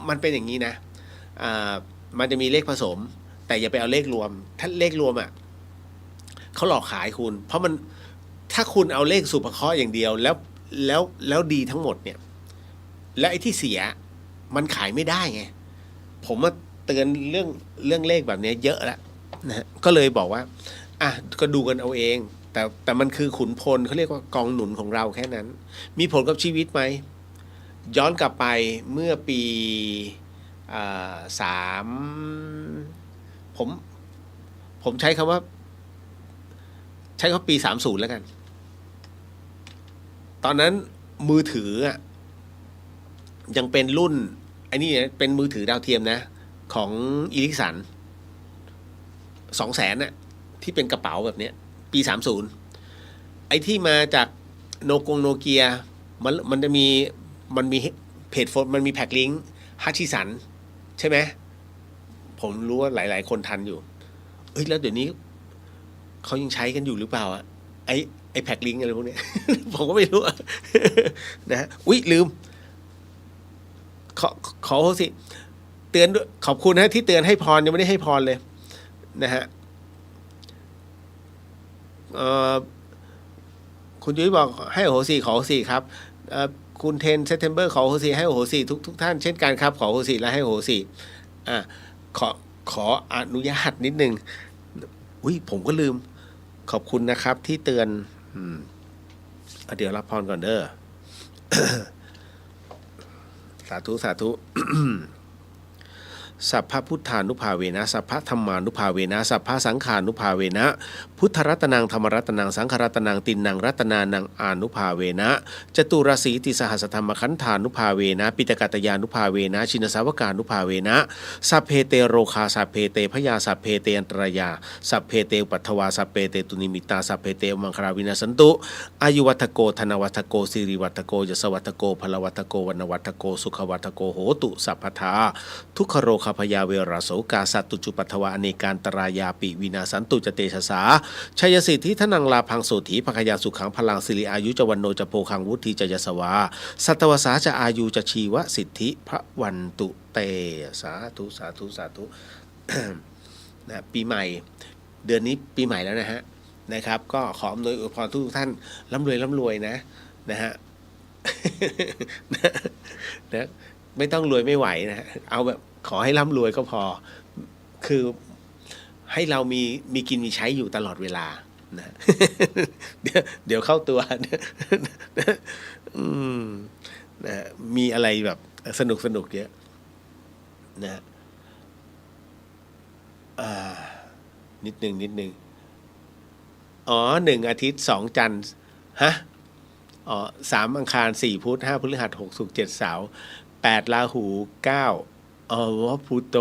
มันเป็นอย่างนี้นะมันจะมีเลขผสมแต่ แต่อย่าไปเอาเลขรวมถ้าเลขรวมอ่ะเขาหลอกขายคุณ เพราะมันถ้าคุณเอาเลขสุภเคราะห์อย่างเดียวแล้วดีทั้งหมดเนี่ยแล้วไอ้ที่เสียมันขายไม่ได้ไงผมมาเตือนเรื่องเลขแบบนี้เยอะแล้วนะฮะก็เลยบอกว่าอ่ะก็ดูกันเอาเองแต่มันคือขุนพลเขาเรียกว่ากองหนุนของเราแค่นั้นมีผลกับชีวิตไหมย้อนกลับไปเมื่อปีสามผมผมใช้คำว่าปี30แล้วกันตอนนั้นมือถืออ่ะยังเป็นรุ่นไอ้นี่เป็นมือถือดาวเทียมนะของอีลิกสัน200,000น่ะที่เป็นกระเป๋าแบบเนี้ยปี30ไอ้ที่มาจากโนเกียมันจะมีเพจโฟนมันมีแพ็คลิงก์ฮัตชิสันใช่ไหมผมรู้ว่าหลายๆคนทันอยู่เอ้ยแล้วเดี๋ยวนี้เขายังใช้กันอยู่หรือเปล่าอะไอแพ็คลิงก์อะไรพวกเนี้ย ผมก็ไม่รู้ นะฮะอุ๊ยลืมขอสิเตือนด้วยขอบคุณนะที่เตือนให้พรยังไม่ได้ให้พรเลยนะฮะคุณยุ้ยบอกให้โอโหสิขอโอโหสิครับคุณเทนเซปเทมเบอร์ขอโอโหสิให้โอโหสิทุกท่านเช่นกันครับขอโอโหสิและให้โอโหสิขออนุญาตนิดนึงอุ้ยผมก็ลืมขอบคุณนะครับที่เตือนเดี๋ยวรับพรก่อนเด้อ สาธุสาธุ สัพพพุทธานุภาเวนะสัพพธรรมานุภาเวนะสัพพสังขานุภาเวนะพุทธรัตนังธรรมรัตนังสังฆรัตนังตินนังรัตนานังอานุภาเวนะจตุรสีติสหัสธรรมขันธานุภาเวนะปิตกัตยานุภาเวนะชินสาวกานุภาเวนะสัพเพเตโรคาสัพเพเตพยาสัพเพเตอันตรายาสัพเพเตปัทวาสัพเพเตตุนิมิตาสัพเพเตมังคราวินาสันตุอายุวัฏโกธนวัฏโกสิริวัฏโกยศวัฏโกพลวัฏโกวรรณวัฏโกสุขวัฏโกโหตุสัพพทาทุกขโรคพยาเวราโสกาสัตตุจุปัทวะอเนการตรายาปิวินาสันตุจเตชะสาชัยสิทธิทนังลาพังโสถีภคยาสุขังพลังสิริอายุจวันโนจะโพคังวุฒิจะยสวาสัตวสาจะอายุจะชีวสิทธิพระวันตุเตสาธุสาธุสาธุ นะปีใหม่เดือนนี้ปีใหม่แล้วนะครับก็ขออำนวยอวยพรทุกท่านร่ำรวยนะฮะ นะไม่ต้องรวยไม่ไหวนะฮะเอาแบบขอให้ร่ำรวยก็พอคือให้เรามีกินมีใช้อยู่ตลอดเวลานะ เดี๋ยวเข้าตัว นะมีอะไรแบบสนุกเยอะนะนิดนึงอ๋อ1 อาทิตย์2 จันทร์ฮะอ๋อ3 อังคาร4 พุธ5 พฤหัส6 ศุกร์7 เสาร์8 ราหู9ว่าพลูโต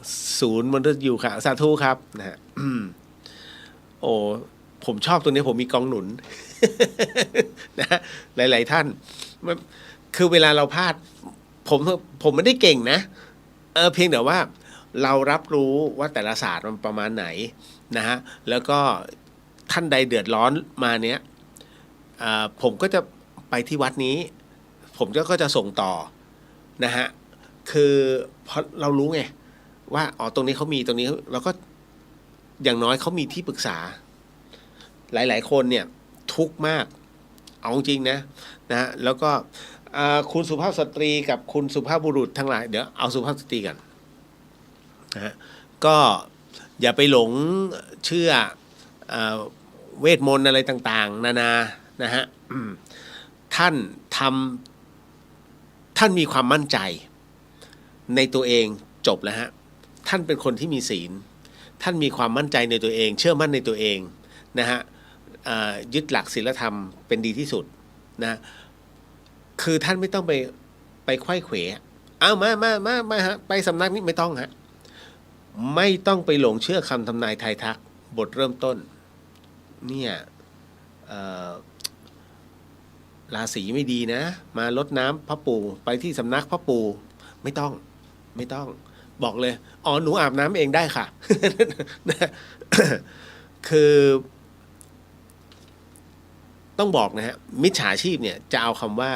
0 มฤตยูค่ะสาธุครับนะฮะโอ้ผมชอบตัวนี้ผมมีกองหนุน นะหลายๆท่านคือเวลาเราพลาดผมไม่ได้เก่งนะเพียงแต่ว่าเรารับรู้ว่าแต่ละศาสตร์มันประมาณไหนนะฮะแล้วก็ท่านใดเดือดร้อนมาเนี้ยผมก็จะไปที่วัดนี้ผมก็จะส่งต่อนะฮะคือเพราะเรารู้ไงว่าตรงนี้เขามีตรงนี้เราก็อย่างน้อยเขามีที่ปรึกษาหลายๆคนเนี่ยทุกข์มากเอาจริงนะแล้วก็คุณสุภาพสตรีกับคุณสุภาพบุรุษทั้งหลายเดี๋ยวเอาสุภาพสตรีกันนะฮะก็อย่าไปหลงเชื่อเวทมนต์อะไรต่างๆนานานะฮะท่านมีความมั่นใจในตัวเองจบแล้วฮะท่านเป็นคนที่มีศีลท่านมีความมั่นใจในตัวเองเชื่อมั่นในตัวเองนะฮะยึดหลักศีลธรรมเป็นดีที่สุดนะคือท่านไม่ต้องไปไขว้เขวมาฮะไปสำนักนี้ไม่ต้องฮะไม่ต้องไปหลงเชื่อคำทำนายทายทักบทเริ่มต้นเนี่ยราศีไม่ดีนะมารดน้ำพระปู่ไปที่สำนักพระปู่ไม่ต้องบอกเลยหนูอาบน้ำเองได้ค่ะ คือต้องบอกนะฮะมิจฉาชีพเนี่ยจะเอาคำว่า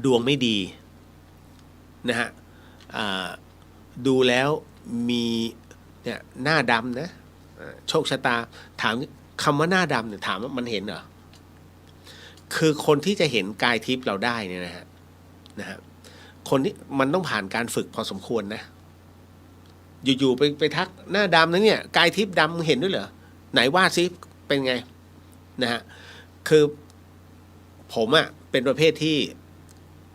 ดวงไม่ดีนะฮะดูแล้วมี เนี่ยหน้าดำนะโชคชะตาถามคำว่าหน้าดำเนี่ยถามว่ามันเห็นเหรอคือคนที่จะเห็นกายทิพย์เราได้เนี่ยนะฮะคนที่มันต้องผ่านการฝึกพอสมควรนะอยู่ๆไปทักหน้าดำนะเนี่ยกายทิพย์ดำเห็นด้วยเหรอไหนวาดซิเป็นไงนะฮะคือผมอะเป็นประเภทที่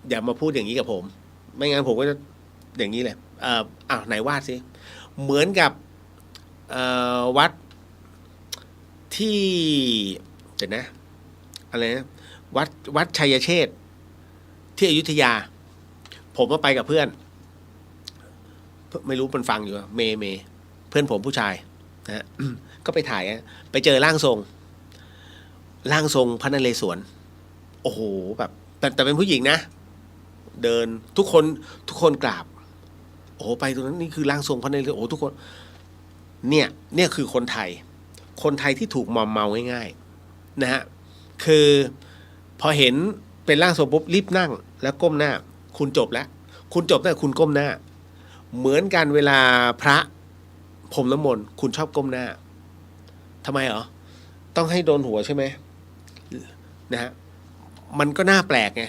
อย่ามาพูดอย่างนี้กับผมไม่งั้นผมก็จะอย่างนี้เลยไหนวาดซิเหมือนกับวัดที่เดี๋ยวนะอะไรนะวัดชัยเชษฐ์ที่อยุธยาผมก็ไปกับเพื่อนไม่รู้มันฟังอยู่เมเพื่อนผมผู้ชายนะฮะ ก็ไปถ่ายไปเจอร่างทรงพระนเรศวรโอ้โหแบบแต่เป็นผู้หญิงนะเดินทุกคนกราบโอ้โหไปตรงนั้นนี่คือร่างทรงพระนเรศวรโอ้ทุกคนเนี่ยคือคนไทยที่ถูกมอมเมาง่ายๆนะฮะคือพอเห็นเป็นร่างทรงปุ๊บรีบนั่งแล้วก้มหน้าคุณจบแล้วคุณจบแต่คุณก้มหน้าเหมือนกันเวลาพระพรมน้ำมนต์คุณชอบก้มหน้าทำไมเหรอต้องให้โดนหัวใช่ไหมนะฮะมันก็น่าแปลกไง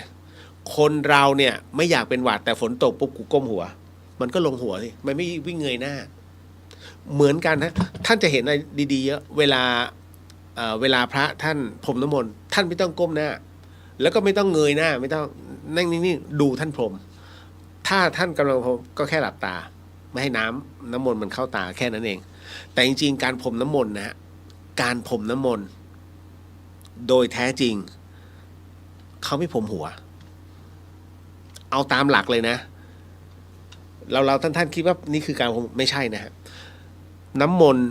คนเราเนี่ยไม่อยากเป็นหวัดแต่ฝนตกปุ๊บกูก้มหัวมันก็ลงหัวสิมันไม่วิ่งเงยหน้าเหมือนกันนะท่านจะเห็นอะไรดีๆเยอะเวลาพระท่านพรมน้ำมนต์ท่านไม่ต้องก้มหน้าแล้วก็ไม่ต้องเงยหน้าไม่ต้องนั่งนิ่งๆดูท่านพรมถ้าท่านกำลังพรมก็แค่หลับตาไม่ให้น้ำมนต์มันเข้าตาแค่นั้นเองแต่จริงๆการพรมน้ำมนต์นะฮะการพรมน้ำมนต์โดยแท้จริงเขาไม่พรมหัวเอาตามหลักเลยนะเราท่านคิดว่านี่คือการพรมไม่ใช่นะฮะน้ำมนต์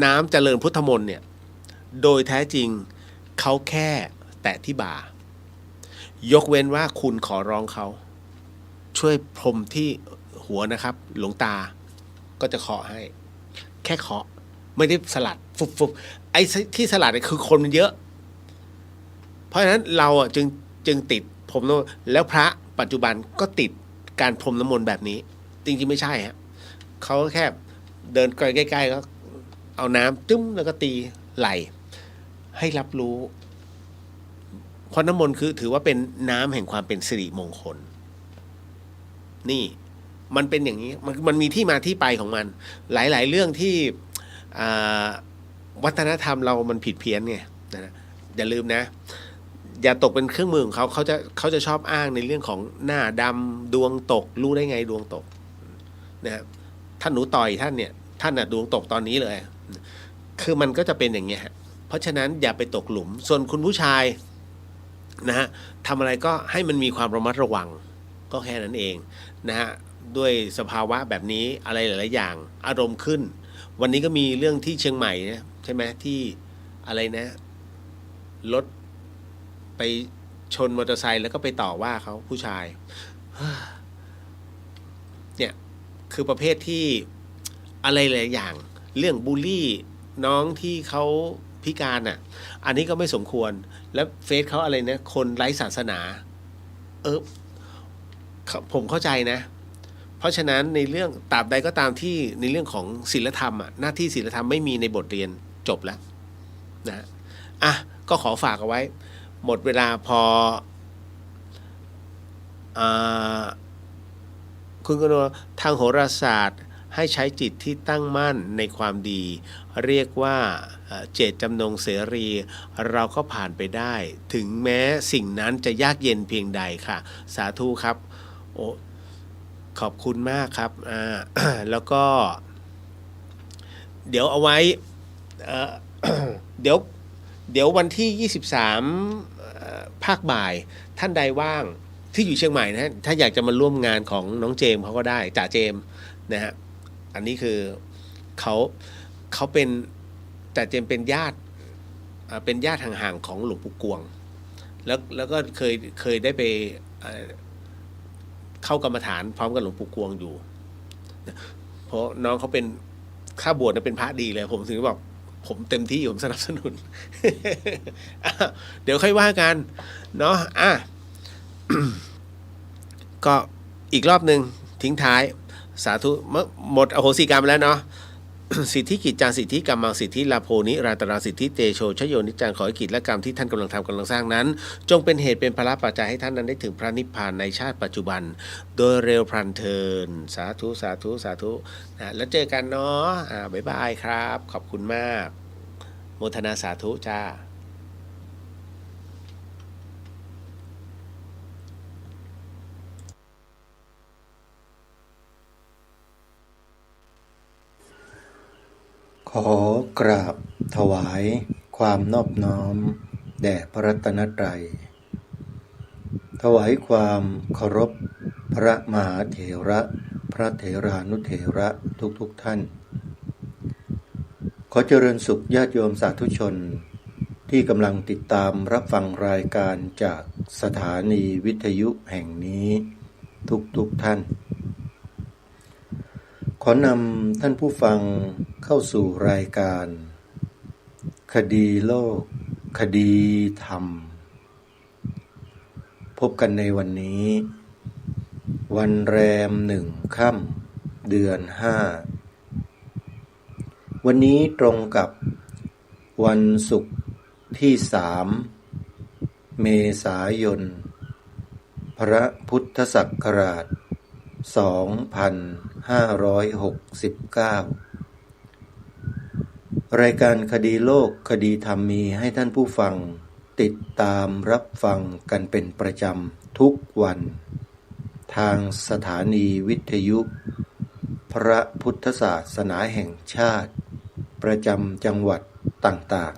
น้ำเจริญพุทธมนต์เนี่ยโดยแท้จริงเขาแค่แตะที่บ่ายกเว้นว่าคุณขอร้องเขาช่วยพรมที่หัวนะครับหลวงตาก็จะเคาะให้แค่เคาะไม่ได้สลัดฟุบไอ้ที่สลัดเนี่ยคือคนมันเยอะเพราะฉะนั้นเราอ่ะจึงติดพรมน้ำมนต์แล้วพระปัจจุบันก็ติดการพรมน้ำมนต์แบบนี้จริงๆไม่ใช่ฮะเขาแค่เดินใกล้ๆก็เอาน้ำตึ้มแล้วก็ตีไหลให้รับรู้เพราะน้ำมนต์คือถือว่าเป็นน้ำแห่งความเป็นสิริมงคลนี่มันเป็นอย่างนี้มันมีที่มาที่ไปของมันหลายๆเรื่องที่วัฒนธรรมเรามันผิดเพี้ยนไงนะอย่าลืมนะอย่าตกเป็นเครื่องมือของเขาจะชอบอ้างในเรื่องของหน้าดำดวงตกรู้ได้ไงดวงตกนะท่านหนูต่อยท่านเนี่ยท่านน่ะดวงตกตอนนี้เลยคือมันก็จะเป็นอย่างเงี้ยเพราะฉะนั้นอย่าไปตกหลุมส่วนคุณผู้ชายนะฮะทำอะไรก็ให้มันมีความระมัดระวังก็แค่นั้นเองนะฮะด้วยสภาวะแบบนี้อะไรหลายๆอย่างอารมณ์ขึ้นวันนี้ก็มีเรื่องที่เชียงใหม่นะใช่ไหมที่อะไรนะรถไปชนมอเตอร์ไซค์แล้วก็ไปต่อว่าเขาผู้ชายเนี่ยคือประเภทที่อะไรหลายอย่างเรื่องบูลลี่น้องที่เขาพิการอ่ะอันนี้ก็ไม่สมควรแล้วเฟซเขาอะไรนะคนไร้ศาสนาผมเข้าใจนะเพราะฉะนั้นในเรื่องตราบใดก็ตามที่ในเรื่องของศีลธรรมหน้าที่ศีลธรรมไม่มีในบทเรียนจบแล้วนะก็ขอฝากเอาไว้หมดเวลาพอคุณกนกทางโหราศาสตร์ให้ใช้จิตที่ตั้งมั่นในความดีเรียกว่าเจตจำนงเสรีเราก็ผ่านไปได้ถึงแม้สิ่งนั้นจะยากเย็นเพียงใดค่ะสาธุครับโอ้ขอบคุณมากครับแล้วก็เดี๋ยวเอาไว้เดี๋ยววันที่23ภาคบ่ายท่านใดว่างที่อยู่เชียงใหม่นะถ้าอยากจะมาร่วมงานของน้องเจมเขาก็ได้จ่าเจมนะฮะอันนี้คือเขาเป็นจ่าเจมเป็นญาติห่างๆของหลวงปู่กวงแล้วก็เคยได้ไปเข้ากรรมฐานพร้อมกับหลวงปู่กวงอยู่เพราะน้องเขาเป็นข้าบวชเป็นพระดีเลยผมถึงบอกผมเต็มที่ผมสนับสนุน เดี๋ยวค่อยว่ากันเนาะก็อีกรอบหนึ่งทิ้งท้าย สาธุหมดอโหสิกรรมแล้วเนาะ สิทธิกิจจางสิทธิกรรมังสิทธิลาโภนิราตราสิทธิเตโชชโยนิจังขอให้กิจและกรรมที่ท่านกำลังทำกำลังสร้างนั้นจงเป็นเหตุเป็นภาระปัจจัยให้ท่านนั้นได้ถึงพระนิพพานในชาติปัจจุบันโดยเร็วพลันเทินสาธุสาธุสาธุนะแล้วเจอกันเนาะบ๊ายบายครับขอบคุณมากโมทนาสาธุจ้าขอกราบถวายความนอบน้อมแด่พระรัตนตรัยถวายความเคารพพระมหาเถระพระเถรานุเถระทุกท่านขอเจริญสุขญาติโยมสาธุชนที่กำลังติดตามรับฟังรายการจากสถานีวิทยุแห่งนี้ทุกท่านขอนำท่านผู้ฟังเข้าสู่รายการคดีโลกคดีธรรมพบกันในวันนี้วันแรม1 ค่ำเดือน 5วันนี้ตรงกับวันศุกร์ที่3 เมษายนพระพุทธศักราช2569รายการคดีโลกคดีธรรมมีให้ท่านผู้ฟังติดตามรับฟังกันเป็นประจำทุกวันทางสถานีวิทยุพระพุทธศาสนาแห่งชาติประจำจังหวัดต่าง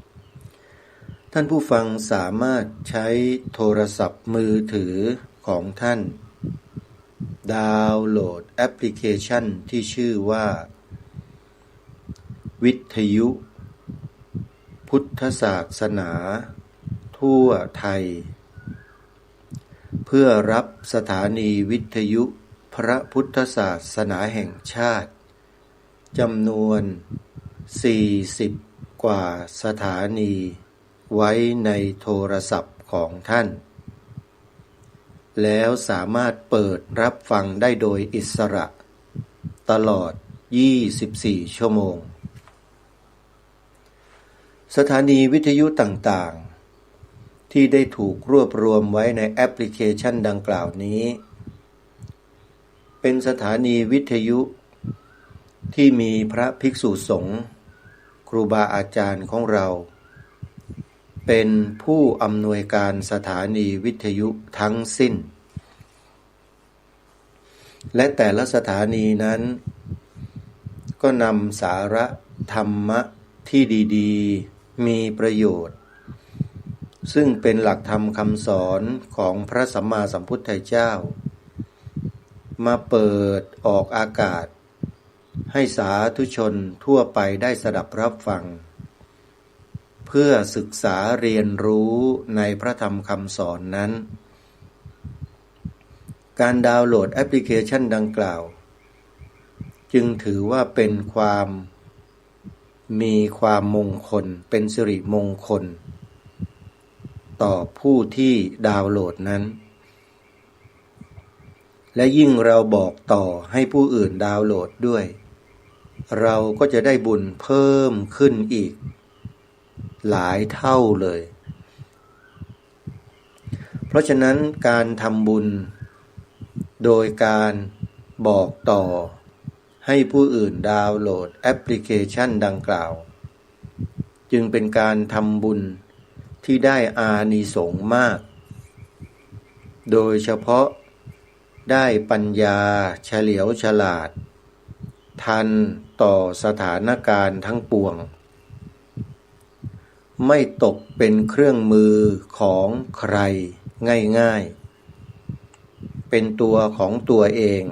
ๆท่านผู้ฟังสามารถใช้โทรศัพท์มือถือของท่านดาวน์โหลดแอปพลิเคชันที่ชื่อว่าวิทยุพุทธศาสนาทั่วไทยเพื่อรับสถานีวิทยุพระพุทธศาสนาแห่งชาติจำนวน40กว่าสถานีไว้ในโทรศัพท์ของท่านแล้วสามารถเปิดรับฟังได้โดยอิสระตลอด24ชั่วโมงสถานีวิทยุต่างๆที่ได้ถูกรวบรวมไว้ในแอปพลิเคชันดังกล่าวนี้เป็นสถานีวิทยุที่มีพระภิกษุสงฆ์ครูบาอาจารย์ของเราเป็นผู้อำนวยการสถานีวิทยุทั้งสิ้นและแต่ละสถานีนั้นก็นำสาระธรรมะที่ดีๆมีประโยชน์ซึ่งเป็นหลักธรรมคำสอนของพระสัมมาสัมพุทธเจ้ามาเปิดออกอากาศให้สาธุชนทั่วไปได้สดับรับฟังเพื่อศึกษาเรียนรู้ในพระธรรมคำสอนนั้นการดาวน์โหลดแอปพลิเคชันดังกล่าวจึงถือว่าเป็นมีความมงคลเป็นสิริมงคลต่อผู้ที่ดาวน์โหลดนั้นและยิ่งเราบอกต่อให้ผู้อื่นดาวน์โหลดด้วยเราก็จะได้บุญเพิ่มขึ้นอีกหลายเท่าเลยเพราะฉะนั้นการทำบุญโดยการบอกต่อให้ผู้อื่นดาวน์โหลดแอปพลิเคชันดังกล่าวจึงเป็นการทำบุญที่ได้อานิสงส์มากโดยเฉพาะได้ปัญญาเฉลียวฉลาดทันต่อสถานการณ์ทั้งปวงไม่ตกเป็นเครื่องมือของใครง่ายๆเป็นตัวของตัวเอง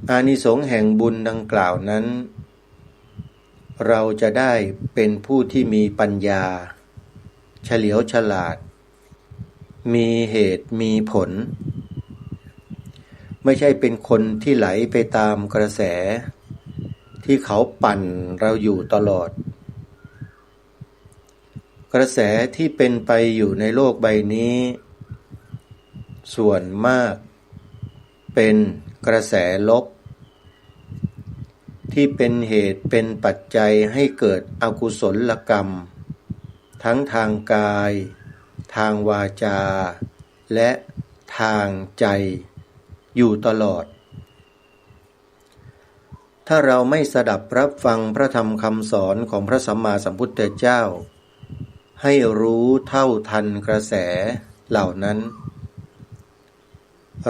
อานิสงส์แห่งบุญดังกล่าวนั้นเราจะได้เป็นผู้ที่มีปัญญาเฉลียวฉลาดมีเหตุมีผลไม่ใช่เป็นคนที่ไหลไปตามกระแสที่เขาปั่นเราอยู่ตลอดกระแสที่เป็นไปอยู่ในโลกใบนี้ส่วนมาก เป็นกระแสลบที่เป็นเหตุเป็นปัจจัยให้เกิดอกุศลกรรมทั้งทางกายทางวาจาและทางใจอยู่ตลอดถ้าเราไม่สดับรับฟังพระธรรมคำสอนของพระสัมมาสัมพุทธเจ้าให้รู้เท่าทันกระแสเหล่านั้น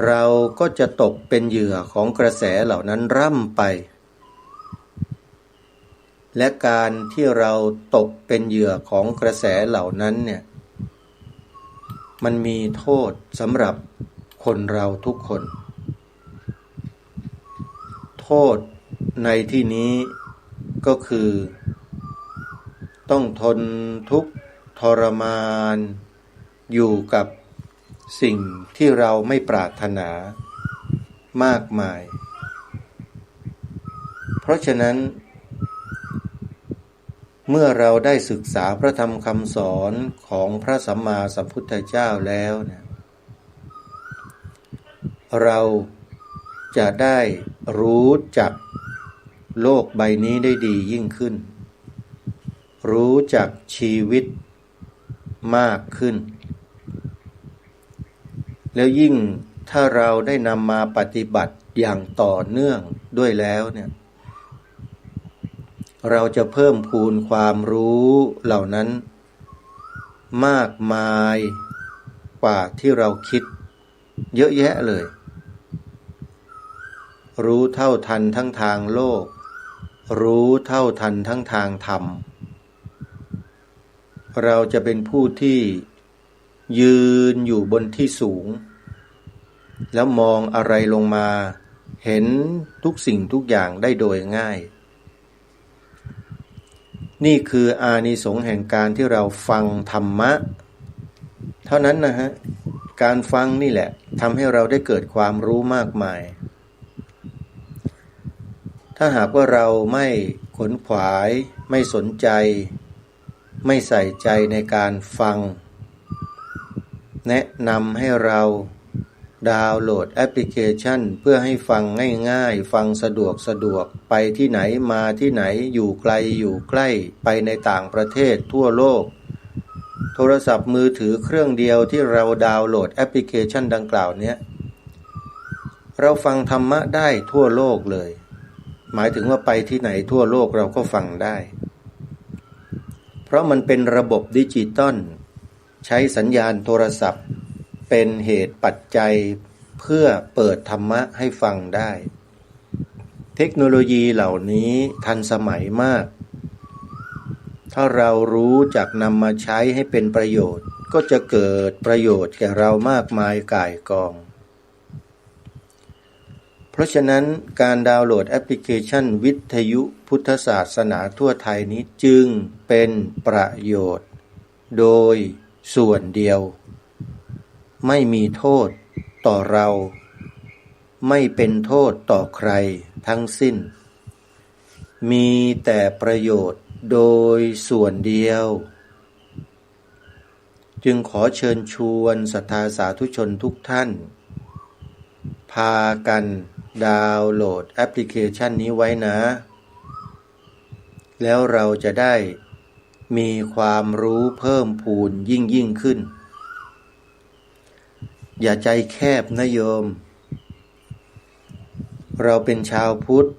เราก็จะตกเป็นเหยื่อของกระแสเหล่านั้นร่ำไปและการที่เราตกเป็นเหยื่อของกระแสเหล่านั้นเนี่ยมันมีโทษสำหรับคนเราทุกคนโทษในที่นี้ก็คือต้องทนทุกข์ทรมานอยู่กับสิ่งที่เราไม่ปรารถนามากมายเพราะฉะนั้นเมื่อเราได้ศึกษาพระธรรมคำสอนของพระสัมมาสัมพุทธเจ้าแล้วเนี่ยเราจะได้รู้จักโลกใบนี้ได้ดียิ่งขึ้นรู้จักชีวิตมากขึ้นแล้วยิ่งถ้าเราได้นำมาปฏิบัติอย่างต่อเนื่องด้วยแล้วเนี่ยเราจะเพิ่มพูนความรู้เหล่านั้นมากมายกว่าที่เราคิดเยอะแยะเลยรู้เท่าทันทั้งทางโลกรู้เท่าทันทั้งทางธรรมเราจะเป็นผู้ที่ยืนอยู่บนที่สูงแล้วมองอะไรลงมาเห็นทุกสิ่งทุกอย่างได้โดยง่ายนี่คืออานิสงส์แห่งการที่เราฟังธรรมะเท่านั้นนะฮะการฟังนี่แหละทำให้เราได้เกิดความรู้มากมายถ้าหากว่าเราไม่ขวนขวายไม่สนใจไม่ใส่ใจในการฟังแนะนำให้เราดาวน์โหลดแอปพลิเคชันเพื่อให้ฟังง่ายๆฟังสะดวกไปที่ไหนมาที่ไหนอยู่ไกลอยู่ใกล้ไปในต่างประเทศทั่วโลกโทรศัพท์มือถือเครื่องเดียวที่เราดาวน์โหลดแอปพลิเคชันดังกล่าวนี้เราฟังธรรมะได้ทั่วโลกเลยหมายถึงว่าไปที่ไหนทั่วโลกเราก็ฟังได้เพราะมันเป็นระบบดิจิตอลใช้สัญญาณโทรศัพท์เป็นเหตุปัจจัยเพื่อเปิดธรรมะให้ฟังได้เทคโนโลยีเหล่านี้ทันสมัยมากถ้าเรารู้จักนำมาใช้ให้เป็นประโยชน์ก็จะเกิดประโยชน์แก่เรามากมายก่ายกองเพราะฉะนั้นการดาวน์โหลดแอปพลิเคชันวิทยุพุทธศาสนาทั่วไทยนี้จึงเป็นประโยชน์โดยส่วนเดียวไม่มีโทษต่อเราไม่เป็นโทษต่อใครทั้งสิ้นมีแต่ประโยชน์โดยส่วนเดียวจึงขอเชิญชวนศรัทธาสาธุชนทุกท่านพากันดาวน์โหลดแอปพลิเคชันนี้ไว้นะแล้วเราจะได้มีความรู้เพิ่มพูนยิ่งขึ้นอย่าใจแคบนะโยมเราเป็นชาวพุทธ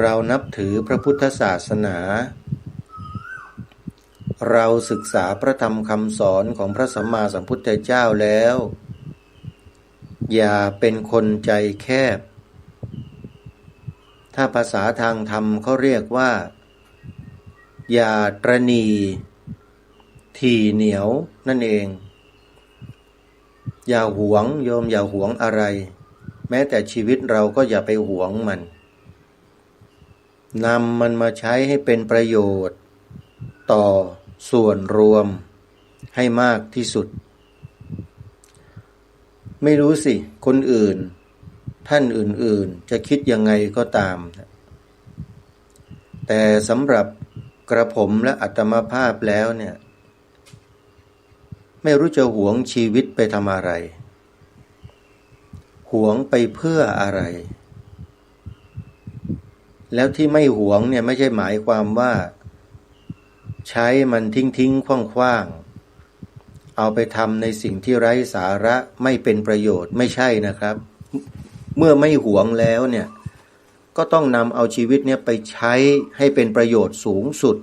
เรานับถือพระพุทธศาสนาเราศึกษาพระธรรมคำสอนของพระสัมมาสัมพุทธเจ้าแล้วอย่าเป็นคนใจแคบถ้าภาษาทางธรรมเขาเรียกว่าอย่าตระหนี่ถี่เหนียวนั่นเองอย่าหวงโยมอย่าหวงอะไรแม้แต่ชีวิตเราก็อย่าไปหวงมันนำมันมาใช้ให้เป็นประโยชน์ต่อส่วนรวมให้มากที่สุดไม่รู้สิคนอื่นท่านอื่นๆจะคิดยังไงก็ตามแต่สำหรับกระผมและอาตมาภาพแล้วเนี่ยไม่รู้จะหวงชีวิตไปทำอะไร หวงไปเพื่ออะไร แล้วที่ไม่หวงเนี่ยไม่ใช่หมายความว่าใช้มันทิ้งขว้างเอาไปทำในสิ่งที่ไร้สาระไม่เป็นประโยชน์ไม่ใช่นะครับเมื่อไม่หวงแล้วเนี่ยก็ต้องนำเอาชีวิตเนี่ยไปใช้ให้เป็นประโยชน์สูงสุด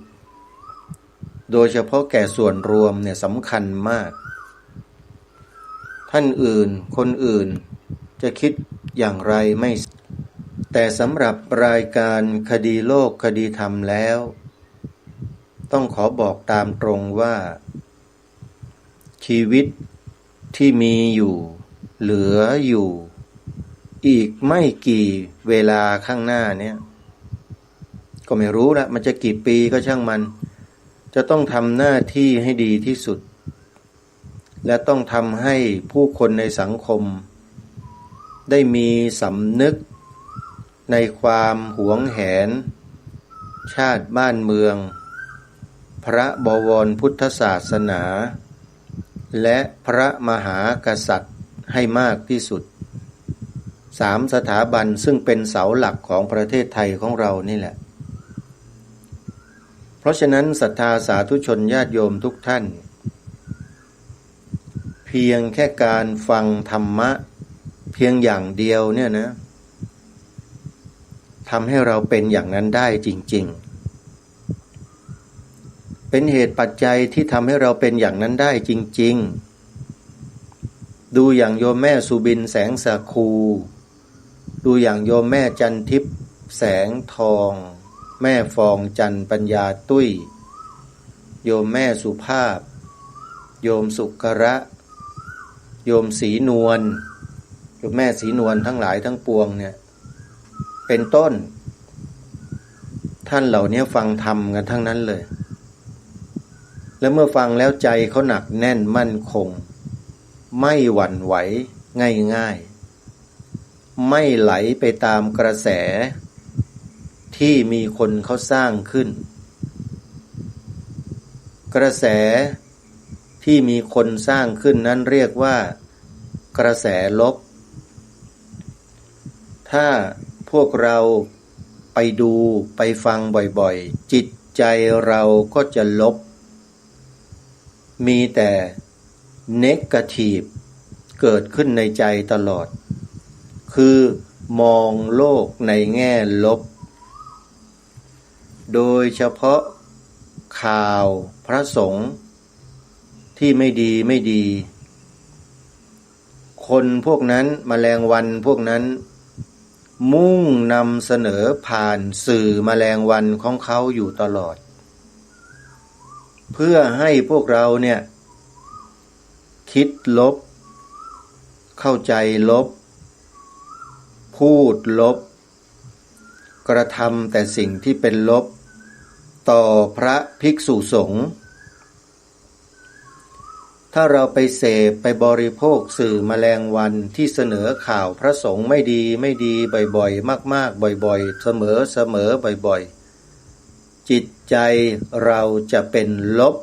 โดยเฉพาะแก่ส่วนรวมเนี่ยสำคัญมากท่านอื่นคนอื่นจะคิดอย่างไรไม่แต่สำหรับรายการคดีโลกคดีธรรมแล้วต้องขอบอกตามตรงว่าชีวิตที่มีอยู่เหลืออยู่อีกไม่กี่เวลาข้างหน้าเนี่ยก็ไม่รู้ละมันจะกี่ปีก็ช่างมันจะต้องทำหน้าที่ให้ดีที่สุดและต้องทำให้ผู้คนในสังคมได้มีสำนึกในความหวงแหนชาติบ้านเมืองพระบวรพุทธศาสนาและพระมหากษัตริย์ให้มากที่สุด3 สถาบันซึ่งเป็นเสาหลักของประเทศไทยของเรานี่แหละเพราะฉะนั้นศรัทธาสาธุชนญาติโยมทุกท่านเพียงแค่การฟังธรรมะเพียงอย่างเดียวเนี่ยนะทำให้เราเป็นอย่างนั้นได้จริงๆเป็นเหตุปัจจัยที่ทำให้เราเป็นอย่างนั้นได้จริงๆดูอย่างโยมแม่สุบินแสงสาคูดูอย่างโยมแม่จันทิพย์แสงทองแม่ฟองจันปัญญาตุ้ยโยมแม่สุภาพโยมสุกระโยมศรีนวลโยมแม่ศรีนวลทั้งหลายทั้งปวงเนี่ยเป็นต้นท่านเหล่านี้ฟังธรรมกันทั้งนั้นเลยและเมื่อฟังแล้วใจเขาหนักแน่นมั่นคงไม่หวั่นไหวง่ายๆไม่ไหลไปตามกระแสที่มีคนเขาสร้างขึ้นกระแสที่มีคนสร้างขึ้นนั้นเรียกว่ากระแสลบถ้าพวกเราไปดูไปฟังบ่อยๆจิตใจเราก็จะลบมีแต่เนกาทีฟเกิดขึ้นในใจตลอดคือมองโลกในแง่ลบโดยเฉพาะข่าวพระสงฆ์ที่ไม่ดีคนพวกนั้นแมลงวันพวกนั้นมุ่งนำเสนอผ่านสื่อแมลงวันของเขาอยู่ตลอดเพื่อให้พวกเราเนี่ยคิดลบเข้าใจลบพูดลบกระทำแต่สิ่งที่เป็นลบต่อพระภิกษุสงฆ์ถ้าเราไปเสพไปบริโภคสื่อแมลงวันที่เสนอข่าวพระสงฆ์ไม่ดีบ่อยๆมากๆบ่อยๆเสมอบ่อยๆจิตใจเราจะเป็นลบ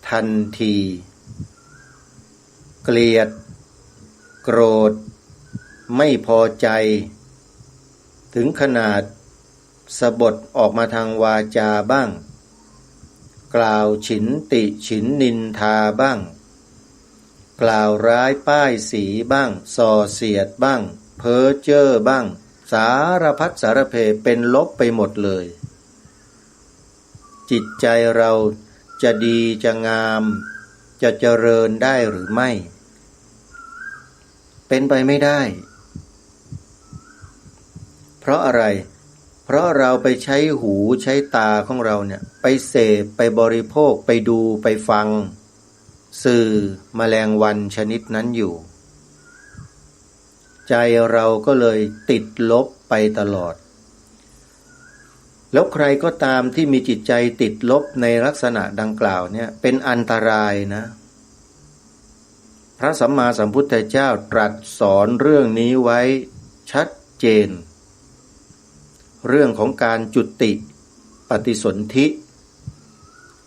ทันทีเกลียดโกรธไม่พอใจถึงขนาดสบถออกมาทางวาจาบ้างกล่าวฉินติฉินนินทาบ้างกล่าวร้ายป้ายสีบ้างส่อเสียดบ้างเพ้อเจ้อบ้างสารพัดสารเพเป็นลบไปหมดเลยจิตใจเราจะดีจะงามจะเจริญได้หรือไม่เป็นไปไม่ได้เพราะอะไรเพราะเราไปใช้หูใช้ตาของเราเนี่ยไปเสพไปบริโภคไปดูไปฟังสื่อแมลงวันชนิดนั้นอยู่ใจเราก็เลยติดลบไปตลอดแล้วใครก็ตามที่มีจิตใจติดลบในลักษณะดังกล่าวเนี่ยเป็นอันตรายนะพระสัมมาสัมพุทธเจ้าตรัสสอนเรื่องนี้ไว้ชัดเจนเรื่องของการจุติปฏิสนธิ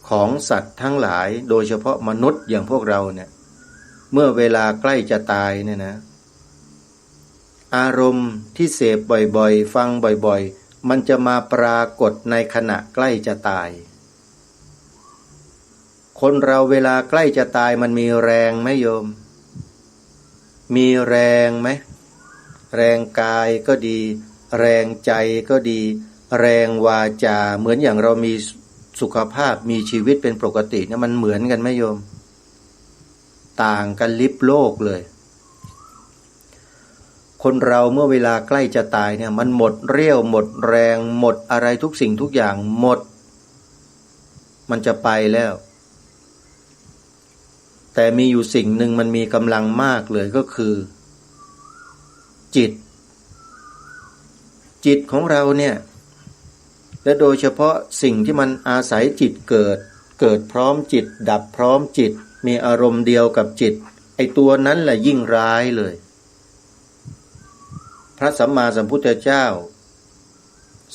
ของสัตว์ทั้งหลายโดยเฉพาะมนุษย์อย่างพวกเราเนี่ยเมื่อเวลาใกล้จะตายเนี่ยนะ อารมณ์ที่เสพบ่อยๆฟังบ่อยๆมันจะมาปรากฏในขณะใกล้จะตายคนเราเวลาใกล้จะตายมันมีแรงไหมโยมมีแรงไหมแรงกายก็ดีแรงใจก็ดีแรงวาจาเหมือนอย่างเรามีสุขภาพมีชีวิตเป็นปกติเนี่ยมันเหมือนกันไหมโยมต่างกันลิบโลกเลยคนเราเมื่อเวลาใกล้จะตายเนี่ยมันหมดเรี่ยวหมดแรงหมดอะไรทุกสิ่งทุกอย่างหมดมันจะไปแล้วแต่มีอยู่สิ่งหนึ่งมันมีกำลังมากเลยก็คือจิตของเราเนี่ยและโดยเฉพาะสิ่งที่มันอาศัยจิตเกิดพร้อมจิตดับพร้อมจิตมีอารมณ์เดียวกับจิตไอ้ตัวนั้นแหละยิ่งร้ายเลยพระสัมมาสัมพุทธเจ้า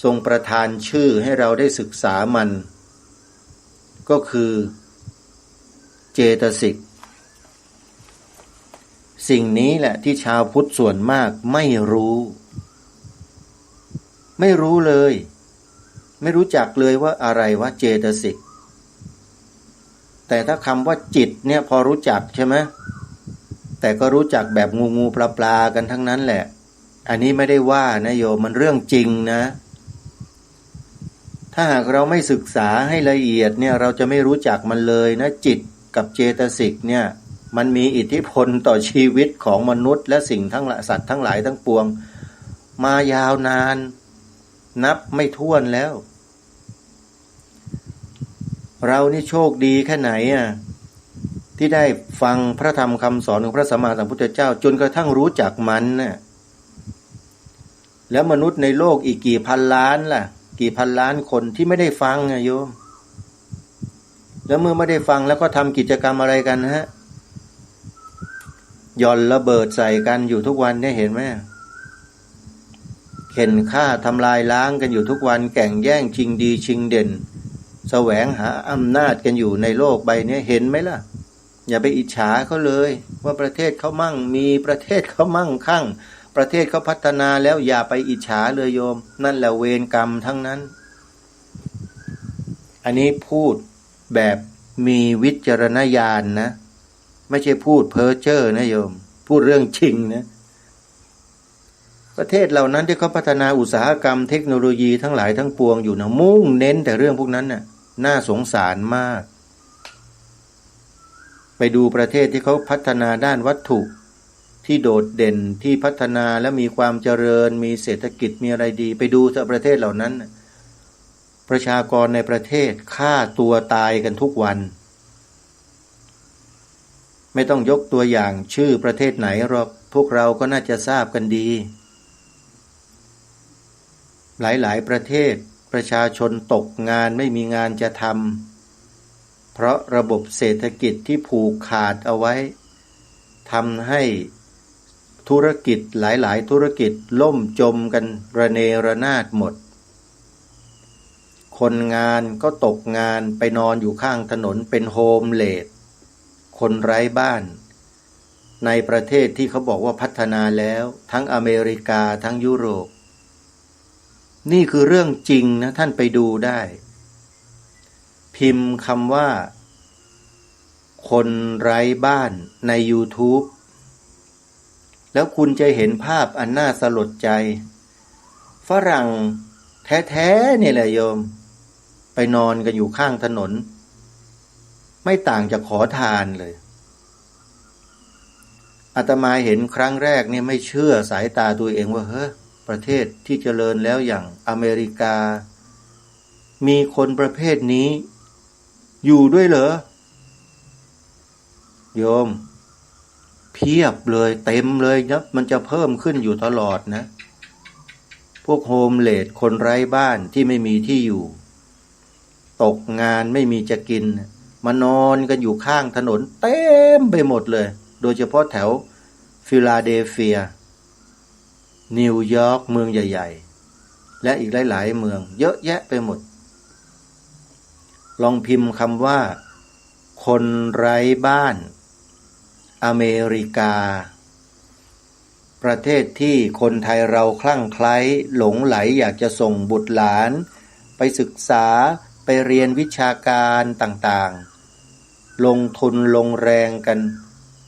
ทรงประทานชื่อให้เราได้ศึกษามันก็คือเจตสิกสิ่งนี้แหละที่ชาวพุทธส่วนมากไม่รู้เลยไม่รู้จักเลยว่าอะไรว่าเจตสิกแต่ถ้าคำว่าจิตเนี่ยพอรู้จักใช่ไหมแต่ก็รู้จักแบบงูปลากันทั้งนั้นแหละอันนี้ไม่ได้ว่านะโยมมันเรื่องจริงนะถ้าหากเราไม่ศึกษาให้ละเอียดเนี่ยเราจะไม่รู้จักมันเลยนะจิตกับเจตสิกเนี่ยมันมีอิทธิพลต่อชีวิตของมนุษย์และสิ่งทั้งหลายสัตว์ทั้งหลายทั้งปวงมายาวนานนับไม่ถ้วนแล้วเรานี่โชคดีแค่ไหนที่ได้ฟังพระธรรมคำสอนของพระสัมมาสัมพุทธเจ้าจนกระทั่งรู้จักมันน่ะแล้วมนุษย์ในโลกอีกกี่พันล้านล่ะกี่พันล้านคนที่ไม่ได้ฟังโยมแล้วเมื่อไม่ได้ฟังแล้วก็ทำกิจกรรมอะไรกันฮะหย่อนระเบิดใส่กันอยู่ทุกวันได้เห็นไหมเข็นฆ่าทำลายล้างกันอยู่ทุกวันแข่งแย่งชิงดีชิงเด่นแสวงหาอำนาจกันอยู่ในโลกใบนี้เห็นไหมล่ะอย่าไปอิจฉาเขาเลยว่าประเทศเขามั่งมีประเทศเขามั่งคั่งประเทศเขาพัฒนาแล้วอย่าไปอิจฉาเลยโยมนั่นแหละเวรกรรมทั้งนั้นอันนี้พูดแบบมีวิจารณญาณนะไม่ใช่พูดเพ้อเจ้อนะโยมพูดเรื่องจริงนะประเทศเหล่านั้นที่เขาพัฒนาอุตสาหกรรมเทคโนโลยีทั้งหลายทั้งปวงอยู่นะมุ่งเน้นแต่เรื่องพวกนั้นน่ะน่าสงสารมากไปดูประเทศที่เขาพัฒนาด้านวัตถุที่โดดเด่นที่พัฒนาและมีความเจริญมีเศรษฐกิจมีอะไรดีไปดูประเทศเหล่านั้นประชากรในประเทศฆ่าตัวตายกันทุกวันไม่ต้องยกตัวอย่างชื่อประเทศไหนหรอกพวกเราก็น่าจะทราบกันดีหลายๆประเทศประชาชนตกงานไม่มีงานจะทำเพราะระบบเศรษฐกิจที่ผูกขาดเอาไว้ทำให้ธุรกิจหลายๆธุรกิจล่มจมกันระเนระนาดหมดคนงานก็ตกงานไปนอนอยู่ข้างถนนเป็นโฮมเลสคนไร้บ้านในประเทศที่เขาบอกว่าพัฒนาแล้วทั้งอเมริกาทั้งยุโรปนี่คือเรื่องจริงนะท่านไปดูได้พิมพ์คำว่าคนไร้บ้านใน YouTube แล้วคุณจะเห็นภาพอันน่าสลดใจฝรั่งแท้ๆนี่แหละโยมไปนอนกันอยู่ข้างถนนไม่ต่างจากขอทานเลยอาตมาเห็นครั้งแรกเนี่ยไม่เชื่อสายตาตัวเองว่าเฮ้ยประเทศที่เจริญแล้วอย่างอเมริกามีคนประเภทนี้อยู่ด้วยเหรอโยมเพียบเลยเต็มเลยนะมันจะเพิ่มขึ้นอยู่ตลอดนะพวกโฮมเลสคนไร้บ้านที่ไม่มีที่อยู่ตกงานไม่มีจะกินมานอนกันอยู่ข้างถนนเต็มไปหมดเลยโดยเฉพาะแถวฟิลาเดลเฟียนิวยอร์กเมืองใหญ่ๆและอีกหลายๆเมืองเยอะแยะไปหมดลองพิมพ์คำว่าคนไร้บ้านอเมริกา ประเทศที่คนไทยเราคลั่งไคล้หลงไหลอยากจะส่งบุตรหลานไปศึกษาไปเรียนวิชาการต่างๆลงทุนลงแรงกัน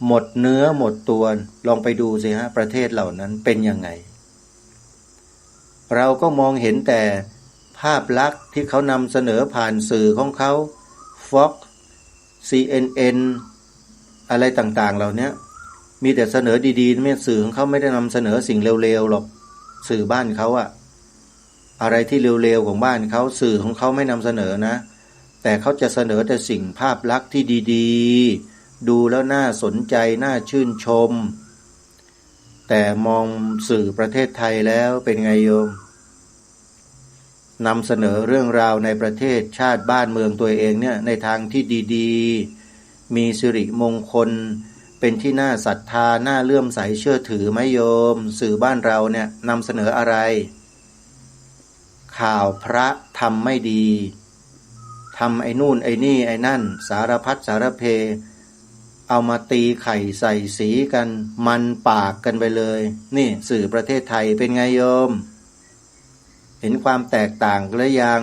หมดเนื้อหมดตัวลองไปดูสิฮะประเทศเหล่านั้นเป็นยังไงเราก็มองเห็นแต่ภาพลักษณ์ที่เขานำเสนอผ่านสื่อของเขา Fox CNN อะไรต่างๆเหล่านี้มีแต่เสนอดีๆไม่สื่อของเขาไม่ได้นำเสนอสิ่งเร็วๆหรอกสื่อบ้านเขาอะอะไรที่เร็วๆของบ้านเขาสื่อของเขาไม่นำเสนอนะแต่เขาจะเสนอแต่สิ่งภาพลักษณ์ที่ดีๆดูแล้วน่าสนใจน่าชื่นชมแต่มองสื่อประเทศไทยแล้วเป็นไงโยมนำเสนอเรื่องราวในประเทศชาติบ้านเมืองตัวเองเนี่ยในทางที่ดีๆมีสิริมงคลเป็นที่น่าศรัทธาน่าเลื่อมใสเชื่อถือไหมโยมสื่อบ้านเราเนี่ยนำเสนออะไรข่าวพระทำไม่ดีทำไอ้นู่นไอ้นี่ไอ้นั่นสารพัดสารเพเอามาตีไข่ใส่สีกันมันปากกันไปเลยนี่สื่อประเทศไทยเป็นไงโยมเห็นความแตกต่างหรือยัง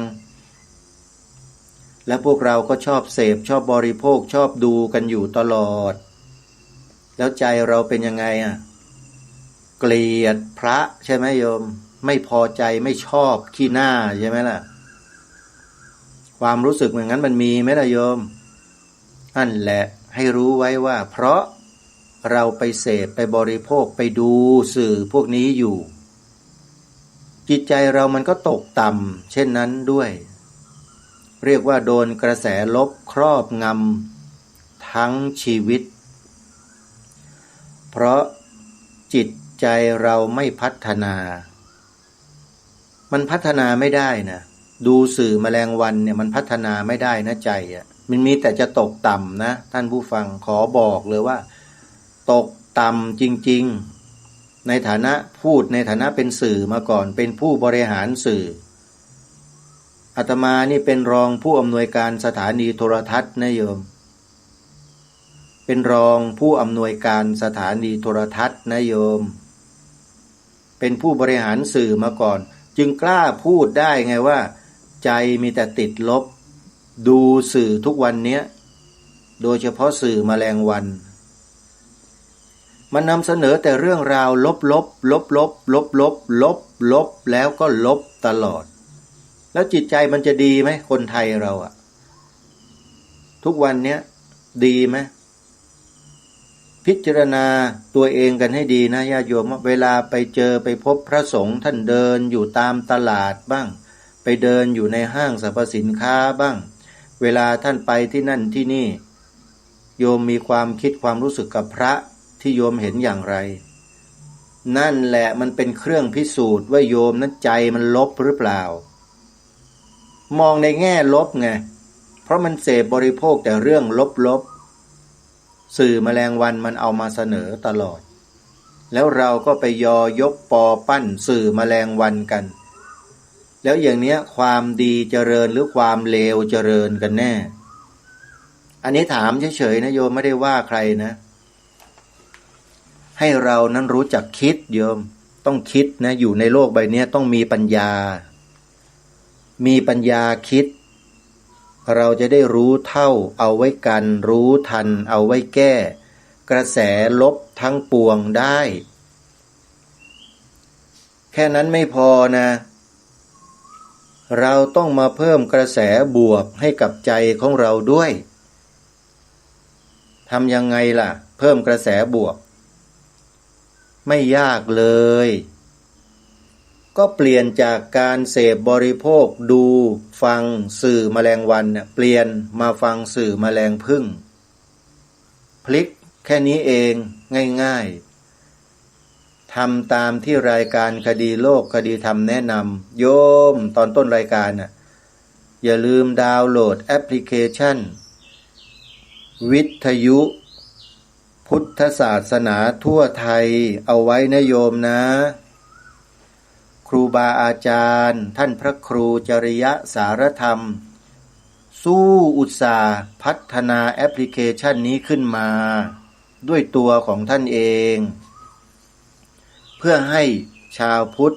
และพวกเราก็ชอบเสพชอบบริโภคชอบดูกันอยู่ตลอดแล้วใจเราเป็นยังไงเกลียดพระใช่ไหมโยมไม่พอใจไม่ชอบขี้หน้าใช่ไหมล่ะความรู้สึกอย่างนั้นมันมีไหมล่ะโยมนั่นแหละให้รู้ไว้ว่าเพราะเราไปเสพไปบริโภคไปดูสื่อพวกนี้อยู่จิตใจเรามันก็ตกต่ำเช่นนั้นด้วยเรียกว่าโดนกระแสลบครอบงำทั้งชีวิตเพราะจิตใจเราไม่พัฒนามันพัฒนาไม่ได้นะดูสื่อแมลงวันเนี่ยมันพัฒนาไม่ได้นะใจมันมีแต่จะตกต่ำนะท่านผู้ฟังขอบอกเลยว่าตกต่ำจริงๆในฐานะพูดในฐานะเป็นสื่อมาก่อนเป็นผู้บริหารสื่ออาตมานี่เป็นรองผู้อำนวยการสถานีโทรทัศน์นะโยมเป็นรองผู้อำนวยการสถานีโทรทัศน์นะโยมเป็นผู้บริหารสื่อมาก่อนจึงกล้าพูดได้ไงว่าใจมีแต่ติดลบดูสื่อทุกวันนี้โดยเฉพาะสื่อแมลงวันมันนำเสนอแต่เรื่องราวลบแล้วก็ลบตลอดแล้วจิตใจมันจะดีไหมคนไทยเราทุกวันนี้ดีไหมพิจารณาตัวเองกันให้ดีนะญาติโยมเวลาไปเจอไปพบพระสงฆ์ท่านเดินอยู่ตามตลาดบ้างไปเดินอยู่ในห้างสรรพสินค้าบ้างเวลาท่านไปที่นั่นที่นี่โยมมีความคิดความรู้สึกกับพระที่โยมเห็นอย่างไรนั่นแหละมันเป็นเครื่องพิสูจน์ว่าโยมนั้นใจมันลบหรือเปล่ามองในแง่ลบไงเพราะมันเสพบริโภคแต่เรื่องลบสื่อแมลงวันมันเอามาเสนอตลอดแล้วเราก็ไปยกปอปั้นสื่อแมลงวันกันแล้วอย่างเนี้ยความดีเจริญหรือความเลวเจริญกันแน่อันนี้ถามเฉยๆนะโยมไม่ได้ว่าใครนะให้เรานั้นรู้จักคิดโยมต้องคิดนะอยู่ในโลกใบนี้ต้องมีปัญญาคิดเราจะได้รู้เท่าเอาไว้กันรู้ทันเอาไว้แก้กระแสลบทั้งปวงได้แค่นั้นไม่พอนะเราต้องมาเพิ่มกระแสบวกให้กับใจของเราด้วยทำยังไงล่ะเพิ่มกระแสบวกไม่ยากเลยก็เปลี่ยนจากการเสพบริโภคดูฟังสื่อแมลงวันเปลี่ยนมาฟังสื่อแมลงผึ้งพลิกแค่นี้เองง่ายๆทำตามที่รายการคดีโลกคดีธรรมแนะนำโยมตอนต้นรายการอย่าลืมดาวน์โหลดแอปพลิเคชันวิทยุพุทธศาสนาทั่วไทยเอาไว้นะโยมนะครูบาอาจารย์ท่านพระครูจริยสารธรรมสู้อุตสาห์พัฒนาแอปพลิเคชันนี้ขึ้นมาด้วยตัวของท่านเอง เพื่อให้ชาวพุทธ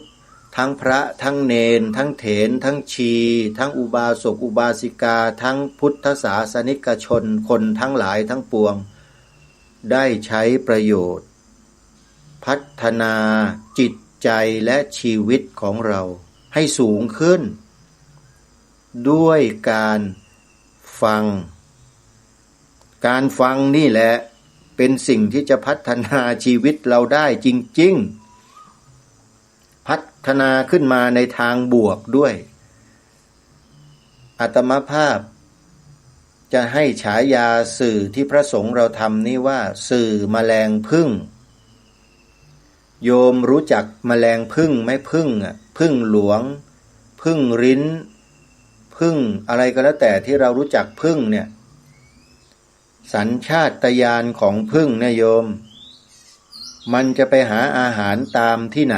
ทั้งพระทั้งเณรทั้งเถรทั้งชีทั้งอุบาสกอุบาสิกาทั้งพุทธศาสนิกชนคนทั้งหลายทั้งปวงได้ใช้ประโยชน์พัฒนาจิตใจและชีวิตของเราให้สูงขึ้นด้วยการฟังนี่แหละเป็นสิ่งที่จะพัฒนาชีวิตเราได้จริงๆพัฒนาขึ้นมาในทางบวกด้วยอาตมาภาพจะให้ฉายาสื่อที่พระสงฆ์เราทำนี่ว่าสื่อแมลงผึ้งโยมรู้จักแมลงผึ้งไหมผึ้งอ่ะผึ้งหลวงผึ้งริ้นผึ้งอะไรก็แล้วแต่ที่เรารู้จักผึ้งเนี่ยสัญชาตญาณของผึ้งเนี่ยโยมมันจะไปหาอาหารตามที่ไหน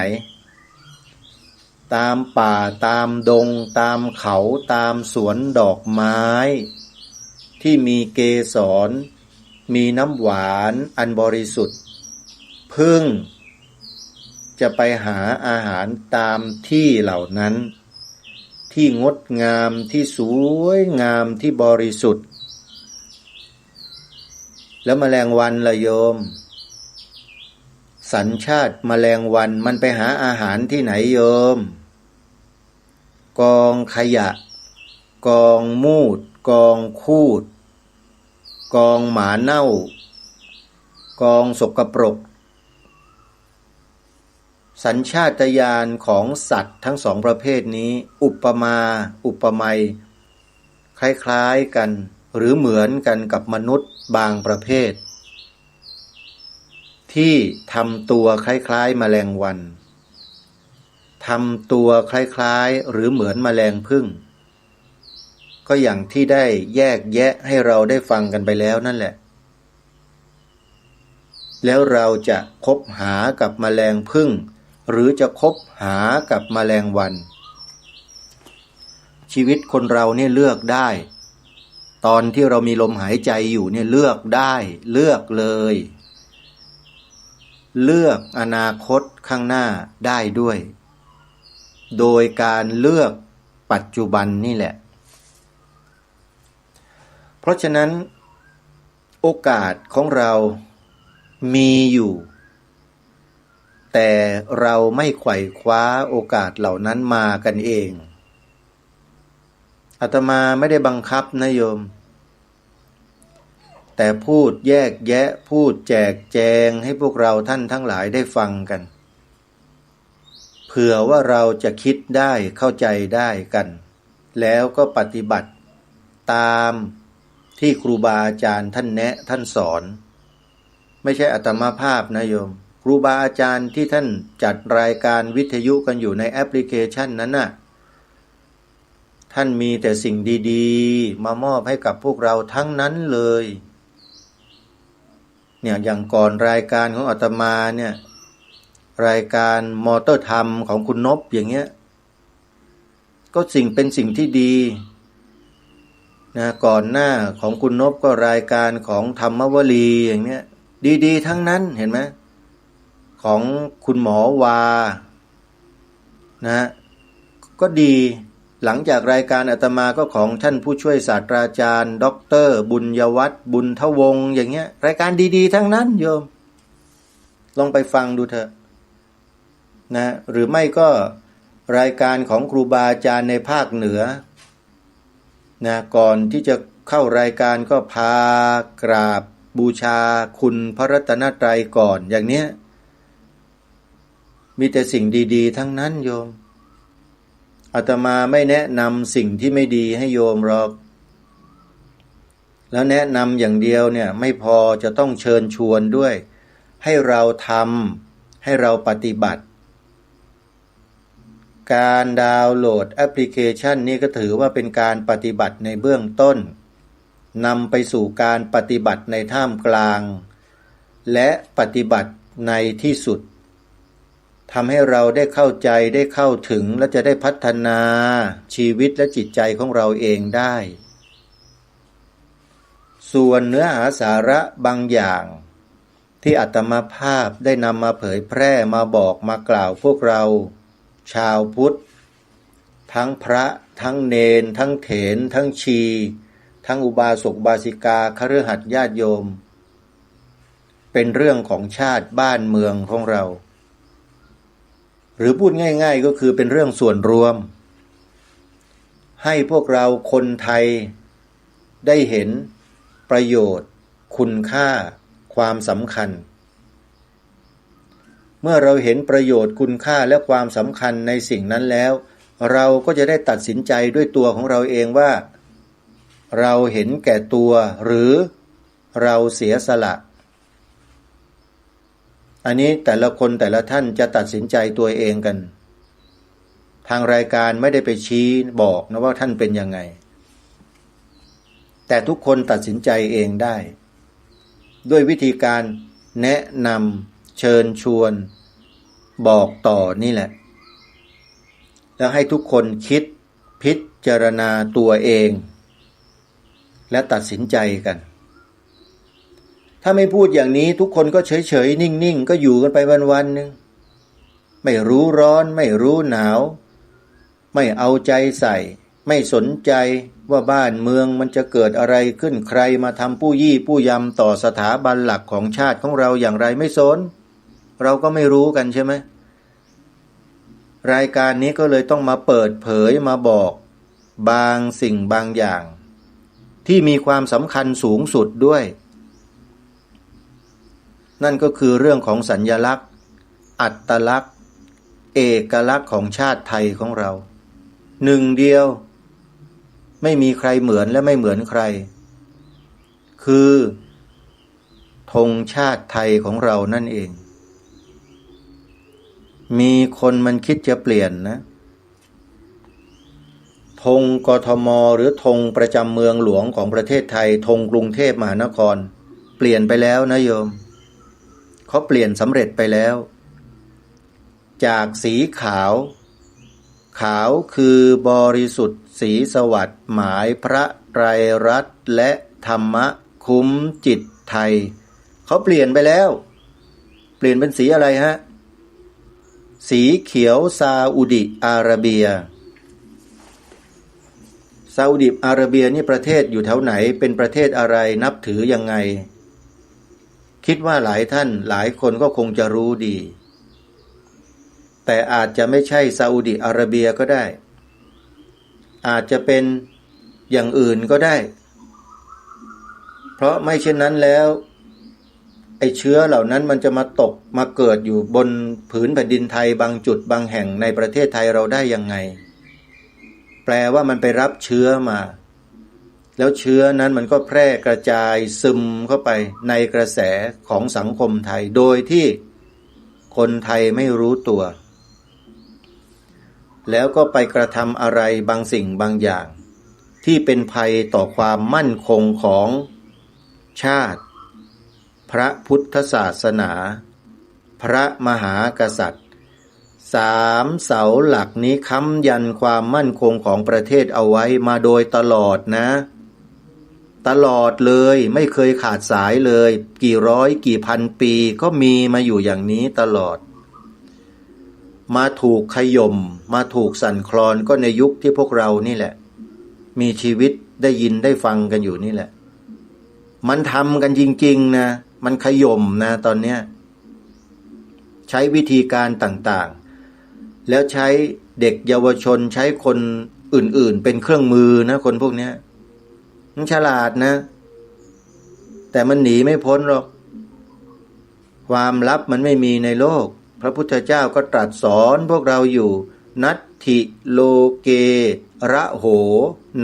ตามป่าตามดงตามเขาตามสวนดอกไม้ที่มีเกสรมีน้ำหวานอันบริสุทธิ์ผึ้งจะไปหาอาหารตามที่เหล่านั้นที่งดงามที่สวยงามที่บริสุทธิ์แล้วแมลงวันล่ะโยมสัญชาติแมลงวันมันไปหาอาหารที่ไหนโยมกองขยะกองมูดกองคูดกองหมาเน่ากองสกปรกสัญชาตญาณของสัตว์ทั้งสองประเภทนี้อุปมาอุปไมยคล้ายๆกันหรือเหมือนกันกับมนุษย์บางประเภทที่ทำตัวคล้ายๆแมลงวันทำตัวคล้ายๆหรือเหมือนแมลงผึ้งก็อย่างที่ได้แยกแยะให้เราได้ฟังกันไปแล้วนั่นแหละแล้วเราจะคบหากับแมลงผึ้งหรือจะคบหากับแมลงวันชีวิตคนเราเนี่ยเลือกได้ตอนที่เรามีลมหายใจอยู่เนี่ยเลือกได้เลือกเลยเลือกอนาคตข้างหน้าได้ด้วยโดยการเลือกปัจจุบันนี่แหละเพราะฉะนั้นโอกาสของเรามีอยู่แต่เราไม่ไขว่คว้าโอกาสเหล่านั้นมากันเองอาตมาไม่ได้บังคับนะโยมแต่พูดแยกแยะพูดแจกแจงให้พวกเราท่านทั้งหลายได้ฟังกันเผื่อว่าเราจะคิดได้เข้าใจได้กันแล้วก็ปฏิบัติตามที่ครูบาอาจารย์ท่านแนะท่านสอนไม่ใช่อาตมาภาพนะโยมครูบาอาจารย์ที่ท่านจัดรายการวิทยุกันอยู่ในแอปพลิเคชันนั้นน่ะท่านมีแต่สิ่งดีๆมามอบให้กับพวกเราทั้งนั้นเลยเนี่ยอย่างก่อนรายการของอาตมาเนี่ยรายการมอเตอร์ธรรมของคุณนพอย่างเงี้ยก็เป็นสิ่งที่ดีนะก่อนหน้าของคุณนพก็รายการของธรรมวลีอย่างเนี้ยดีๆทั้งนั้นเห็นไหมของคุณหมอวานะก็ดีหลังจากรายการอาตมาก็ของท่านผู้ช่วยศาสตราจารย์ดร.บุญยวัฒน์บุญทวงศ์อย่างเงี้ยรายการดีๆทั้งนั้นโยมลองไปฟังดูเถอะนะหรือไม่ก็รายการของครูบาอาจารย์ในภาคเหนือนะก่อนที่จะเข้ารายการก็พากราบบูชาคุณพระรัตนตรัยก่อนอย่างเนี้ยมีแต่สิ่งดีๆทั้งนั้นโยมอาตมาไม่แนะนำสิ่งที่ไม่ดีให้โยมหรอกแล้วแนะนำอย่างเดียวเนี่ยไม่พอจะต้องเชิญชวนด้วยให้เราทำให้เราปฏิบัติการดาวน์โหลดแอปพลิเคชันนี้ก็ถือว่าเป็นการปฏิบัติในเบื้องต้นนำไปสู่การปฏิบัติในท่ามกลางและปฏิบัติในที่สุดทำให้เราได้เข้าใจได้เข้าถึงและจะได้พัฒนาชีวิตและจิตใจของเราเองได้ส่วนเนื้อหาสาระบางอย่าง ที่อาตมาภาพได้นำมาเผยแพร่มาบอกมากล่าวพวกเราชาวพุทธทั้งพระทั้งเนนทั้งเถรทั้งชีทั้งอุบาสกอุบาสิกาคฤหัสถ์ญาติโยมเป็นเรื่องของชาติบ้านเมืองของเราหรือพูดง่ายๆก็คือเป็นเรื่องส่วนรวมให้พวกเราคนไทยได้เห็นประโยชน์คุณค่าความสำคัญเมื่อเราเห็นประโยชน์คุณค่าและความสำคัญในสิ่งนั้นแล้วเราก็จะได้ตัดสินใจด้วยตัวของเราเองว่าเราเห็นแก่ตัวหรือเราเสียสละอันนี้แต่ละคนแต่ละท่านจะตัดสินใจตัวเองกันทางรายการไม่ได้ไปชี้บอกนะว่าท่านเป็นยังไงแต่ทุกคนตัดสินใจเองได้ด้วยวิธีการแนะนำเชิญชวนบอกต่อนี่แหละแล้วให้ทุกคนคิดพิจารณาตัวเองและตัดสินใจกันถ้าไม่พูดอย่างนี้ทุกคนก็เฉยๆนิ่งๆก็อยู่กันไปวันๆนึงไม่รู้ร้อนไม่รู้หนาวไม่เอาใจใส่ไม่สนใจว่าบ้านเมืองมันจะเกิดอะไรขึ้นใครมาทำปู้ยี่ปู้ยำต่อสถาบันหลักของชาติของเราอย่างไรไม่สนเราก็ไม่รู้กันใช่ไหมรายการนี้ก็เลยต้องมาเปิดเผยมาบอกบางสิ่งบางอย่างที่มีความสำคัญสูงสุดด้วยนั่นก็คือเรื่องของสัญลักษณ์อัตลักษณ์เอกลักษณ์ของชาติไทยของเราหนึ่งเดียวไม่มีใครเหมือนและไม่เหมือนใครคือธงชาติไทยของเรานั่นเองมีคนมันคิดจะเปลี่ยนนะธงกทมหรือธงประจำเมืองหลวงของประเทศไทยธงกรุงเทพมหานครเปลี่ยนไปแล้วนะโยมเขาเปลี่ยนสำเร็จไปแล้วจากสีขาวขาวคือบริสุทธิ์สีสวัสดิ์หมายพระไตรรัตน์และธรรมะคุ้มจิตไทยเขาเปลี่ยนไปแล้วเปลี่ยนเป็นสีอะไรฮะสีเขียวซาอุดิอาระเบียซาอุดิอาระเบียนี่ประเทศอยู่แถวไหนเป็นประเทศอะไรนับถือยังไงคิดว่าหลายท่านหลายคนก็คงจะรู้ดีแต่อาจจะไม่ใช่ซาอุดิอาระเบียก็ได้อาจจะเป็นอย่างอื่นก็ได้เพราะไม่เช่นนั้นแล้วไอ้เชื้อเหล่านั้นมันจะมาตกมาเกิดอยู่บนผืนแผ่นดินไทยบางจุดบางแห่งในประเทศไทยเราได้ยังไงแปลว่ามันไปรับเชื้อมาแล้วเชื้อนั้นมันก็แพร่กระจายซึมเข้าไปในกระแสของสังคมไทยโดยที่คนไทยไม่รู้ตัวแล้วก็ไปกระทำอะไรบางสิ่งบางอย่างที่เป็นภัยต่อความมั่นคงของชาติพระพุทธศาสนาพระมหากษัตริย์สามเสาหลักนี้ค้ำยันความมั่นคงของประเทศเอาไว้มาโดยตลอดนะตลอดเลยไม่เคยขาดสายเลยกี่ร้อยกี่พันปีก็มีมาอยู่อย่างนี้ตลอดมาถูกขย่มมาถูกสั่นคลอนก็ในยุคที่พวกเรานี่แหละมีชีวิตได้ยินได้ฟังกันอยู่นี่แหละมันทำกันจริงๆนะมันขย่มนะตอนเนี้ยใช้วิธีการต่างๆแล้วใช้เด็กเยาวชนใช้คนอื่นๆเป็นเครื่องมือนะคนพวกเนี้ยมันฉลาดนะแต่มันหนีไม่พ้นหรอกความลับมันไม่มีในโลกพระพุทธเจ้าก็ตรัสสอนพวกเราอยู่นัตถิโลเกระโห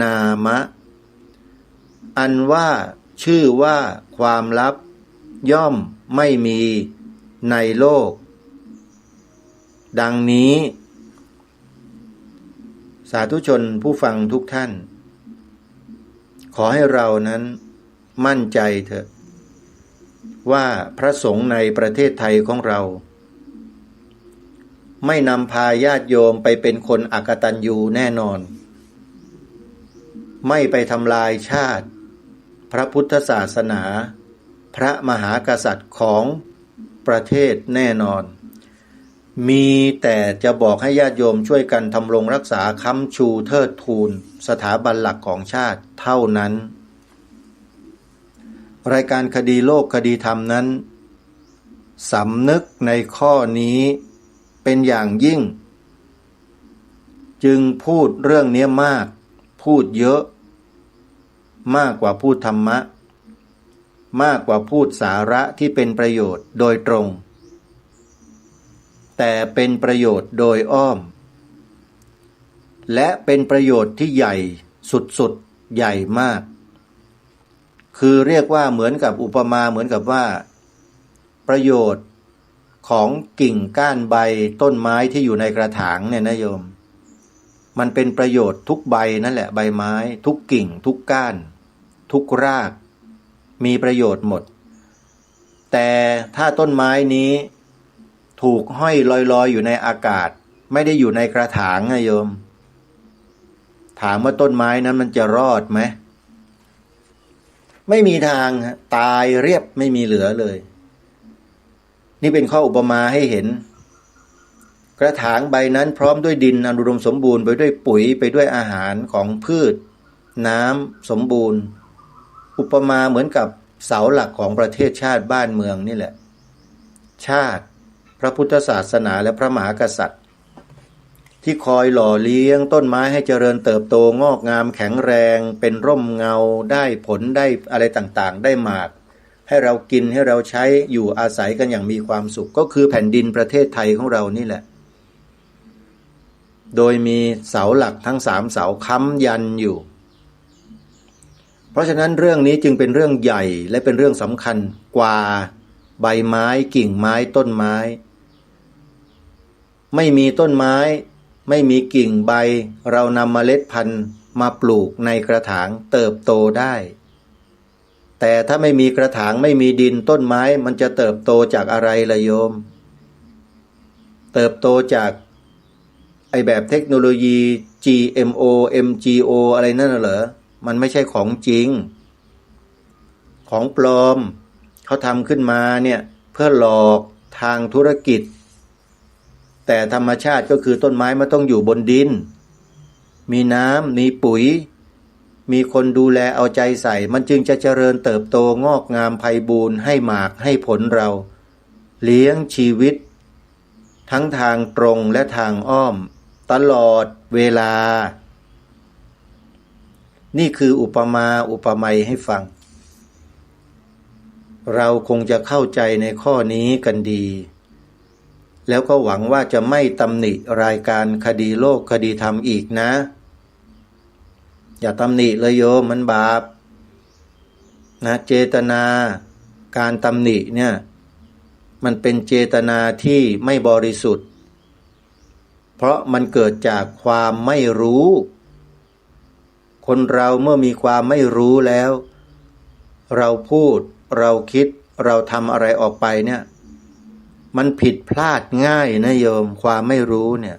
นามะอันว่าชื่อว่าความลับย่อมไม่มีในโลกดังนี้สาธุชนผู้ฟังทุกท่านขอให้เรานั้นมั่นใจเถอะว่าพระสงฆ์ในประเทศไทยของเราไม่นำพาญาติโยมไปเป็นคนอกตัญญูแน่นอนไม่ไปทำลายชาติพระพุทธศาสนาพระมหากษัตริย์ของ ประเทศแน่นอนมีแต่จะบอกให้ญาติโยมช่วยกันทำรงรักษาค้ำชูเทิดทูนสถาบันหลักของชาติเท่านั้นรายการคดีโลกคดีธรรมนั้นสำนึกในข้อนี้เป็นอย่างยิ่งจึงพูดเรื่องนี้มากพูดเยอะมากกว่าพูดธรรมะมากกว่าพูดสาระที่เป็นประโยชน์โดยตรงแต่เป็นประโยชน์โดยอ้อมและเป็นประโยชน์ที่ใหญ่สุดๆใหญ่มากคือเรียกว่าเหมือนกับอุปมาเหมือนกับว่าประโยชน์ของกิ่งก้านใบต้นไม้ที่อยู่ในกระถางเนี่ยนะโยมมันเป็นประโยชน์ทุกใบนั่นแหละใบไม้ทุกกิ่งทุกก้านทุกรากมีประโยชน์หมดแต่ถ้าต้นไม้นี้ถูกห้อยลอยๆอยู่ในอากาศไม่ได้อยู่ในกระถางนะโยมถามว่าต้นไม้นั้นมันจะรอดไหมไม่มีทางตายเรียบไม่มีเหลือเลยนี่เป็นข้ออุปมาให้เห็นกระถางใบนั้นพร้อมด้วยดินอันอุดมสมบูรณ์ไปด้วยปุ๋ยไปด้วยอาหารของพืชน้ำสมบูรณ์อุปมาเหมือนกับเสาหลักของประเทศชาติบ้านเมืองนี่แหละชาติพระพุทธศาสนาและพระมหากษัตริย์ที่คอยหล่อเลี้ยงต้นไม้ให้เจริญเติบโตงอกงามแข็งแรงเป็นร่มเงาได้ผลได้อะไรต่างๆได้หมากให้เรากินให้เราใช้อยู่อาศัยกันอย่างมีความสุขก็คือแผ่นดินประเทศไทยของเรานี่แหละโดยมีเสาหลักทั้ง3เสาค้ำยันอยู่เพราะฉะนั้นเรื่องนี้จึงเป็นเรื่องใหญ่และเป็นเรื่องสำคัญกว่าใบไม้กิ่งไม้ต้นไม้ไม่มีต้นไม้ไม่มีกิ่งใบเรานำเมล็ดพันธุ์มาปลูกในกระถางเติบโตได้แต่ถ้าไม่มีกระถางไม่มีดินต้นไม้มันจะเติบโตจากอะไรล่ะโยมเติบโตจากไอแบบเทคโนโลยี GMO MGO อะไรนั่นเหรอมันไม่ใช่ของจริงของปลอมเขาทำขึ้นมาเนี่ยเพื่อหลอกทางธุรกิจแต่ธรรมชาติก็คือต้นไม้มันต้องอยู่บนดินมีน้ำมีปุ๋ยมีคนดูแลเอาใจใส่มันจึงจะเจริญเติบโตงอกงามไพบูรย์ให้หมากให้ผลเราเลี้ยงชีวิตทั้งทางตรงและทางอ้อมตลอดเวลานี่คืออุปมาอุปไมยให้ฟังเราคงจะเข้าใจในข้อนี้กันดีแล้วก็หวังว่าจะไม่ตำหนิรายการคดีโลกคดีธรรมอีกนะอย่าตำหนิเลยโยมมันบาปนะเจตนาการตำหนิเนี่ยมันเป็นเจตนาที่ไม่บริสุทธิ์เพราะมันเกิดจากความไม่รู้คนเราเมื่อมีความไม่รู้แล้วเราพูดเราคิดเราทำอะไรออกไปเนี่ยมันผิดพลาดง่ายนะโยมความไม่รู้เนี่ย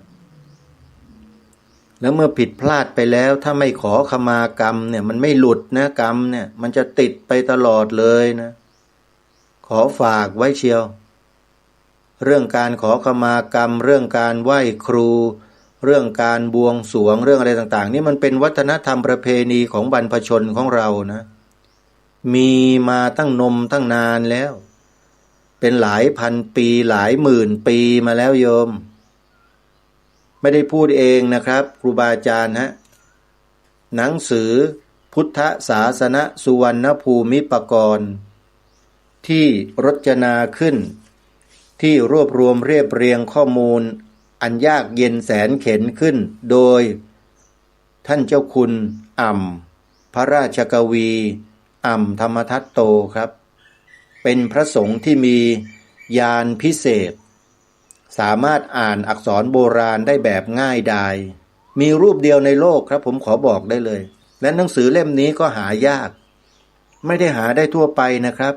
แล้วเมื่อผิดพลาดไปแล้วถ้าไม่ขอขมากรรมเนี่ยมันไม่หลุดนะกรรมเนี่ยมันจะติดไปตลอดเลยนะขอฝากไว้เชียวเรื่องการขอขมากรรมเรื่องการไหว้ครูเรื่องการบวงสรวงเรื่องอะไรต่างๆนี่มันเป็นวัฒนธรรมประเพณีของบรรพชนของเรานะมีมาตั้งตั้งนานแล้วเป็นหลายพันปีหลายหมื่นปีมาแล้วโยมไม่ได้พูดเองนะครับครูบาอาจารย์หนังสือพุทธศาสนสุวรรณภูมิปกรณ์ที่รจนาขึ้นที่รวบรวมเรียบเรียงข้อมูลอันยากเย็นแสนเข็ญขึ้นโดยท่านเจ้าคุณอ่ำพระราชกวีอ่ำธรรมทัตโตครับเป็นพระสงฆ์ที่มีญาณพิเศษสามารถอ่านอักษรโบราณได้แบบง่ายดายมีรูปเดียวในโลกครับผมขอบอกได้เลยและหนังสือเล่มนี้ก็หายากไม่ได้หาได้ทั่วไปนะครับ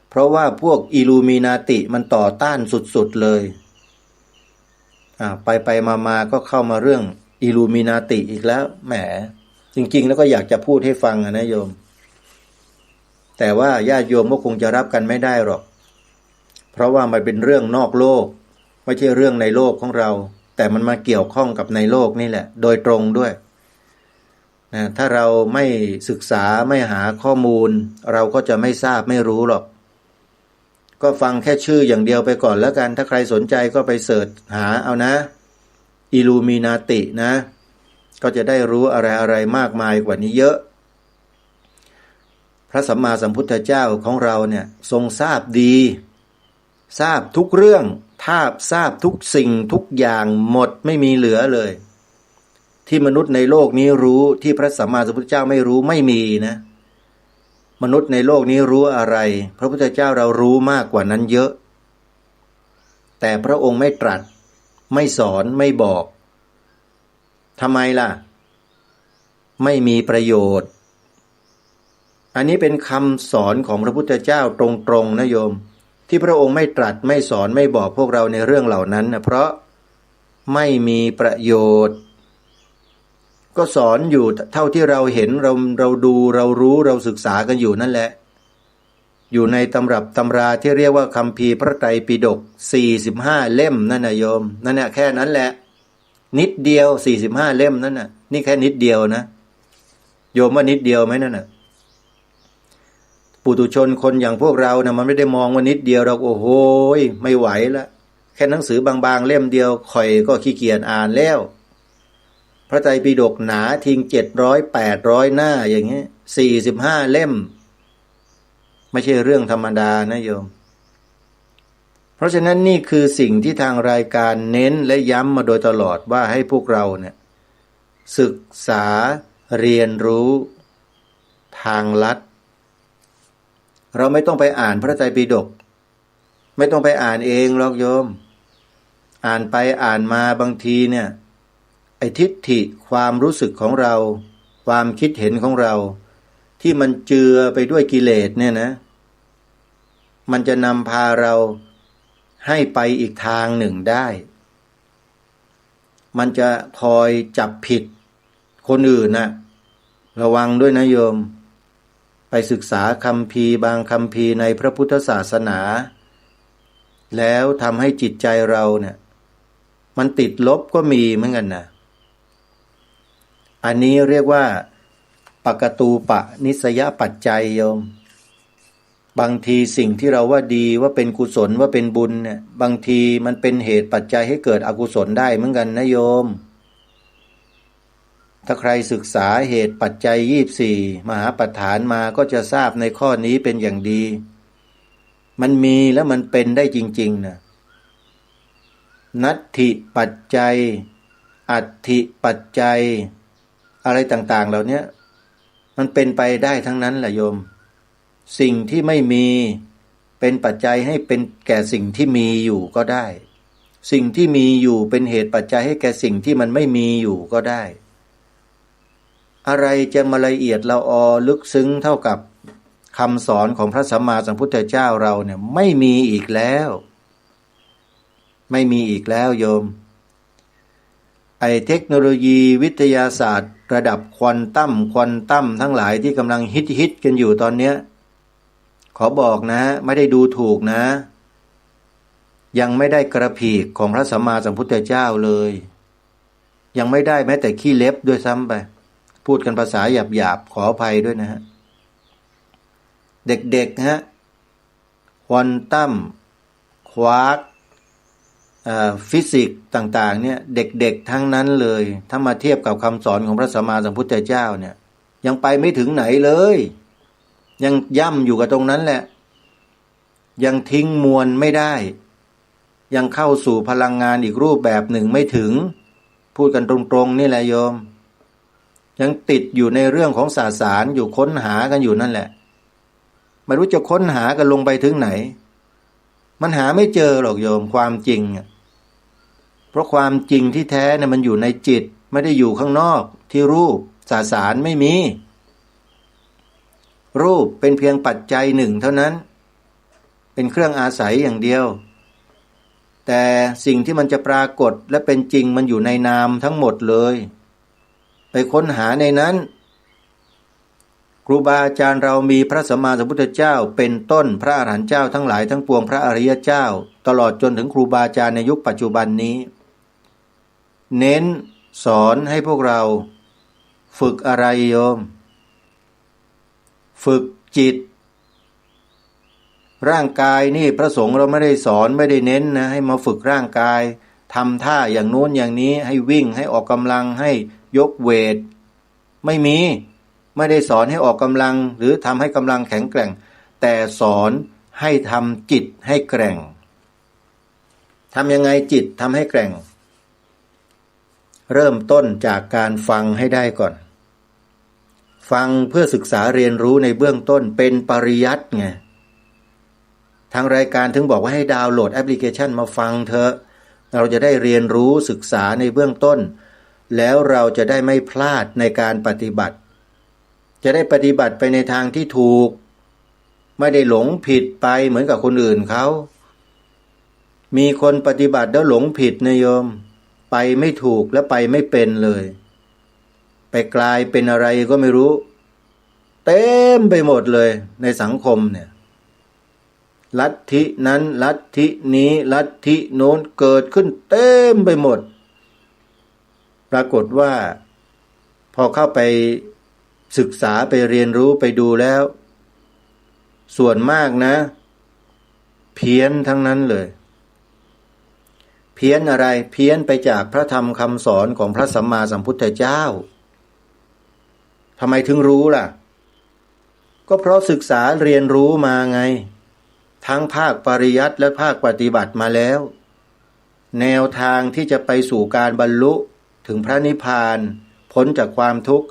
เพราะว่าพวกอิลูมินาติมันต่อต้านสุดๆเลยไปมาก็เข้ามาเรื่องอิลูมินาติอีกแล้วแหมจริงๆแล้วก็อยากจะพูดให้ฟังนะโยมแต่ว่าญาติโยมก็คงจะรับกันไม่ได้หรอก เพราะว่ามันเป็นเรื่องนอกโลกไม่ใช่เรื่องในโลกของเราแต่มันมาเกี่ยวข้องกับในโลกนี่แหละโดยตรงด้วยนะถ้าเราไม่ศึกษาไม่หาข้อมูลเราก็จะไม่ทราบไม่รู้หรอกก็ฟังแค่ชื่ออย่างเดียวไปก่อนแล้วกันถ้าใครสนใจก็ไปเสิร์ชหาเอานะอิลูมินาตินะก็จะได้รู้อะไรมากมายกว่านี้เยอะพระสัมมาสัมพุทธเจ้าของเราเนี่ยทรงทราบดีทราบทุกเรื่องทราบทุกสิ่งทุกอย่างหมดไม่มีเหลือเลยที่มนุษย์ในโลกนี้รู้ที่พระสัมมาสัมพุทธเจ้าไม่รู้ไม่มีนะมนุษย์ในโลกนี้รู้อะไรพระพุทธเจ้าเรารู้มากกว่านั้นเยอะแต่พระองค์ไม่ตรัสไม่สอนไม่บอกทำไมล่ะไม่มีประโยชน์อันนี้เป็นคำสอนของพระพุทธเจ้าตรงๆนะโยมที่พระองค์ไม่ตรัสไม่สอนไม่บอกพวกเราในเรื่องเหล่านั้นนะเพราะไม่มีประโยชน์ก็สอนอยู่เท่าที่เราเห็นเราดูเรารู้เราศึกษากันอยู่นั่นแหละอยู่ในตำรับตำราที่เรียกว่าคัมภีร์พระไตรปิฎก45เล่มนั่นนะโยมนั่นน่ะแค่นั้นแหละนิดเดียว45เล่มนั่นน่ะนี่แค่นิดเดียวนะโยมว่านิดเดียวไหมนั่นน่ะปุถุชนคนอย่างพวกเรานะมันไม่ได้มองว่านิดเดียวเราโอ้โหไม่ไหวละแค่หนังสือบางๆเล่มเดียวข่อยก็ขี้เกียจอ่านแล้วพระไตรปิฎกหนาทิ้ง700-800หน้าอย่างเงี้ย45เล่มไม่ใช่เรื่องธรรมดานะโยมเพราะฉะนั้นนี่คือสิ่งที่ทางรายการเน้นและย้ำมาโดยตลอดว่าให้พวกเราเนี่ยศึกษาเรียนรู้ทางลัดเราไม่ต้องไปอ่านพระไตรปิฎกไม่ต้องไปอ่านเองหรอกโยมอ่านไปอ่านมาบางทีเนี่ยไอ้ทิฏฐิความรู้สึกของเราความคิดเห็นของเราที่มันเจือไปด้วยกิเลสเนี่ยนะมันจะนำพาเราให้ไปอีกทางหนึ่งได้มันจะคอยจับผิดคนอื่นนะระวังด้วยนะโยมไปศึกษาคัมภีร์บางคัมภีร์ในพระพุทธศาสนาแล้วทำให้จิตใจเราเนี่ยมันติดลบก็มีเหมือนกันนะอันนี้เรียกว่าปกตูปะนิสยปัจจัยโยมบางทีสิ่งที่เราว่าดีว่าเป็นกุศลว่าเป็นบุญเนี่ยบางทีมันเป็นเหตุปัจจัยให้เกิดอกุศลได้เหมือนกันนะโยมถ้าใครศึกษาเหตุปัจจัย24มหาปัฏฐานมาก็จะทราบในข้อนี้เป็นอย่างดีมันมีแล้วมันเป็นได้จริงๆนะนัตถิปัจจัยอัตถิปัจจัยอะไรต่างๆเหล่านี้มันเป็นไปได้ทั้งนั้นแหละโยมสิ่งที่ไม่มีเป็นปัจจัยให้เป็นแก่สิ่งที่มีอยู่ก็ได้สิ่งที่มีอยู่เป็นเหตุปัจจัยให้แก่สิ่งที่มันไม่มีอยู่ก็ได้อะไรจะมาละเอียดละออลึกซึ้งเท่ากับคำสอนของพระสัมมาสัมพุทธเจ้าเราเนี่ยไม่มีอีกแล้วไม่มีอีกแล้วโยมเทคโนโลยีวิทยาศาสตร์ระดับควอนตัมทั้งหลายที่กำลังฮิตกันอยู่ตอนเนี้ยขอบอกนะไม่ได้ดูถูกนะยังไม่ได้กระพีกของพระสัมมาสัมพุทธเจ้าเลยยังไม่ได้แม้แต่ขี้เล็บด้วยซ้ำไปพูดกันภาษาหยาบขออภัยด้วยนะฮะเด็กๆฮะควอนตัมควาร์กฟิสิกส์ต่างๆเนี่ยเด็กๆทั้งนั้นเลยถ้ามาเทียบกับคำสอนของพระสัมมาสัมพุทธเจ้าเนี่ยยังไปไม่ถึงไหนเลยยังย่ำอยู่กับตรงนั้นแหละยังทิ้งมวลไม่ได้ยังเข้าสู่พลังงานอีกรูปแบบหนึ่งไม่ถึงพูดกันตรงๆนี่แหละโยมยังติดอยู่ในเรื่องของสสารอยู่ค้นหากันอยู่นั่นแหละไม่รู้จะค้นหากันลงไปถึงไหนมันหาไม่เจอหรอกโยมความจริงเพราะความจริงที่แท้เนี่ยมันอยู่ในจิตไม่ได้อยู่ข้างนอกที่รูปสสารไม่มีรูปเป็นเพียงปัจจัยหนึ่งเท่านั้นเป็นเครื่องอาศัยอย่างเดียวแต่สิ่งที่มันจะปรากฏและเป็นจริงมันอยู่ในนามทั้งหมดเลยไปค้นหาในนั้น ครูบาอาจารย์เรามีพระสัมมาสัมพุทธเจ้าเป็นต้นพระอรหันต์เจ้าทั้งหลายทั้งปวงพระอริยเจ้าตลอดจนถึงครูบาอาจารย์ในยุคปัจจุบันนี้เน้นสอนให้พวกเราฝึกอะไรโยมฝึกจิตร่างกายนี่พระสงฆ์เราไม่ได้สอนไม่ได้เน้นนะให้มาฝึกร่างกายทำท่าอย่างโน้นอย่างนี้ให้วิ่งให้ออกกำลังให้ยกเวทไม่ได้สอนให้ออกกำลังหรือทำให้กำลังแข็งแกร่งแต่สอนให้ทำจิตให้แกร่งทำยังไงจิตทำให้แกร่งเริ่มต้นจากการฟังให้ได้ก่อนฟังเพื่อศึกษาเรียนรู้ในเบื้องต้นเป็นปริยัติไงทางรายการถึงบอกว่าให้ดาวน์โหลดแอปพลิเคชันมาฟังเถอะเราจะได้เรียนรู้ศึกษาในเบื้องต้นแล้วเราจะได้ไม่พลาดในการปฏิบัติจะได้ปฏิบัติไปในทางที่ถูกไม่ได้หลงผิดไปเหมือนกับคนอื่นเขามีคนปฏิบัติแล้วหลงผิดนะโยมไปไม่ถูกและไปไม่เป็นเลยไปกลายเป็นอะไรก็ไม่รู้เต็มไปหมดเลยในสังคมเนี่ยลัทธินั้นลัทธินี้ลัทธิโน้นเกิดขึ้นเต็มไปหมดปรากฏว่าพอเข้าไปศึกษาไปเรียนรู้ไปดูแล้วส่วนมากนะเพี้ยนทั้งนั้นเลยเพี้ยนอะไรเพี้ยนไปจากพระธรรมคำสอนของพระสัมมาสัมพุทธเจ้าทำไมถึงรู้ล่ะก็เพราะศึกษาเรียนรู้มาไงทั้งภาคปริยัติและภาคปฏิบัติมาแล้วแนวทางที่จะไปสู่การบรรลุถึงพระนิพพานพ้นจากความทุกข์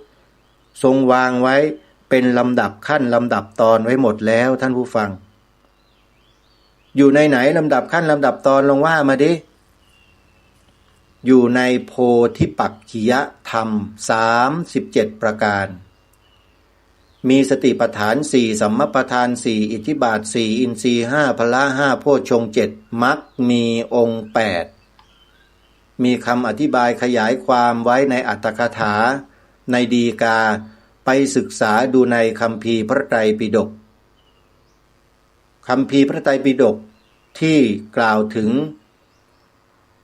ทรงวางไว้เป็นลำดับขั้นลำดับตอนไว้หมดแล้วท่านผู้ฟังอยู่ในไหนลำดับขั้นลำดับตอนลองว่ามาดิอยู่ในโพธิปักขิยธรรม37ประการมีสติปัฏฐาน4สัมมัปปทาน4อิทธิบาท4อินทรีย์5พละ5โพชฌงค์7มรรคมีองค์8มีคำอธิบายขยายความไว้ในอัตถกถาในดีกาไปศึกษาดูในคัมภีร์พระไตรปิฎกคัมภีร์พระไตรปิฎกที่กล่าวถึง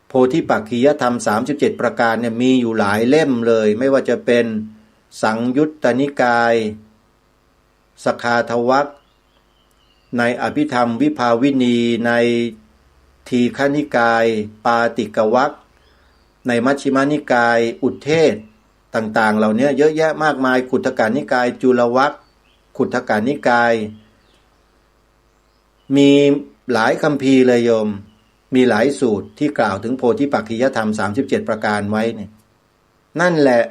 โพธิปักขิยธรรม37ประการเนี่ยมีอยู่หลายเล่มเลยไม่ว่าจะเป็นสังยุตตนิกายสคาทวรรคในอภิธรรมวิภาวินีในทีฆนิกายปาติกวรรคในมัชฌิมานิกายอุทเทศต่างๆเหล่านี้เยอะแยะมากมายขุททกานิกายจุลวรรคขุททกานิกายมีหลายคัมภีร์เลยโยมมีหลายสูตรที่กล่าวถึงโพธิปักขิยธรรม37ประการไว้เนี่ยนั่นแหละ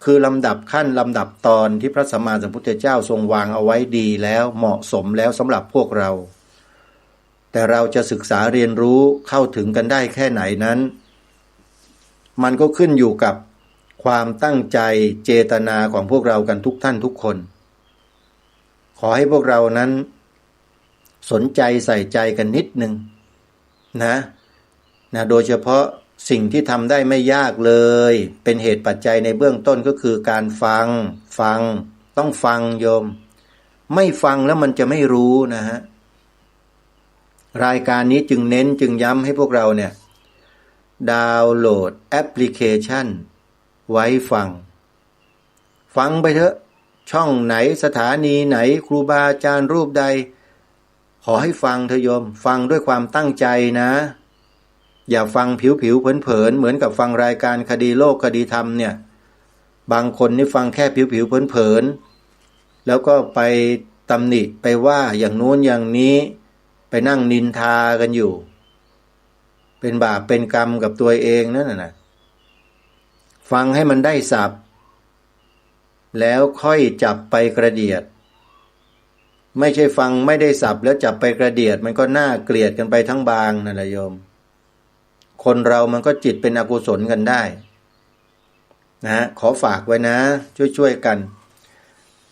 คือลำดับขั้นลำดับตอนที่พระสัมมาสัมพุทธเจ้าทรงวางเอาไว้ดีแล้วเหมาะสมแล้วสำหรับพวกเราแต่เราจะศึกษาเรียนรู้เข้าถึงกันได้แค่ไหนนั้นมันก็ขึ้นอยู่กับความตั้งใจเจตนาของพวกเรากันทุกท่านทุกคนขอให้พวกเรานั้นสนใจใส่ใจกันนิดนึงนะโดยเฉพาะสิ่งที่ทำได้ไม่ยากเลยเป็นเหตุปัจจัยในเบื้องต้นก็คือการฟังต้องฟังโยมไม่ฟังแล้วมันจะไม่รู้นะฮะรายการนี้จึงเน้นจึงย้ำให้พวกเราเนี่ยดาวน์โหลดแอปพลิเคชันไว้ฟังไปเถอะช่องไหนสถานีไหนครูบาอาจารย์รูปใดขอให้ฟังเถอะโยมฟังด้วยความตั้งใจนะอย่าฟังผิวเผินเหมือนกับฟังรายการคดีโลกคดีธรรมเนี่ยบางคนนี่ฟังแค่ผิวเผินแล้วก็ไปตำหนิไปว่าอย่างโน้นอย่างนี้ไปนั่งนินทากันอยู่เป็นบาปเป็นกรรมกับตัวเองนั่นน่ะฟังให้มันได้ศัพท์แล้วค่อยจับไปกระเดียดไม่ใช่ฟังไม่ได้ศัพท์แล้วจับไปกระเดียดมันก็น่าเกลียดกันไปทั้งบางนั่นแหละโยมคนเรามันก็จิตเป็นอกุศลกันได้นะขอฝากไว้นะช่วยกัน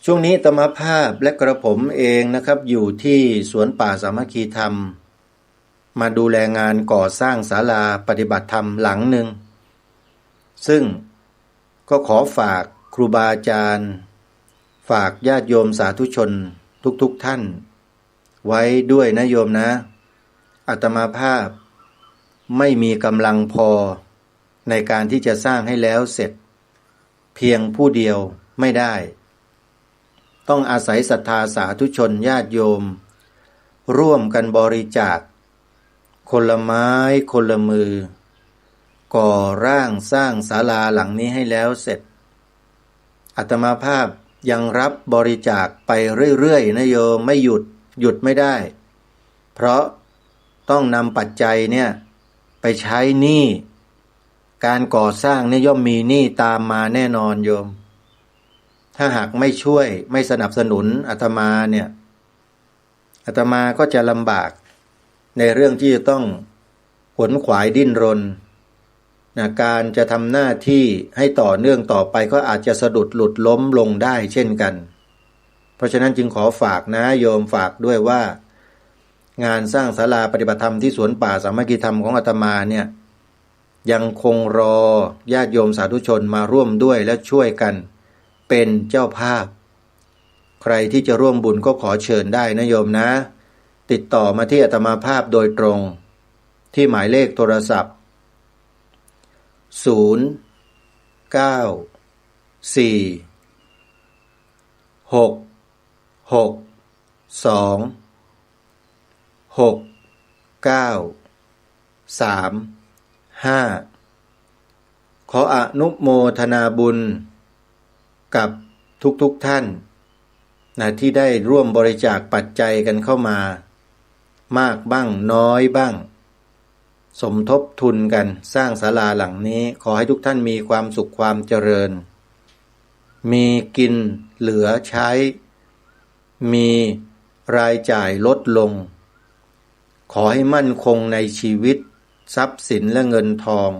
ช่วงนี้อาตมาภาพและกระผมเองนะครับอยู่ที่สวนป่าสามัคคีธรรมมาดูแลงานก่อสร้างศาลาปฏิบัติธรรมหลังหนึ่งซึ่งก็ขอฝากครูบาอาจารย์ ฝากญาติโยมสาธุชนทุกท่านไว้ด้วยนะโยมนะอาตมาภาพไม่มีกำลังพอในการที่จะสร้างให้แล้วเสร็จเพียงผู้เดียวไม่ได้ต้องอาศัยศรัทธาสาธุชนญาติโยมร่วมกันบริจาคคนละไม้คนละมือก่อร่างสร้างศาลาหลังนี้ให้แล้วเสร็จอาตมาภาพยังรับบริจาคไปเรื่อยๆนะโยมไม่หยุดไม่ได้เพราะต้องนำปัจจัยเนี่ยไปใช้หนี้การก่อสร้างเนี่ยย่อมมีหนี้ตามมาแน่นอนโยมถ้าหากไม่ช่วยไม่สนับสนุนอาตมาเนี่ยอาตมาก็จะลำบากในเรื่องที่จะต้องขวนขวายดิ้นรนนะการจะทำหน้าที่ให้ต่อเนื่องต่อไปก็อาจจะสะดุดหลุดล้มลงได้เช่นกันเพราะฉะนั้นจึงขอฝากนะโยมฝากด้วยว่างานสร้างศาลาปฏิบัติธรรมที่สวนป่าสามัคคีธรรมของอาตมาเนี่ยยังคงรอญาติโยมสาธุชนมาร่วมด้วยและช่วยกันเป็นเจ้าภาพใครที่จะร่วมบุญก็ขอเชิญได้นะโยมนะติดต่อมาที่อาตมาภาพโดยตรงที่หมายเลขโทรศัพท์0 9 4 6 6 2 6 9 3 5ขออนุโมทนาบุญกับทุกท่านนะที่ได้ร่วมบริจาคปัจจัยกันเข้ามามากบ้างน้อยบ้างสมทบทุนกันสร้างศาลาหลังนี้ขอให้ทุกท่านมีความสุขความเจริญมีกินเหลือใช้มีรายจ่ายลดลงขอให้มั่นคงในชีวิตทรัพย์สินและเงินทอง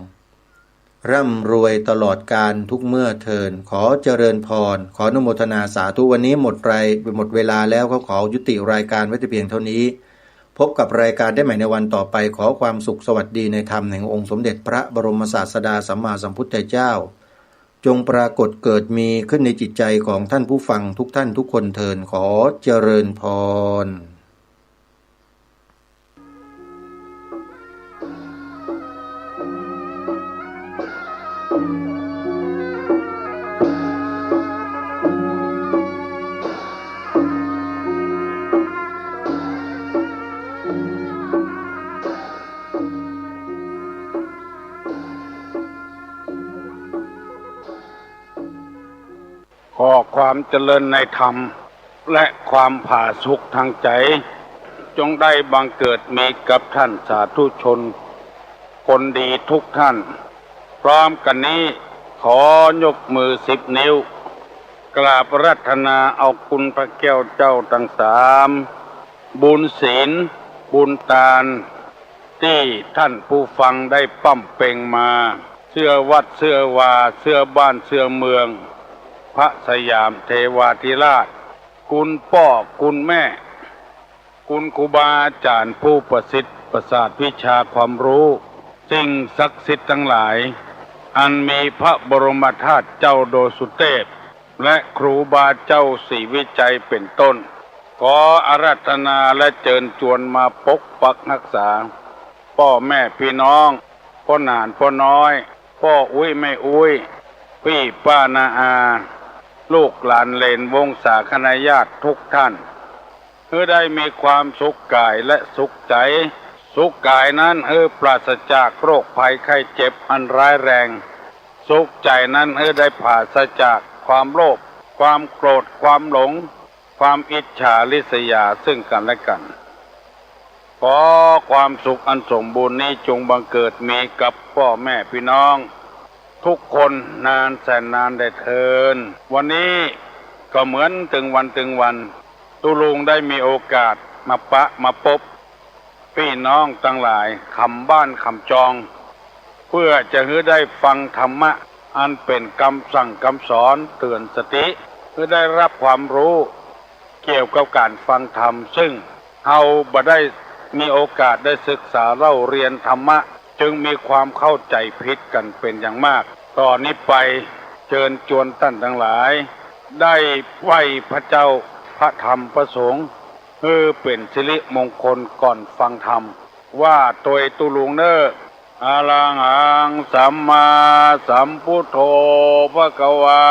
ร่ำรวยตลอดกาลทุกเมื่อเทินขอเจริญพรขออนุโมทนาสาธุวันนี้หมดเวลาแล้วเขาขอยุติรายการไว้แต่เพียงเท่านี้พบกับรายการได้ใหม่ในวันต่อไปขอความสุขสวัสดีในธรรมแห่งองค์สมเด็จพระบรมศาสดาสัมมาสัมพุทธเจ้าจงปรากฏเกิดมีขึ้นในจิตใจของท่านผู้ฟังทุกท่านทุกคนเทินขอเจริญพรขอความเจริญในธรรมและความผาสุกทางใจจงได้บังเกิดมีกับท่านสาธุชนคนดีทุกท่านพร้อมกันนี้ขอยกมือ10 นิ้วกราบรัตนาเอาคุณพระแก้วเจ้าทั้ง3บุญศีลบุญทานที่ท่านผู้ฟังได้ปั้มเป่งมาเชื่อวัดเชื่อวาเชื่อบ้านเชื่อเมืองพระสยามเทวาธิราชคุณพ่อคุณแม่คุณครูบาอาจารย์ผู้ประสิทธิ์ประสาทวิชาความรู้สิ่งศักดิ์สิทธิ์ทั้งหลายอันมีพระบรมธาตุเจ้าโดสุเทพและครูบาเจ้าศรีวิจัยเป็นต้นขออาราธนาและเชิญชวนมาปกปักรักษาพ่อแม่พี่น้องพ่อหนานพ่อน้อยพ่ออุ้ยแม่อุ้ยพี่ป้านาอาลูกหลานเลนวงศาคณาญาติทุกท่านเพื่อได้มีความสุขกายและสุขใจสุขกายนั้นปราศจากโรคภัยไข้เจ็บอันร้ายแรงสุขใจนั้นได้ปราศจากความโลภความโกรธความหลงความอิจฉาริษยาซึ่งกันและกันขอความสุขอันสมบูรณ์นี้จงบังเกิดมีกับพ่อแม่พี่น้องทุกคนนานแสนนานได้เทินวันนี้ก็เหมือนถึงวันตุลุงได้มีโอกาสมาพบพี่น้องทั้งหลายคำบ้านคำจองเพื่อจะให้ได้ฟังธรรมะอันเป็นคำสั่งคำสอนเตือนสติเพื่อได้รับความรู้เกี่ยวกับการฟังธรรมซึ่งเราบ่ได้มีโอกาสได้ศึกษาเล่าเรียนธรรมะจึงมีความเข้าใจผิดกันเป็นอย่างมากตอนนี้ไปเชิญชวนท่านทั้งหลาย ได้ไหว้พระเจ้าพระธรรมพระสงฆ์เป็นสิริมงคลก่อนฟังธรรมว่าตัวตุลุงเนออาลังหังสัมมาสัมพุทโธภะคะวา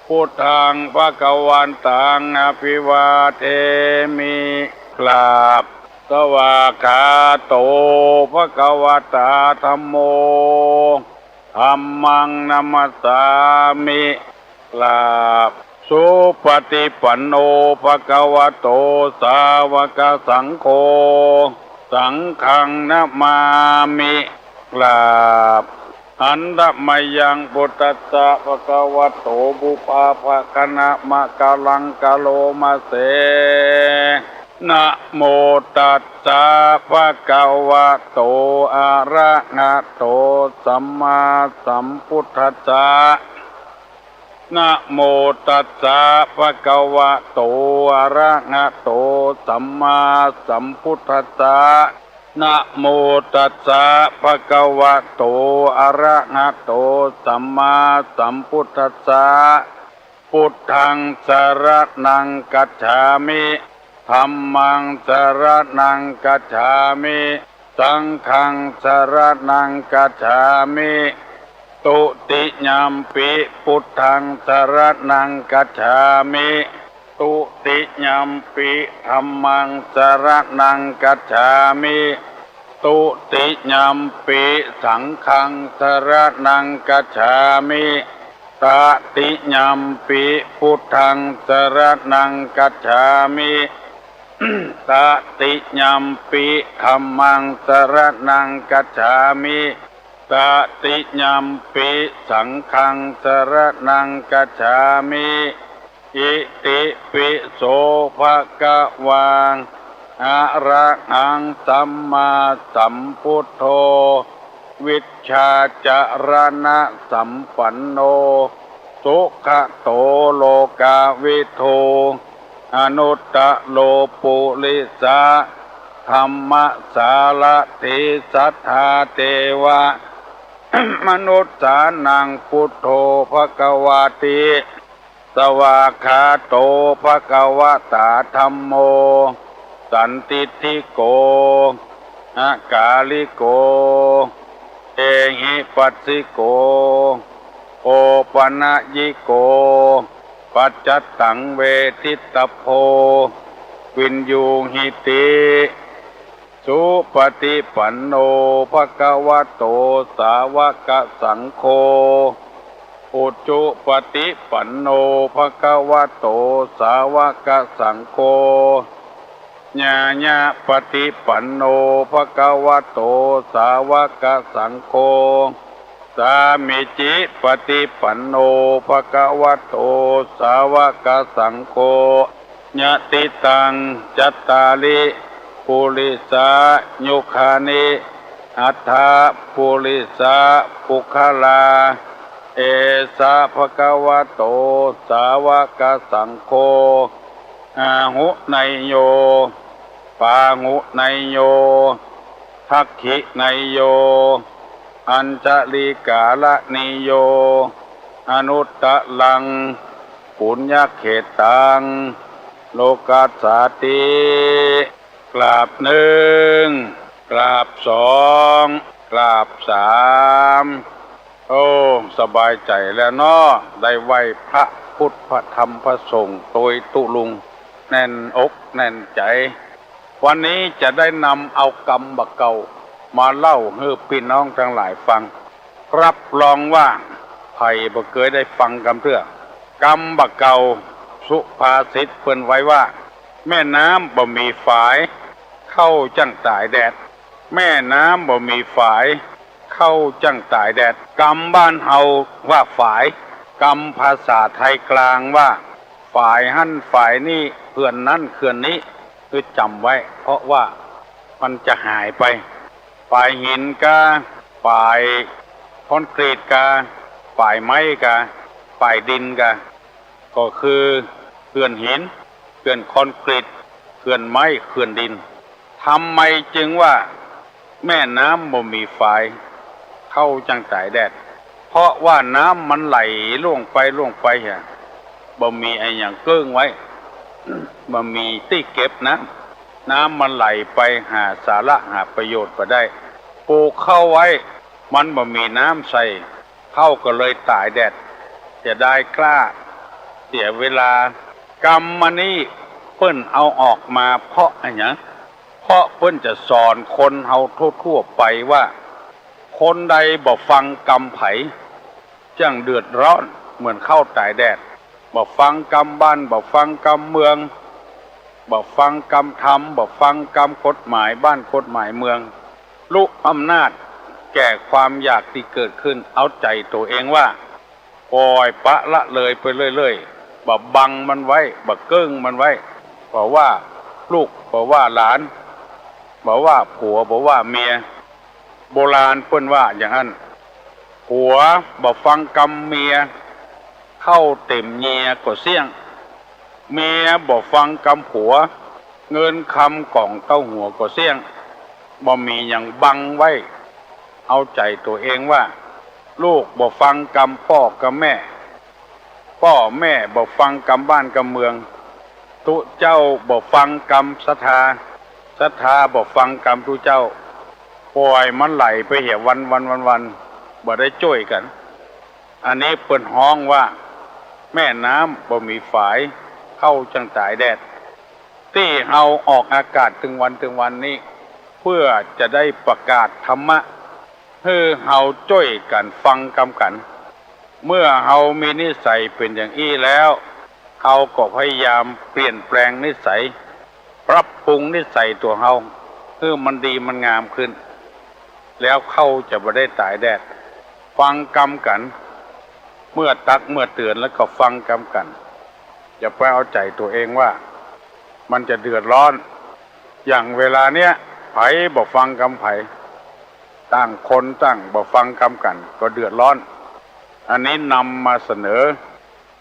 พุทธังภะคะวันตังอภิวาเทมิกราบสวากขาโตภะคะวตาธัมโมธัมมังนัมสสามิกราบสุปฏิปันโนภะคะวะโตสาวกสังโฆสังฆังนะมามิกราบอันตมยังพุทธัสสะภะคะวะโตบุปาภะคะนะมะกะลังกะโลมาเสนะโมตัสสะภะคะวะโตอะระหะโตสัมมาสัมพุทธัสสะนะโมตัสสะภะคะวะโตอะระหะโตสัมมาสัมพุทธัสสะนะโมตัสสะภะคะวะโตอะระหะโตสัมมาสัมพุทธัสสะพุทธังสรณังกัจฉามิธัมมังสรณังกัจฉามิสังฆังสรณังกัจฉามิตุติยัมปิพุทธังสรณังกัจฉามิตุติยัมปิธัมมังสรณังกัจฉามิตุติยัมปิสังฆังสรณังกัจฉามิตติยัมปิพุทธังสรณังกัจฉามิตติยัมปิธัมมังสรณังกัจฉามิตติยัมปิสังฆังสรณังกัจฉามิอิติปิโสภะคะวังอะระหังสัมมาสัมพุทโธวิชชาจารณะสัมปันโนสุขโตโลกาวิโทอนุตตโลปุริสาธัมมสารถิสัทธาเทวะ มนุษย์สานังพุทโธภควาติสวากขาโตภควตาธัมโมสันติทิโกอากาลิโกเอหิปัสสิโกโอปนะยิโกปัจจตังเวทิตโพวินยูหิติสุปฏิปันโนภะคะวะโตสาวกสังโฆอุจุปฏิปันโนภะคะวะโตสาวกสังโฆญาญาปฏิปันโนภะคะวะโตสาวกสังโฆสามิจิปฏิปันโนภะคะวะโตสาวกสังโฆญาติตังจัตตาลิปุริสายุคานิอัฏฐาปุริสาปุคลาเอสะภะคะวะโตสาวกสังโฆอาหุไนโยปาหุไนโยทักขิไนโยอัญชลิกาลนิโยอนุตตะลังปุญญเขตังโลกัสสาติกราบหนึ่งกราบสองกราบสามโอ้สบายใจแล้วเนาะได้ไหว้พระพุทธพระธรรมพระสงฆ์โดยตุลุงแน่นอกแน่นใจวันนี้จะได้นำเอากรรมบักเก่ามาเล่าให้พี่น้องทั้งหลายฟังรับรองว่าไผ่บ่เคยได้ฟังกำเพื่อกรรมบักเก่าสุภาษิตเพิ่นไว้ว่าแม่น้ำบ่มีฝายเข้าจังตายแดดแม่น้ำบ่มีฝายเข้าจังตายแดดกรรมบ้านเฮาว่าฝายกรรมภาษาไทยกลางว่าฝ่ายหั่นฝ่ายนี้เพื่อนนั้นเขื่อนนี้คือจำไว้เพราะว่ามันจะหายไปฝ่ายหินกาฝ่ายคอนกรีตกาฝ่ายไม้กาฝ่ายดินกาก็คือเขื่อนหินเขื่อนคอนกรีตเขื่อนไม้เขื่อนดินทำไมจึงว่าแม่น้ำบ่มีฝายเข้าจังตายแดดเพราะว่าน้ำมันไหลล่วงไปฮะ บ่มีไอ้อย่างเกิ้งไว้ บ่มีที่เก็บน้ำมันไหลไปหาสาระหาประโยชน์ไปได้ปลูกเข้าไว้มันบ่มีน้ำใส่เข้าก็เลยตายแดดจะได้กล้าเสียเวลากรรมมานี่เปิ้นเอาออกมาเพราะอะไรเงี้ยเพราะเปิ้นจะสอนคนเฮาทั่วๆไปว่าคนใดบ่ฟังกรรมไผจังเดือดร้อนเหมือนเข้าตายแดดบ่ฟังกรรมบ้านบ่ฟังกรรมเมืองบ่ฟังกรรมธรรมบ่ฟังกรรมกฎหมายบ้านกฎหมายเมืองลุกอำนาจแก่ความอยากที่เกิดขึ้นเอาใจตัวเองว่าปล่อยปะละเลยไปเรื่อยๆบ่บังมันไว้บ่เกิ้งมันไว้บอกว่าลูกบอกว่าหลานบอกว่าผัวบอกว่าเมียโบราณเพิ่นว่าอย่างนั้นผัวบ่ฟังกรรมเมียเข้าเต็มเงียก็เสี่ยงเมียบ่ฟังกรรมผัวเงินคำกล่องเต้าหัวก็เสี่ยงบ่มีอย่างบังไว้เอาใจตัวเองว่าลูกบ่ฟังกรรมพ่อกับแม่พ่อแม่บ่ฟังกรรมบ้านกรรมเมืองตุเจ้าบ่ฟังกรรมศรัทธาบ่ฟังกรรมตุเจ้าปล่อยมันไหลไปเหี่ยวันบ่ได้ช่วยกันอันนี้เปิ้นฮ้องว่าแม่น้ำบ่มีฝายเข้าจังตายแดดที่เฮาออกอากาศถึงวันนี้เพื่อจะได้ประกาศธรรมะให้เฮาช่วยกันฟังกรรมกันเมื่อเฮามีนิสัยเป็นอย่างอี้แล้วเฮาก็พยายามเปลี่ยนแปลงนิสัยปรับปรุงนิสัยตัวเฮาให้มันดีมันงามขึ้นแล้วเข้าจะบ่ได้ตายแดดฟังกรรมกันเมื่อตักเมื่อเตือนแล้วก็ฟังกรรมกันอย่าไปเอาใจตัวเองว่ามันจะเดือดร้อนอย่างเวลาเนี้ยไผบ่ฟังกรรมไผต่างคนต่างบ่ฟังกรรมกันก็เดือดร้อนอันนี้นำมาเสนอ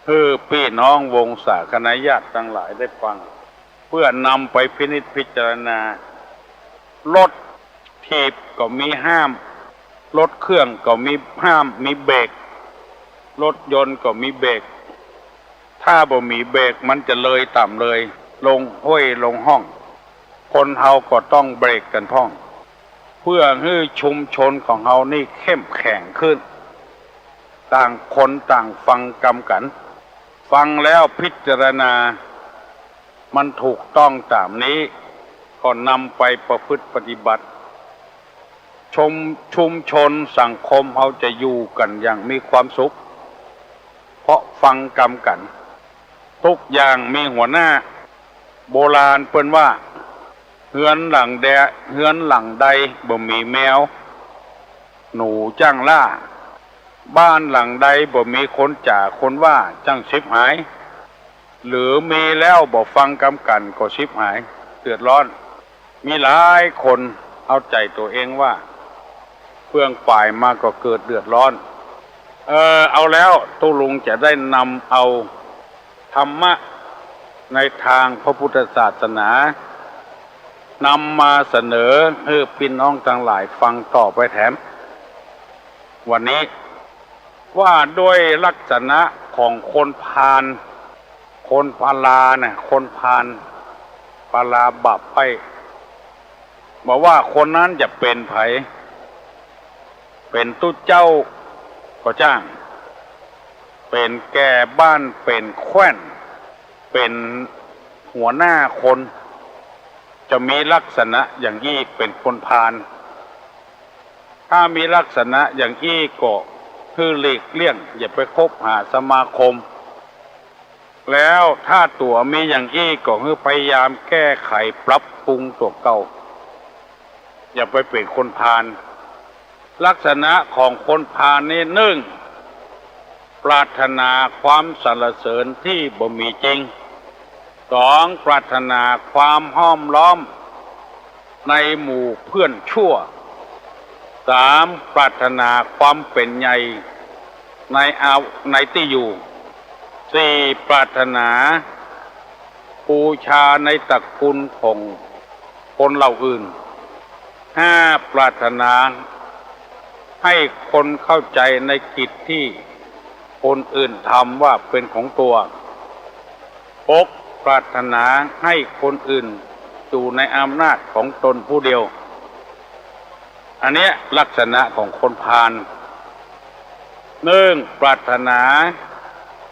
เพื่อพี่น้องวงศาคณะญาติทั้งหลายได้ฟังเพื่อนำไปพินิจพิจารณารถถีบก็มีห้ามรถเครื่องก็มีห้ามมีเบรกรถยนต์ก็มีเบรกถ้าบ่มีเบรกมันจะเลยต่ำเลยลงห้วยลงห้องคนเฮาก็ต้องเบรกกันพ้องเพื่อให้ชุมชนของเฮานี่เข้มแข็งขึ้นต่างคนต่างฟังกรรมกันฟังแล้วพิจารณามันถูกต้องตามนี้ก็นำไปประพฤติปฏิบัติชุมชนสังคมเฮาจะอยู่กันอย่างมีความสุขเพราะฟังกรรมกันทุกอย่างมีหัวหน้าโบราณเปิ้นว่าเฮือนหลังใดบ่มีแมวหนูจ้างล่าบ้านหลังใดบ่มีคนจ่าคนว่าจังชิบหายหรือมีแล้วบ่ฟังกรรมกันก็ชิบหายเดือดร้อนมีหลายคนเอาใจตัวเองว่าเพื่องฝ่ายมาก็เกิดเดือดร้อนเอาแล้วตุลุงจะได้นำเอาธรรมะในทางพระพุทธศาสนานำมาเสนอให้พี่น้องทั้งหลายฟังต่อไปแถมวันนี้ว่าด้วยลักษณะของคนพาลคนพาลาเนี่ยคนพาลพาลาบาปไปบอกว่าคนนั้นจะเป็นไผเป็นตู้เจ้าก็จ้างเป็นแก่บ้านเป็นแคว้นเป็นหัวหน้าคนจะมีลักษณะอย่างนี้เป็นคนพาลถ้ามีลักษณะอย่างนี้ก็คือหลีกเลี่ยงอย่าไปคบหาสมาคมแล้วถ้าตัวมีอย่างนี้ก็คือพยายามแก้ไขปรับปรุงตัวเก่าอย่าไปเป็นคนพาลลักษณะของคนพาลนี่หนึ่งปรารถนาความสรรเสริญที่บ่มีจริงสองปรารถนาความห้อมล้อมในหมู่เพื่อนชั่วสามปรารถนาความเป็นใหญ่ในที่อยู่สี่ปรารถนาบูชาในตระกูลของคนเหล่าอื่นห้าปรารถนาให้คนเข้าใจในกิจที่คนอื่นทำว่าเป็นของตัว 6. ปรารถนาให้คนอื่นอยู่ในอำนาจของตนผู้เดียว อันเนี้ยลักษณะของคนพาล 1. ปรารถนา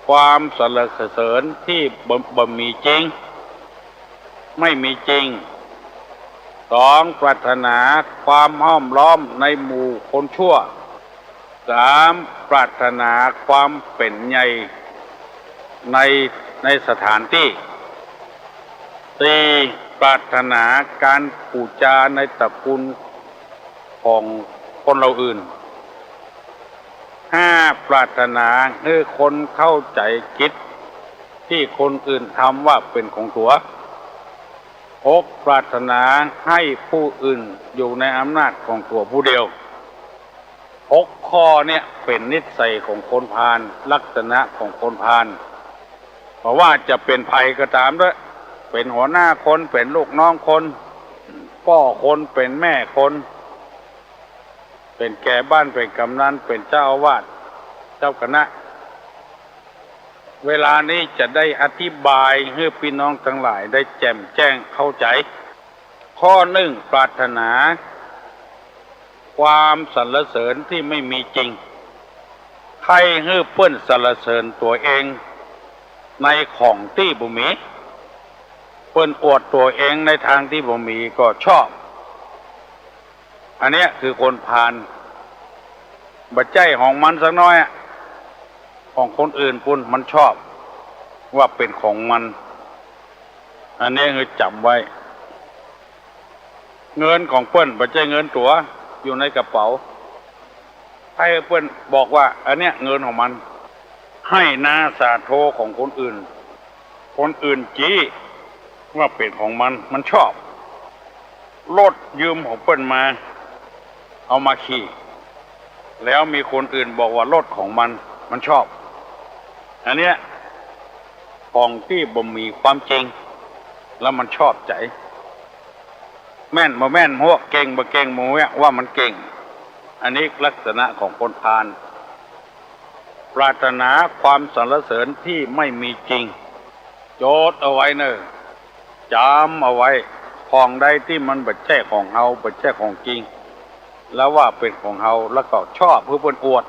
ความสรรเสริญที่บ่มีจริงไม่มีจริง 2. ปรารถนาความห้อมล้อมในหมู่คนชั่ว 3. ปรารถนาความเป็นใหญ่ในสถานที่ 4. ปรารถนาการปูจาในตระกูลของคนเราอื่น 5. ปรารถนาให้คนเข้าใจคิดที่คนอื่นทำว่าเป็นของตัว 6. ปรารถนาให้ผู้อื่นอยู่ในอำนาจของตัวผู้เดียว 6 ข้อเนี่ยเป็นนิสัยของคนพาลลักษณะของคนพาลเพราะว่าจะเป็นภัยก็ตามด้วยเป็นหัวหน้าคนเป็นลูกน้องคนพ่อคนเป็นแม่คนเป็นแก่บ้านเป็นกำนันเป็นเจ้าอาวาสเจ้าคณะเวลานี้จะได้อธิบายให้พี่น้องทั้งหลายได้แจ่มแจ้งเข้าใจ ข้อ 1. ปรารถนาความสรรเสริญที่ไม่มีจริงใครให้เปิ้นสรรเสริญตัวเองในของที่บ่มีเปิ้นอวดตัวเองในทางที่บ่มีก็ชอบอันเนี้ยคือคนพาลบัดใจของมันสักน้อยของคนอื่นปุ่นมันชอบว่าเป็นของมันอันนี้คือจำไว้เงินของเปิ้นบัดใจเงินตัวอยู่ในกระเป๋าให้เปิ้นบอกว่าอันเนี้ยเงินของมันให้นาสาโทของคนอื่นจี้ว่าเป็นของมันชอบรถยืมของเปิ้นมาเอามาขี่แล้วมีคนอื่นบอกว่ารถของมันชอบอันเนี้ยของที่บ่มีความจริงแล้วมันชอบใจแม่นบ่แม่นหัวเก่งบ่เก่งหมูว่ามันเก่งอันนี้ลักษณะของคนพาลปรารถนาความสรรเสริญที่ไม่มีจริงโจทย์เอาไว้เนอะจำเอาไว้ของใดที่มันบ่ใช่ของเฮาบ่ใช่ของจริงแล้วว่าเป็นของเฮาแล้วก็ชอบเพื่อเพิ่นอวด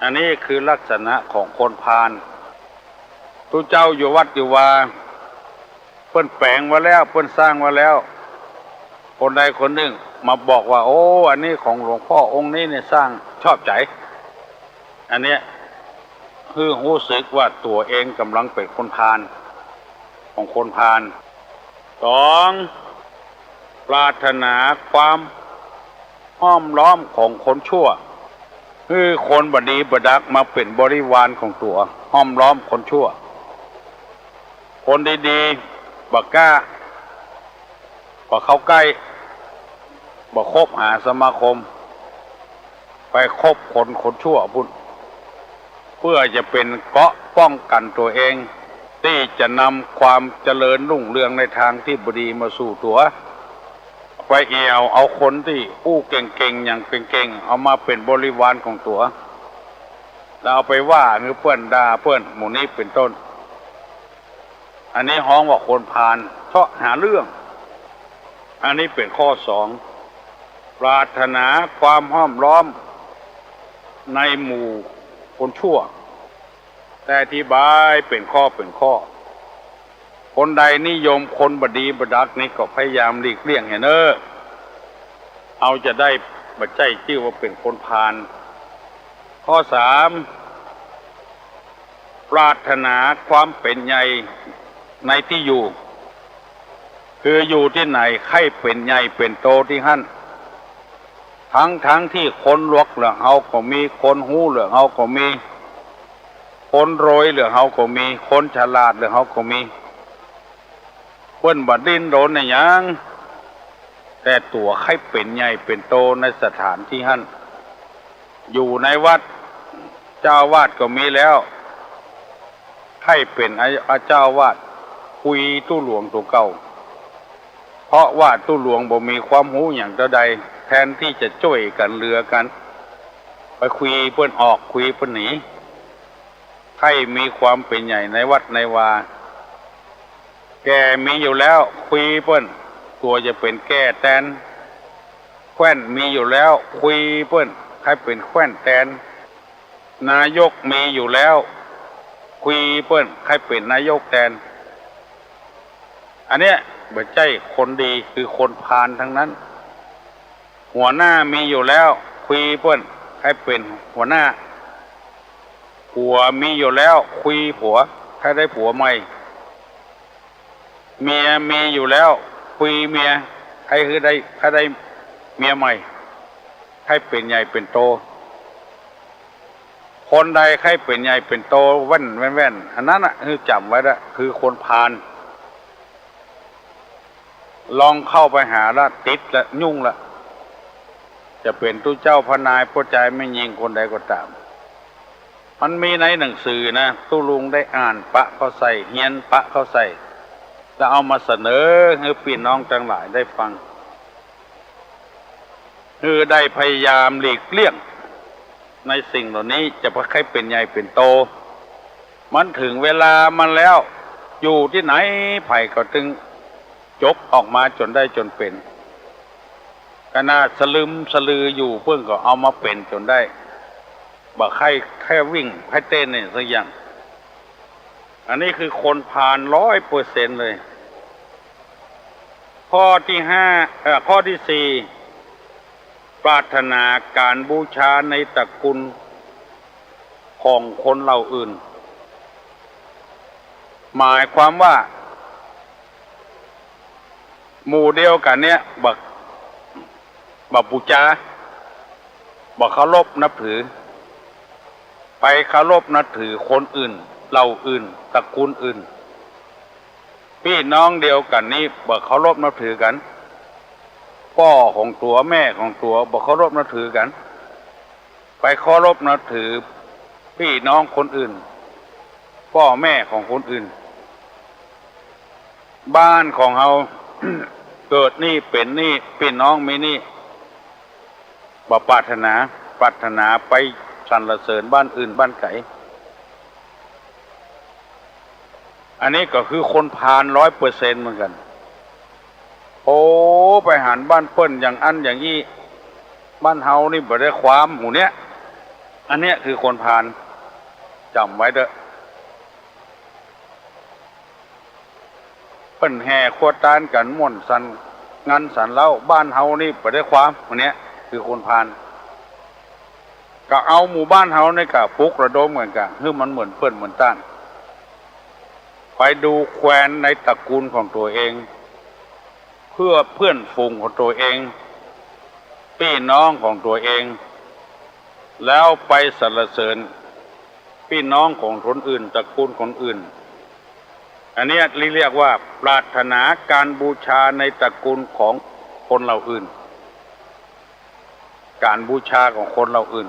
อันนี้คือลักษณะของคนพาลทุกเจ้าอยู่วัดอยู่ว่าเพิ่นแปลงไว้แล้วเพิ่นสร้างไว้แล้วคนใดคนหนึ่งมาบอกว่าโอ้อันนี้ของหลวงพ่อองค์นี้เนี่ยสร้างชอบใจอันเนี้ยคือรู้สึกว่าตัวเองกำลังเป็นคนพาลของคนพาล 2. ปรารถนาความห้อมล้อมของคนชั่วคือคนบดีบดักมาเป็นบริวารของตัวห้อมล้อมคนชั่วคนดีๆบ่กล้าบ่เข้าใกล้บ่คบหาสมาคมไปคบคนชั่วพุ่นเพื่อจะเป็นเกราะป้องกันตัวเองที่จะนำความเจริญรุ่งเรืองในทางที่บดีมาสู่ตัวไปเอาคนที่อู้เก่งๆอย่างเก่งๆเอามาเป็นบริวารของตัวแล้วเอาไปว่าหรือเพื่อนด่าเพื่อนหมู่นี้เป็นต้นอันนี้ฮ้องว่าคนพาลเพราะหาเรื่องอันนี้เป็นข้อ 2. ปรารถนาความห้อมล้อมในหมู่คนชั่วแต่อธิบายเป็นข้อคนใดนิยมคนบดีบดักนี่ก็พยายามหลีกเลี่ยงให้เนอะเอาจะได้บัดใจชื่อว่าเป็นคนพาลข้อ 3. ปรารถนาความเป็นใหญ่ในที่อยู่คืออยู่ที่ไหนใครเป็นใหญ่เป็นโตที่หั่นทั้งที่คนลวกเหลืองเฮาก็มีคนหู้เหลืองเฮาก็มีคนรวยเหลืองเฮาก็มีคนฉลาดเหลืองเฮาก็มีเพิ่นบ่ดิ้นรนในหยังแต่ตัวใครเป็นใหญ่เป็นโตในสถานที่หั่นอยู่ในวัดเจ้าวาดก็มีแล้วใครเป็นเจ้าวาดคุยตู้หลวงตัวเก่าเพราะว่าตู้หลวงบ่มีความรู้อย่างใดแทนที่จะช่วยกันเรือกันไปคุยเพิ่นออกคุยเพิ่นหนีใค รมีความเป็นใหญ่ในวัดในวาแกมีอยู่แล้วคุยเปิ้นตัวจะเป็นแก้แตนแคว้นมีอยู่แล้วคุยเปิ้นใครเป็นแคว้นแตนนายกมีอยู่แล้วคุยเปิ้นใครเป็นนายกแตนอันเนี้ยบ่ใช่คนดีคือคนพาลทั้งนั้นหัวหน้ามีอยู่แล้วคุยเปิ้นใครเป็นหัวหน้าผัวมีอยู่แล้วคุยผัวใครได้ผัวใหม่เมียมีอยู่แล้วคุยเมียใครได้เมียใหม่ใครเป็นใหญ่เป็นโตคนใดใครเป็นใหญ่เป็นโตแว่นอันนั้นคือจำไว้ละคือคนพาลลองเข้าไปหาละติดละยุ่งละจะเป็นตู้เจ้าพนายพระใจไม่ยิงคนใดก็ตามมันมีในหนังสือนะตู้ลุงได้อ่านปะเขาใส่เฮียนปะเขาใส่แล้วเอามาเสนอให้พี่น้องทั้งหลายได้ฟังคือได้พยายามหลีกเลี่ยงในสิ่งเหล่านี้จะพอใครเป็นใหญ่เป็นโตมันถึงเวลามันแล้วอยู่ที่ไหนไผ่ก็ตึงจกออกมาจนได้จนเป็นขนาดสลึมสลืออยู่เพื่อนก็เอามาเป็นจนได้บ่ใครแค่วิ่งแค่เต้นเนี่ยสักอย่างอันนี้คือคนผ่าน 100% เลยข้อที่ข้อที่ 4ปรารถนาการบูชาในตระกูลของคนเหล่าอื่นหมายความว่าหมู่เดียวกันเนี้ยบักบูชาบักเคารพนับถือไปเคารพนับถือคนอื่นเหล่าอื่นตระกูลอื่นพี่น้องเดียวกันนี้บักเคารพนับถือกันพ่อของตัวแม่ของตัวบักเคารพนับถือกันไปเคารพนับถือพี่น้องคนอื่นพ่อแม่ของคนอื่นบ้านของเรา เกิดนี่เป็นนี่พี่น้องมีนี่บ่ปรารถนาไปสรรเสริญบ้านอื่นบ้านไกลอันนี้ก็คือคนพาล 100% เหมือนกันโอ้ไปหันบ้านเปิ้นอย่างอันอย่างนี้บ้านเฮานี่บ่ได้ความหมู่เนี้ยอันเนี้ยคือคนพาลจำไว้เด้อเปิ้นแห่ขวดตานกันม่วนสันงานสันเล่าบ้านเฮานี่บ่ได้ความหมู่เนี้ยคือคนพาลก็เอาหมู่บ้านเฮานี่ก็ปลุกระดมเหมือนกันคือมันเหมือนเปิ้นเหมือนต้านไปดูแคว้นในตระกูลของตัวเองเพื่อเพื่อนฝูงของตัวเองพี่น้องของตัวเองแล้วไปสรรเสริญพี่น้องของคนอื่นตระกูลคนอื่นอันนี้เรียกว่าปรารถนาการบูชาในตระกูลของคนเหล่าอื่นการบูชาของคนเหล่าอื่น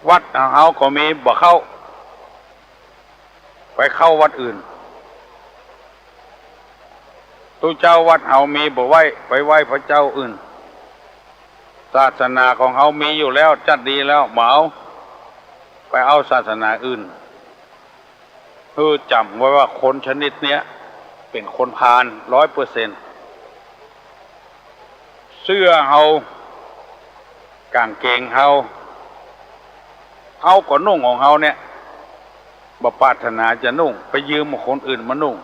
วัดของเขาก็มีบ่เข้าไปเข้าวัดอื่นตู้เจ้าวัดเฮามีบ่ไหว้ไปไหว้พระเจ้าอื่นศาสนาของเฮามีอยู่แล้วจัดดีแล้วบ่เอาไปเอาศาสนาอื่นคือจำไว้ว่าคนชนิดเนี้ยเป็นคนพาล 100% เสื้อเฮากางเกงเฮาก็นุ่งของเฮาเนี่ยบ่ปรารถนาจะนุ่งไปยืมคนอื่นมานุ่ง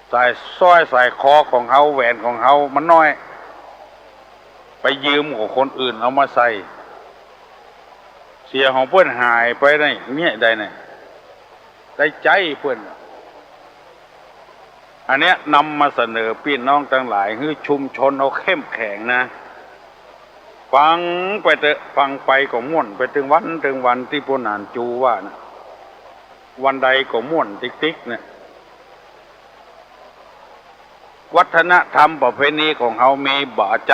ใส่สร้อยใส่คอของเฮาแหวนของเฮามันน้อยไปยืมของคนอื่นเอามาใส่เสียของเพื่อนหายไปได้เนี่ยได้เนี่ยได้ใจเพื่อนอันเนี้ยนำมาเสนอพี่น้องทั้งหลายคือชุมชนเขาเข้มแข็งนะฟังไปเถอะฟังไปก็ม่วนไปถึงวันที่พวกนานจูว่านะวันใดก็ม่วนติ๊กเนี่ยวัฒนธรรมประเพณีของเขามีบ่ใจ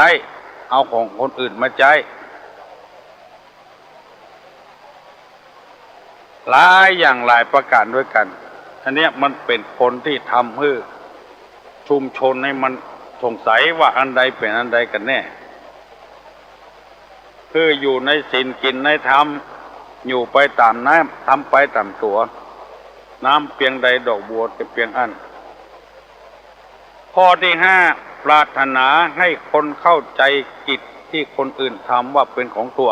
เอาของคนอื่นมาใจหลายอย่างหลายประการด้วยกันอันเนี้ยมันเป็นผลที่ทำให้ชุมชนให้มันสงสัยว่าอันใดเป็นอันใดกันแน่ คืออยู่ในศีลกินในธรรมอยู่ไปตามน้ำทำไปตามตัวน้ำเพียงใดดอกบัวจะเพียงอันข้อที่ห้าปรารถนาให้คนเข้าใจกิจที่คนอื่นทำว่าเป็นของตัว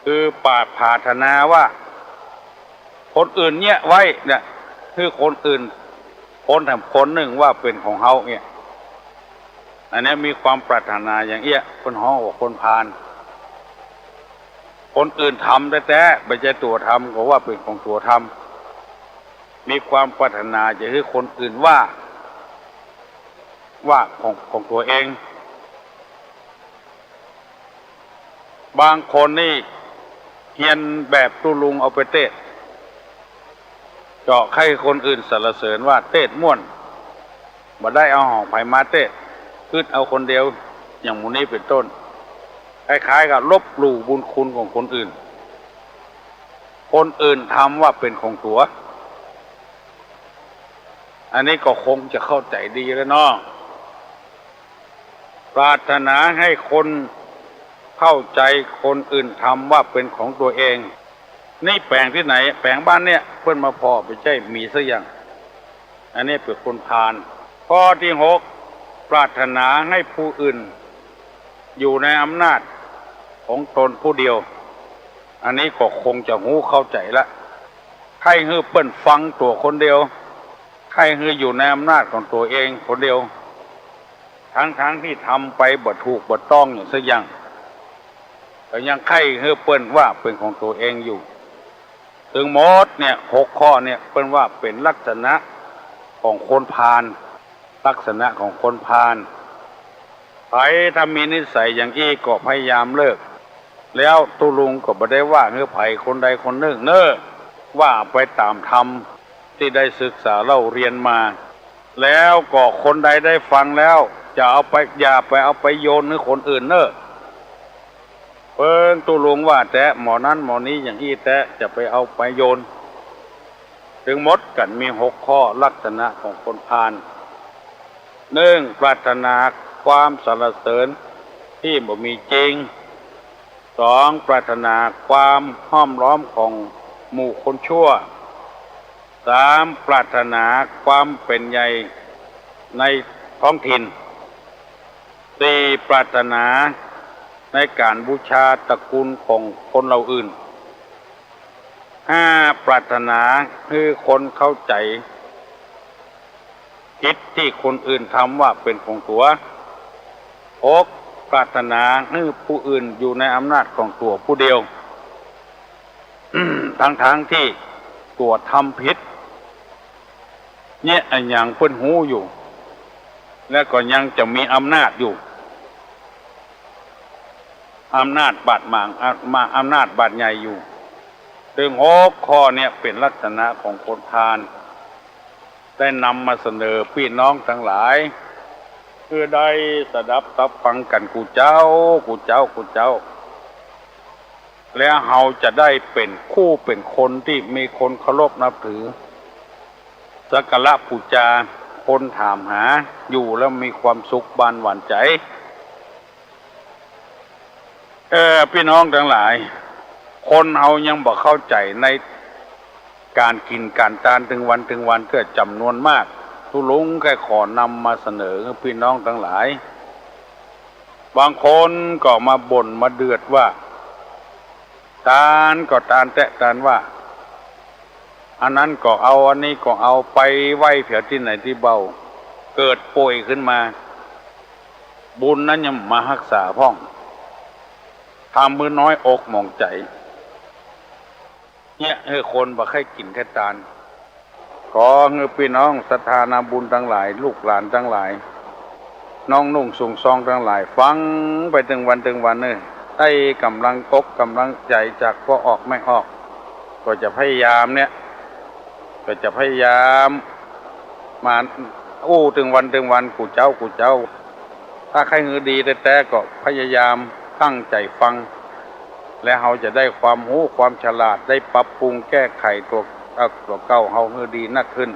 คือปรารถนาว่าคนอื่นเนี่ยไว้เนี่ยคือคนอื่นคนแถมคนหนึ่งว่าเป็นของเฮาเนี่ยอันนี้มีความปรารถนาอย่างเอี้ยคนฮ้องว่าคนพาลคนอื่นทำแต่ไม่ใช่ตัวทำก็ว่าเป็นของตัวทำมีความปรารถนาจะให้คนอื่นว่าของตัวเองบางคนนี่เฮียนแบบตุลุงเอาไปเตะเจาะให้คนอื่นสรรเสริญว่าเตะม่วนบ่ได้เอาห่อไผ่มาเตะขึ้นเอาคนเดียวอย่างมูนี้เป็นต้นคล้ายๆกับลบหลู่บุญคุณของคนอื่นคนอื่นทำว่าเป็นของตัวอันนี้ก็คงจะเข้าใจดีแล้วเนาะปรารถนาให้คนเข้าใจคนอื่นทำว่าเป็นของตัวเองนี่แปลงที่ไหนแปลงบ้านเนี่ยเพื่อนมาพอไปใช่มีสักอย่างอันนี้เป็นคนพาลข้อที่หกปรารถนาให้ผู้อื่นอยู่ในอำนาจของตนผู้เดียวอันนี้ก็คงจะหูเข้าใจละใครฮือเปิ้นฟังตัวคนเดียวใครฮืออยู่ในอำนาจของตัวเองคนเดียวทั้งที่ทำไปบ่ถูกบ่ต้องอย่างสักอย่างแต่ยังใครฮือเปิ้นว่าเป็นของตัวเองอยู่ถึงหมดเนี่ย6ข้อเนี่ยเปิ้นว่าเป็นลักษณะของคนพาลลักษณะของคนพาลใครถ้ามีนิสัยอย่างอี้ก็พยายามเลิกแล้วตุลุงก็บ่ได้ว่าเฮือไผคนใดคนหนึ่งว่าไปตามธรรมที่ได้ศึกษาเล่าเรียนมาแล้วก็คนใดได้ฟังแล้วจะเอาไปอย่าไปเอาไปโยนให้คนอื่นเพิ่งตุลุงว่าแต่หมอนั้นหมอนี้อย่างอี้แต่จะไปเอาไปโยนถึงหมดกันมี6ข้อลักษณะของคนพาล1ปรารถนาความสรรเสริญที่บ่มีจริง2ปรารถนาความห้อมล้อมของหมู่คนชั่ว3ปรารถนาความเป็นใหญ่ในท้องถิ่น4ปรารถนาในการบูชาตระกูลของคนเราอื่น5ปรารถนาคือคนเข้าใจคิดที่คนอื่นทำว่าเป็นของตัว6ปรารถนาให้ผู้อื่นอยู่ในอำนาจของตัวผู้เดียว ทั้งที่ตัวทำผิดเนี่ยอย่างเพิ่นหูอยู่และก็ยังจะมีอำนาจอยู่อำนาจบาดหมางมาอำนาจบาดใหญ่อยู่ถึง6ข้อเนี่ยเป็นลักษณะของคนพาลได้นำมาเสนอพี่น้องทั้งหลายเพื่อได้สดับรับฟังกันกูเจ้าแล้วเฮาจะได้เป็นคู่เป็นคนที่มีคนเคารพนับถือสักการะบูชาคนถามหาอยู่แล้วมีความสุขบานหวานใจพี่น้องทั้งหลายคนเฮายังบ่เข้าใจในการกินการทานถึงวันเกิดจำนวนมากทุลุงแค่ขอนำมาเสนอพี่น้องทั้งหลายบางคนก็มาบ่นมาเดือดว่าทานก็ทานแต่ทานว่าอันนั้นก็เอาอันนี้ก็เอาไปไว้เผียที่ไหนที่เบาเกิดป่วยขึ้นมาบุญนั้นยังมารักษาพ่องทำมือน้อยอกหมองใจเนี่ยให้คนบ่ให้กินแค่ทานขอเงือพี่น้องศรัทธานาบุญทั้งหลายลูกหลานทั้งหลายน้องนุ่งสูงซองทั้งหลายฟังไปถึงวันได้กำลังอกกำลังใจจากก็ออกไม่ออกก็จะพยายามมาถึงวันกูเจ้าถ้าใครเงือดีแต่ก็พยายามตั้งใจฟังและเราจะได้ความรู้ความฉลาดได้ปรับปรุงแก้ไขตัวเก่าเฮาให้ดีนักขึ้น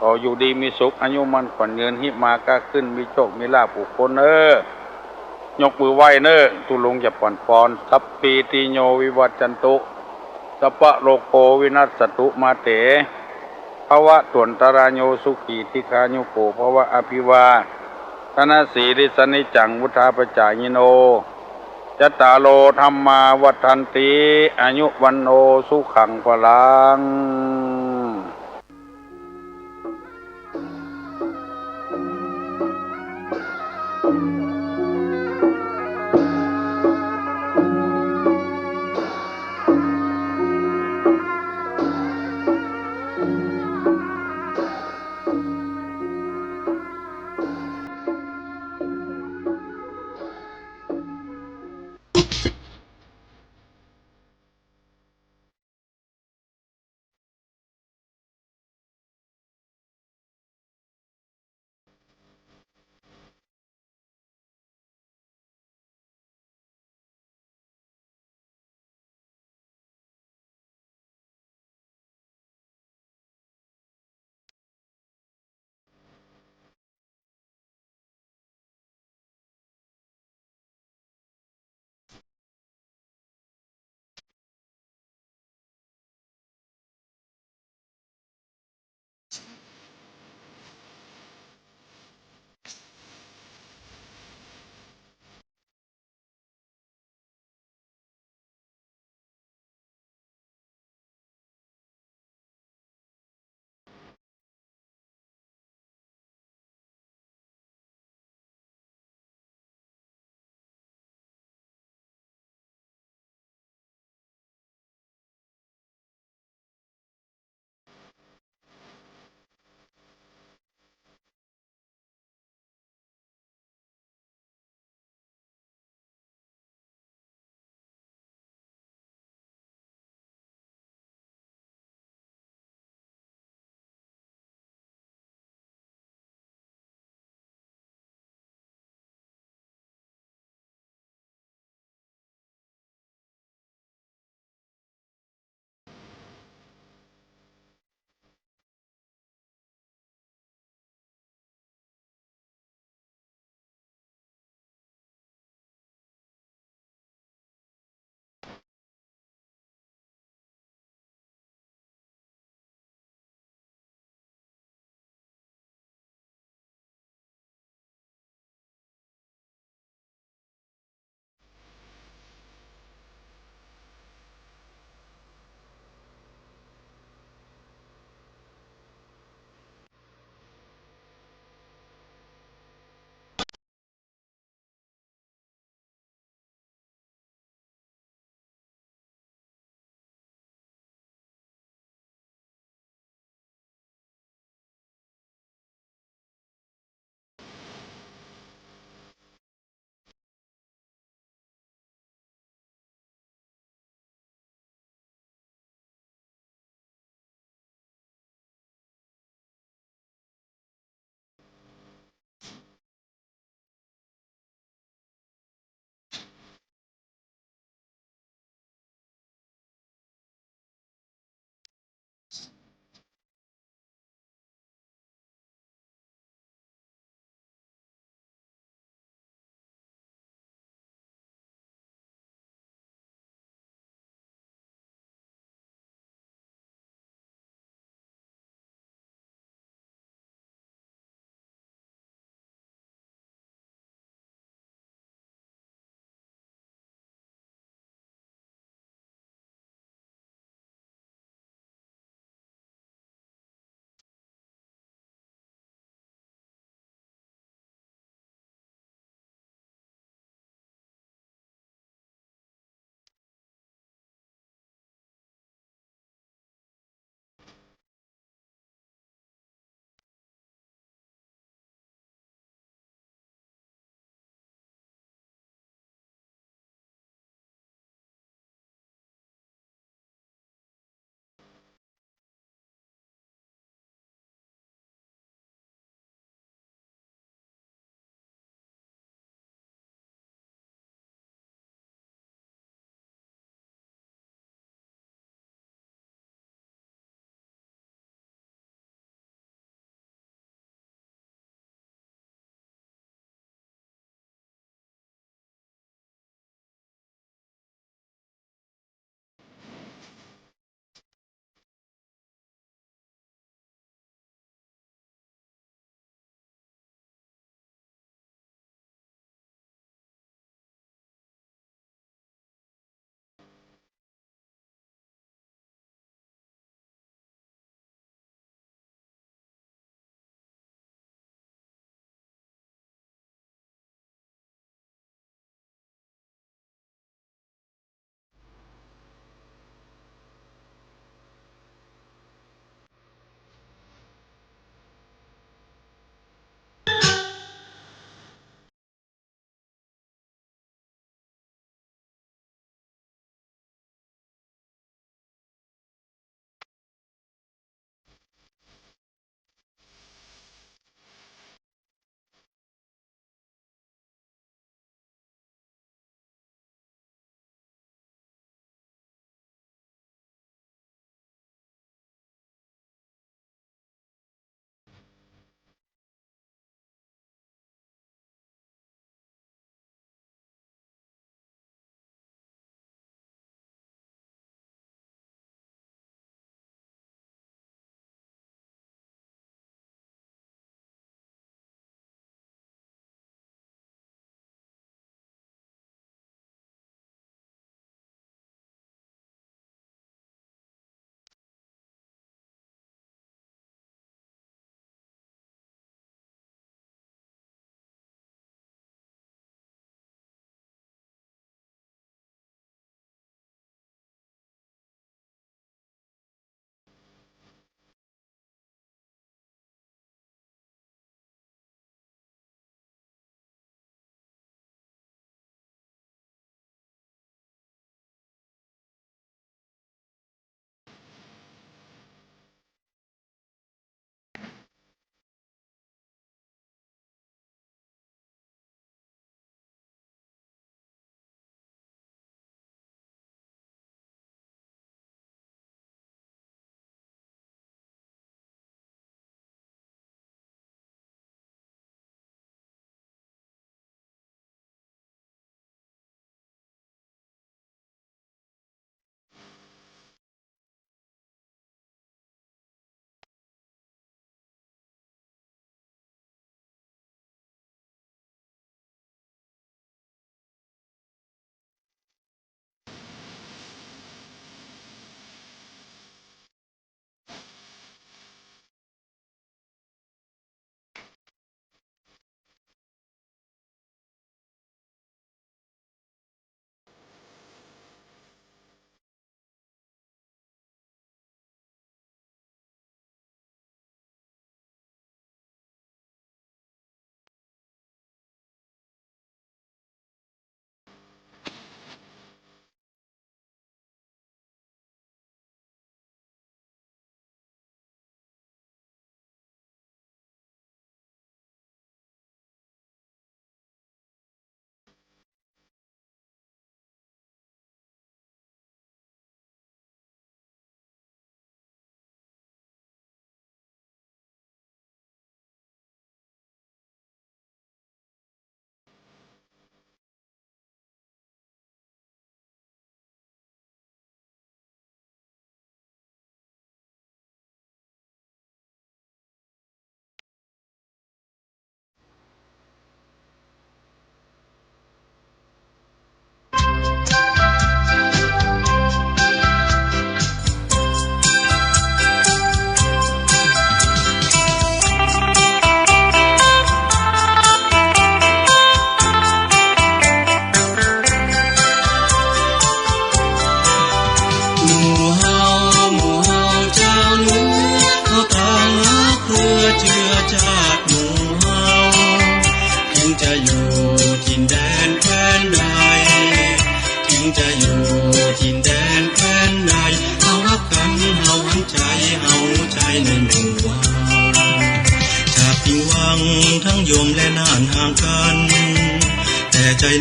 ก็อยู่ดีมีสุขอายุมันขวัญเงินหิมาก็ขึ้นมีโชคมีลาภผู้คน ยกมือไหว้เนอตุลงอย่าผ่อนปอนสัพปีติโยวิวัจจันตุสัพพะโลกโควินัสสตุมาเตภวะตวนตรายโยสุขีทิคายุโกภวะอภิวาธนาสีริสนิจังวุธาปจายโนจัตตาโลธรรมาวัฏันติอายุวันโนสุขังพลัง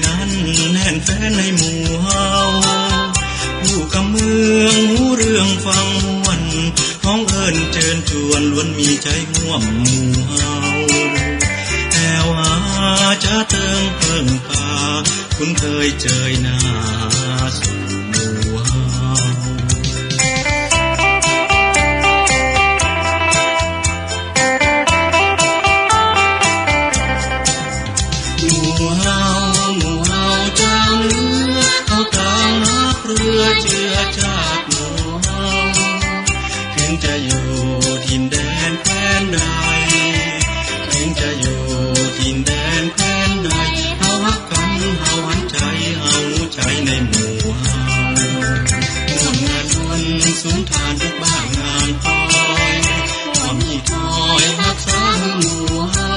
นั้นแน่นแฟ้นในหมู่เฮาอยู่กับเมืองหูเรื่องฟังม่วนห้องเอิญเชิญชวนล้วนมีใจม่วมหมู่เฮาแอวหาจะเติงเพิ่งพาคุ้นเคยเจยหน้าสู่หมู่เฮาหมู่เฮาเจ้าเรือเขาต่างนักเรือเชื้อชาติหมู่เฮาถึงจะอยู่ถิ่นแดนแคว้นใดถึงจะอยู่ถิ่นแดนแคว้นใดเฮาฮักกันเฮาหันใจเฮาใจในหมู่เฮาร่วมงานบุญสุนทานทุกบ้านงานคอยความมีคอยรักษาหมู่เฮา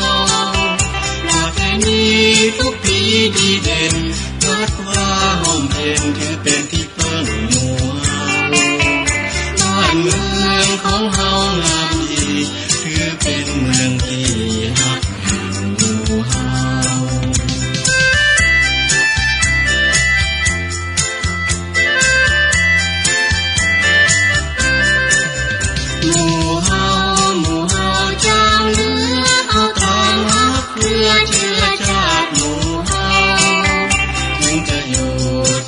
ประเพณีทุกปีดีเด่นวัดว่าห้องเย็นถือเป็นที่เพิ่งหมู่เฮาบ้านเมืองของเฮางามดีถือเป็นเมืองที่ฮักแห่งหมู่เฮาหมู่เฮาเจ้าเรือเอาตามรักเรือเชื้อชาติหมู่เฮาถึงจะอยู่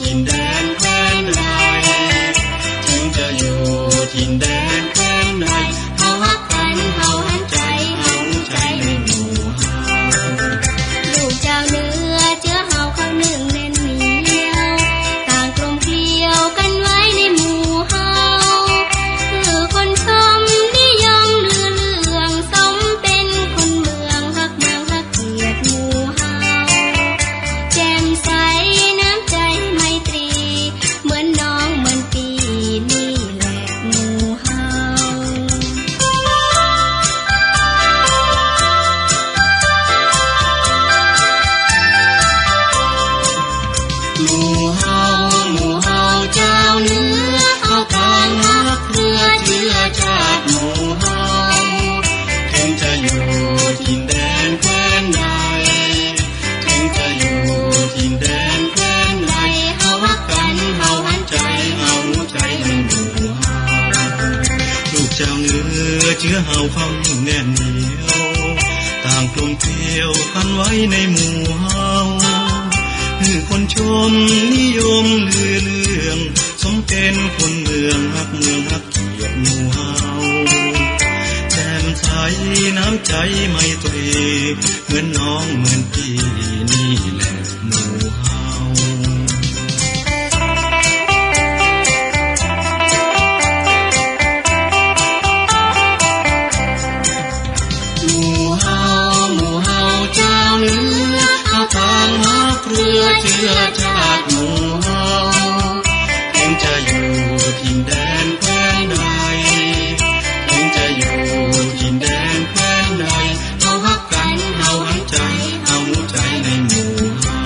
ถิ่นแดนแคว้นใดถึงจะอยู่ถิ่นแดนแคว้นใดเฮาฮักกันเฮาหันใจเฮาใจในหมู่เฮาลูกเจ้าเนื้อเชื้อเฮาเขาหนึ่งแน่นเหนียวต่างกลมเกลียวกันไว้ในหมู่เฮาคือคนชมนิยมลือเรื่องสมเป็นคนเมืองฮักเมืองฮักเกียรติหมู่เฮาแจ่มใสน้ำใจไมตรีเหมือนน้องเหมือนปีนี่แหละหมู่เฮาหมู่เฮาเจ้าเนื้อเอาทางฮักเรือเชื้อชาติหมู่เฮาถึงจะอยู่ถิ่นแดนแคว้นใดถึงจะอยู่ถิ่นแดนแคว้นใดเฮาฮักกันเฮาหันใจเฮาใจในหมู่เฮาลูกเจ้าเนื้อเชื้อเฮาเขาแน่นเหนียวต่างกลมเกลียวกันไว้ในหมู่เฮาคือคนชมนิยมลือเรื่องสมเป็นคนเมืองฮักเมืองฮักเกียรติหมู่เฮาแจ่มใสน้ำใจไมตรีเหมือนน้องเหมือนพี่นี่แหละหมู่เฮาหมู่เฮาเจ้าเนื้อเอาทางฮักเรือเชื้อชาติหมู่เฮาถึงจะอยู่ถิ่นแดนแคว้นใดถึงจะอยู่ถิ่นแดนแคว้นใดเฮาฮักกันเฮาหันใจเฮาใจในหมู่เฮา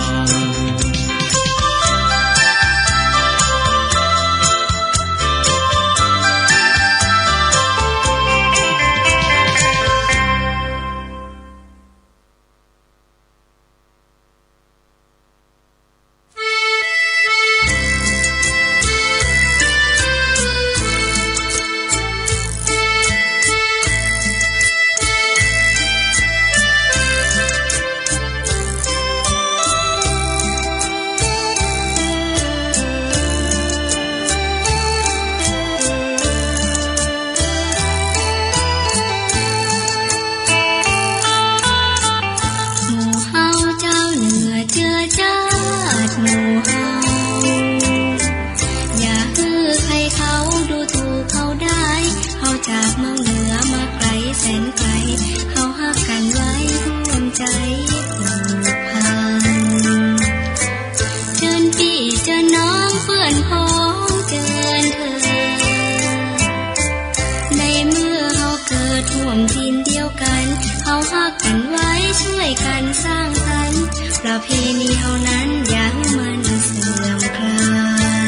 ประเพณีเฮานั้นอย่าให้มันเสื่อมคลา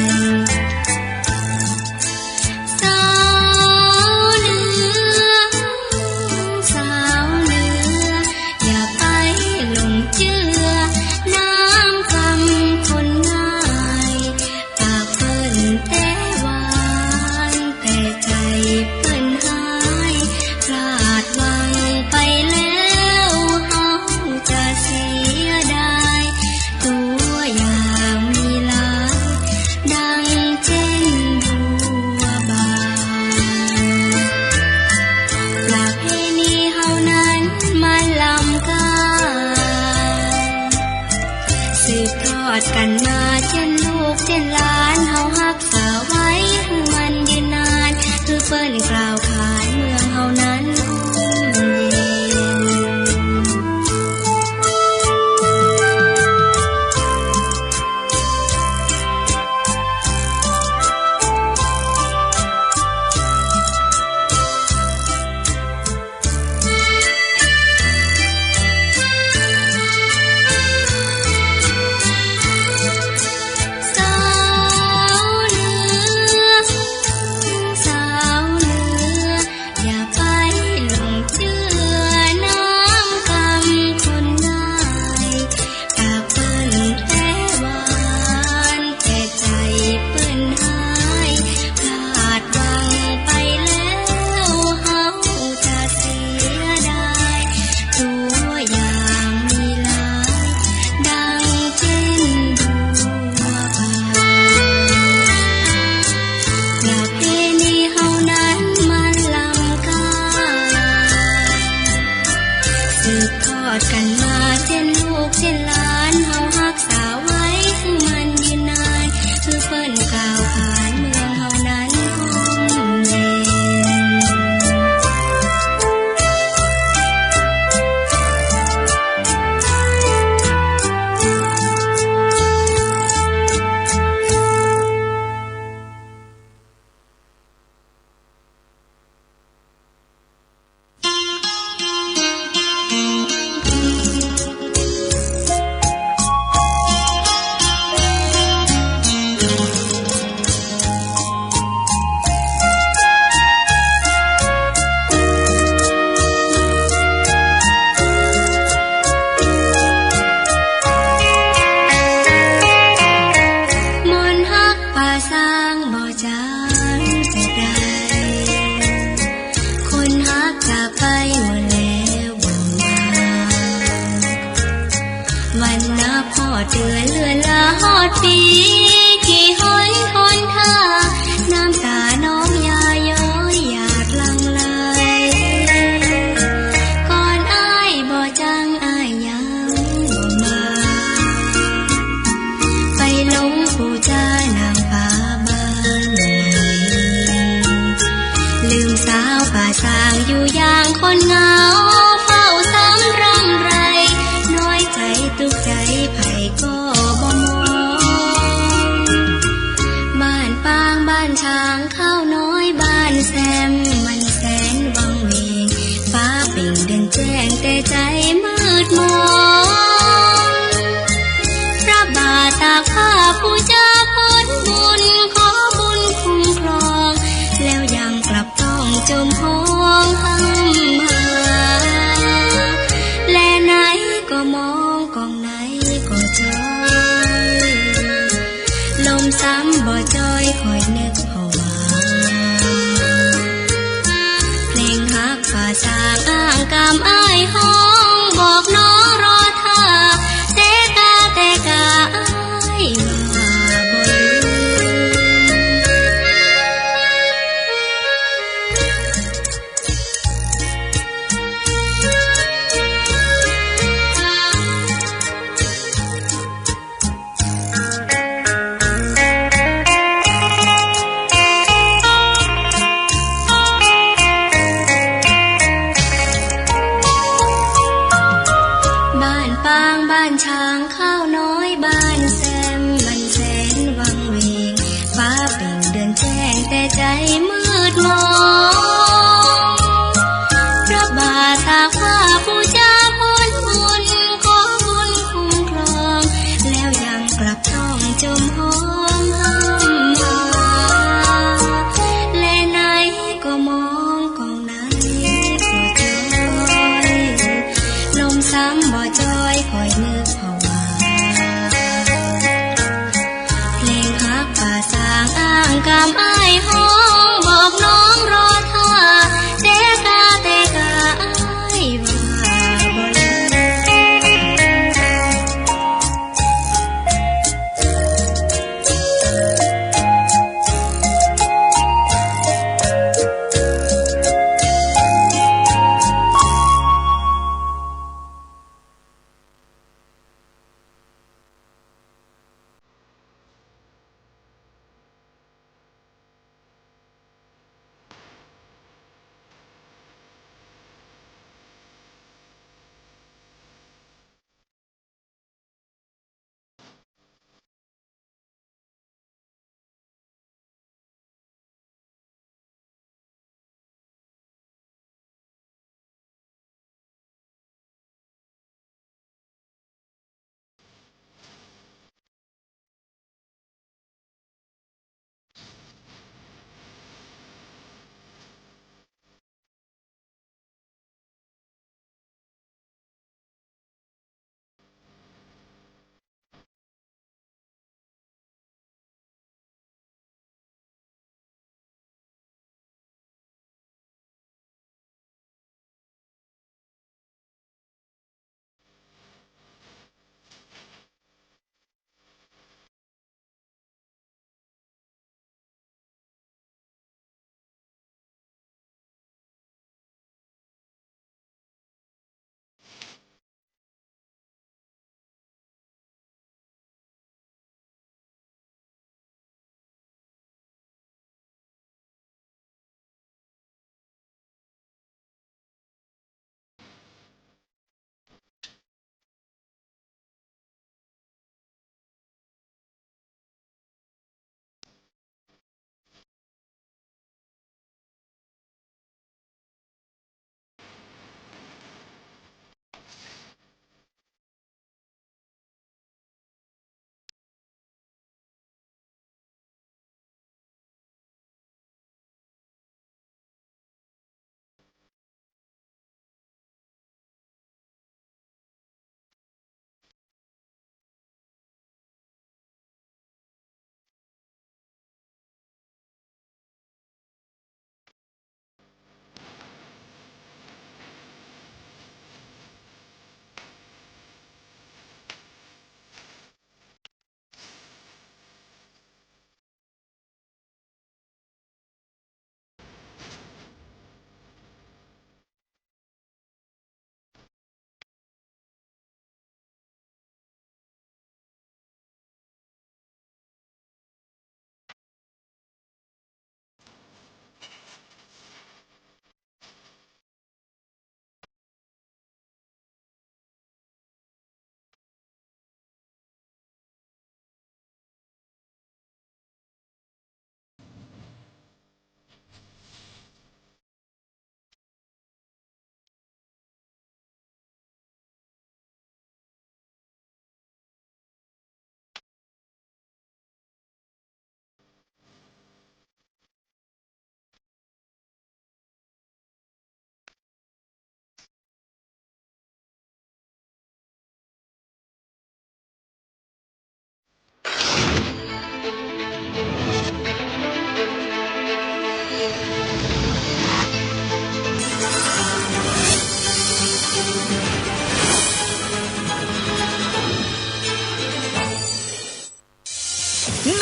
ยสาวเหนืออย่าไปหลงเชื่อน้ำค เส้นล้านเฮารักษาไว้คือมันยืนนานคือเปิ้นกล่าวขานเมืองเฮานั้นคงเย็น เดือนเลือนลาฮอดปีกี่หนทนท่าน้ำตาน้องยาย้อยหยาดลังไหลก่อนอ้ายบ่จังอ้ายยังบ่มาไปหลงผู้จานางฟ้าบ้านไหนลืมสาวป่าสางอยู่อย่างคนเหงาเฝ้าซ้ำรำไรน้อยใจตุกใจไผก็บ่มองบ้านปางบ้านช้างข้าวน้อยบ้านแซมมันแสนวังเวงฟ้าเปล่งเดือนแจ้งแต่ใจมืดมองพระบาทตากผ้าผู้เจ้าพ้นบุญขอบุญคุ้มครองแล้วยังกลับต้องจมห้องห้ำหาและไหนก็มองกองไหนก็จอยลมซ้ำบ่จอยคอยนึกภาวาเพลงฮักป่าสางอ้างกามอ้ายห้องบอกน้องรอท่าแต่กาอ้ายมาบ่ลืมบ้านปางบ้านช้างข้าวน้อยบ้านแซมมันแสนวังเวงฟ้าเปล่งเดือนแจ้งแต่ใจมืดมองพระบาทตากผ้าผู้เจ้าพ้นบุญขอบุญคุ้มครองแล้วยังกลับต้องจมห้องห้ำหาและไหนก็มองกองไหนก็จอยลมซ้ำบ่จอยคอยนึกภาวาเพลงฮักป่าสางอ้างกามอ้ายห้องบอกน้องรอท่า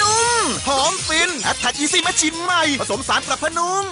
นุ่มหอมฟินแอตแทกอีซี่แมชชีนใหม่ผสมสารปรับผ้านุ่ม